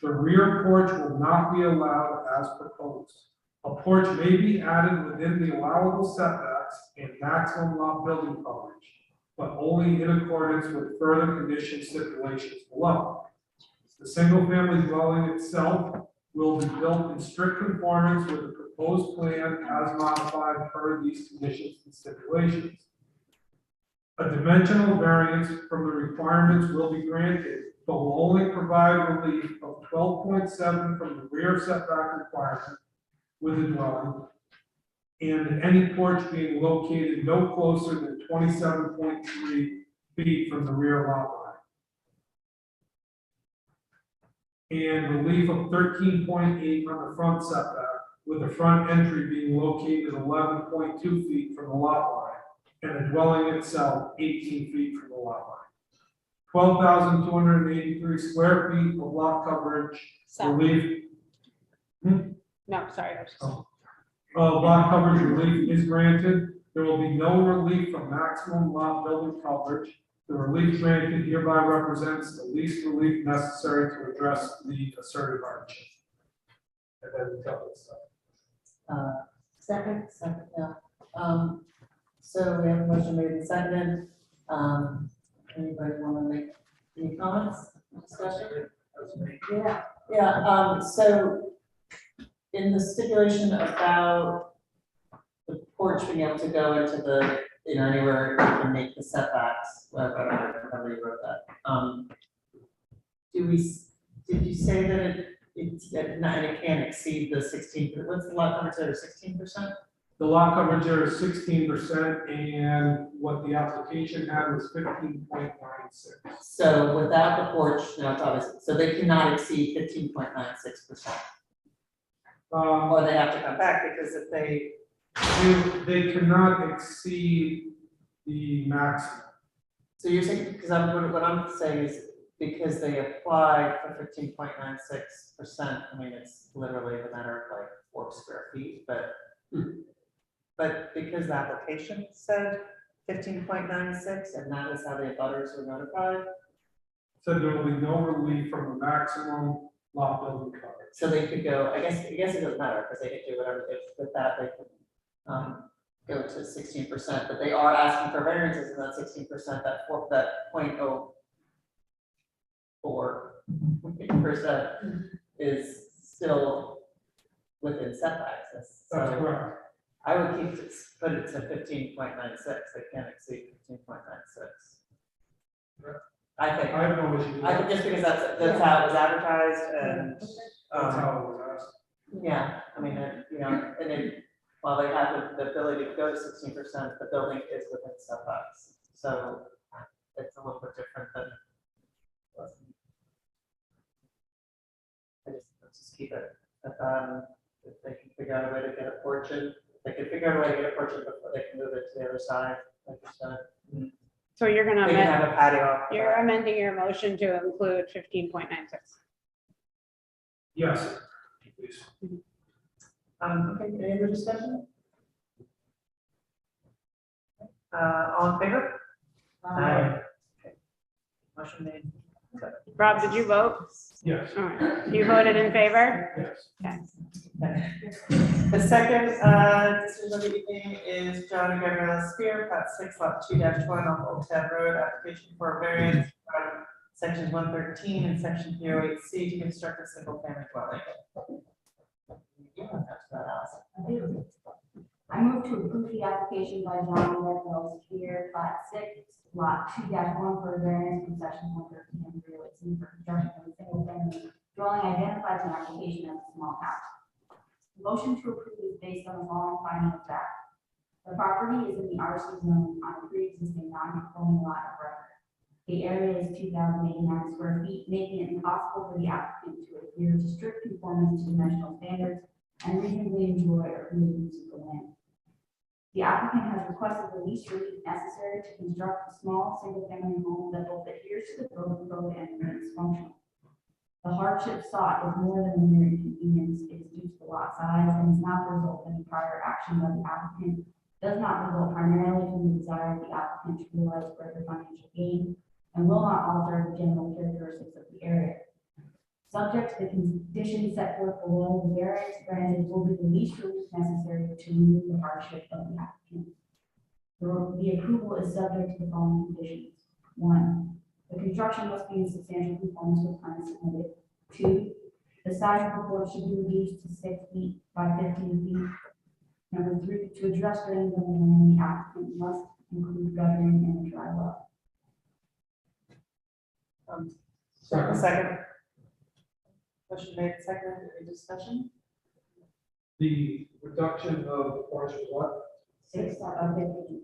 The rear porch will not be allowed as proposed. A porch may be added within the allowable setbacks and maximum lot building coverage, but only in accordance with further condition stipulations below. The single-family dwelling itself will be built in strict conformance with the proposed plan as modified per these conditions and stipulations. A dimensional variance from the requirements will be granted, but will only provide relief of 12.7 from the rear setback requirement with the dwelling, and any porch being located no closer than 27.3 feet from the rear lot line. And relief of 13.8 on the front setback, with the front entry being located 11.2 feet from the lot line, and the dwelling itself 18 feet from the lot line. 12,283 square feet of lot coverage, relief. No, sorry. I was just- Lot coverage relief is granted. There will be no relief from maximum lot building coverage. The relief granted hereby represents the least relief necessary to address the asserted hardship. And then we tell this stuff. Second, yeah. So we have a motion made and seconded. Anybody want to make any comments, discussion? Yeah, so in the stipulation about the porch being able to go into the, anywhere you can make the setbacks, whatever you wrote that. Did you say that it can't exceed the 16, what's the lot coverage there, 16%? The lot coverage there is 16%, and what the application had was 15.96. So without the porch, no, it's obviously, so they cannot exceed 15.96%. Or they have to come back, because if they cannot exceed the maximum. So you're saying, because what I'm saying is, because they applied for 15.96%, I mean, it's literally a matter of like 4 square feet, but because the application said 15.96, and that is how the abutters were notified. So there will be no relief from the maximum lot building coverage. So they could go, I guess it doesn't matter, because they could do whatever, if with that, they could go to 16%, but they are asking for variances in that 16%, that 0.04% is still within setbacks. That's correct. I would put it to 15.96, they can't exceed 15.96. I think. I have no issue. I think just because that's how it was advertised, and That's how it was asked. yeah, I mean, and then while they have the ability to go to 16%, the building is within setbacks. So it's a little bit different than. Let's just keep it. If they can figure out a way to get a porch in, They could figure out a way to get a porch in before they can move it to the other side, like you said. So you're gonna They can have amend, a patio. off the you're back. amending your motion to include 15.96. Yes. Please. Okay, any other discussion? All in favor? Aye. Okay. Motion made. Rob, did you vote? Yes. All right. You voted in favor? Yes. Okay. The second decision of the evening is John and Gabriella Spear, plat 6, lot 2-1 off Old Town Road, application for a variance from section 113 and section 308C to construct a single family dwelling. Yeah, that's about awesome. I move to approve the application by John Redwell Spear, plat 6, lot 2-1 for a variance from section 113 and 308C for construction of a single family dwelling identified in the application as a small house. The motion to approve is based on the following finding of fact. The property is in the RC zone on a pre-existing non-conforming lot of record. The area is 2,089 square feet, making it impossible for the applicant to adhere to strict conformance to dimensional standards and reasonably enjoy or permit use of the land. The applicant has requested the least relief necessary to construct a small, single-family home that both adheres to the building code and remains functional. The hardship sought is more than a mere inconvenience. It is due to the lot size and is not the result of any prior action by the applicant, does not result primarily from the desire of the applicant to realize further financial gain, and will not alter the general characteristics of the area. Subject to the conditions set forth below, the variance granted will be the least relief necessary to remove the hardship of the applicant. The approval is subject to the following conditions. 1, the construction must be in substantial conformance with plans submitted. 2, the size of the porch should be reduced to 6 feet by 15 feet. Number 3, to address drains on the land, the applicant must include guttering in the dry well. Second. Motion made, second, any discussion? The reduction of the porch was what? 6 of 15.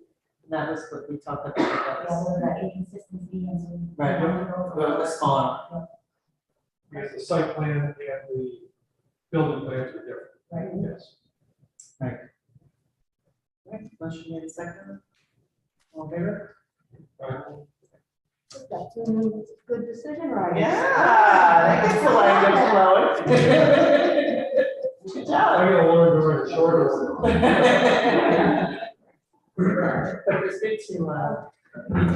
That was what we talked about. Yeah, so that inconsistency and so. Right, go to the small. Because the site plan and the building plans are different. Right. Yes. Right. Okay, motion made, second. All in favor? That's a good decision, right? Yeah, that gets the language flowing. Good job. I gotta learn to write shorter. It's good to,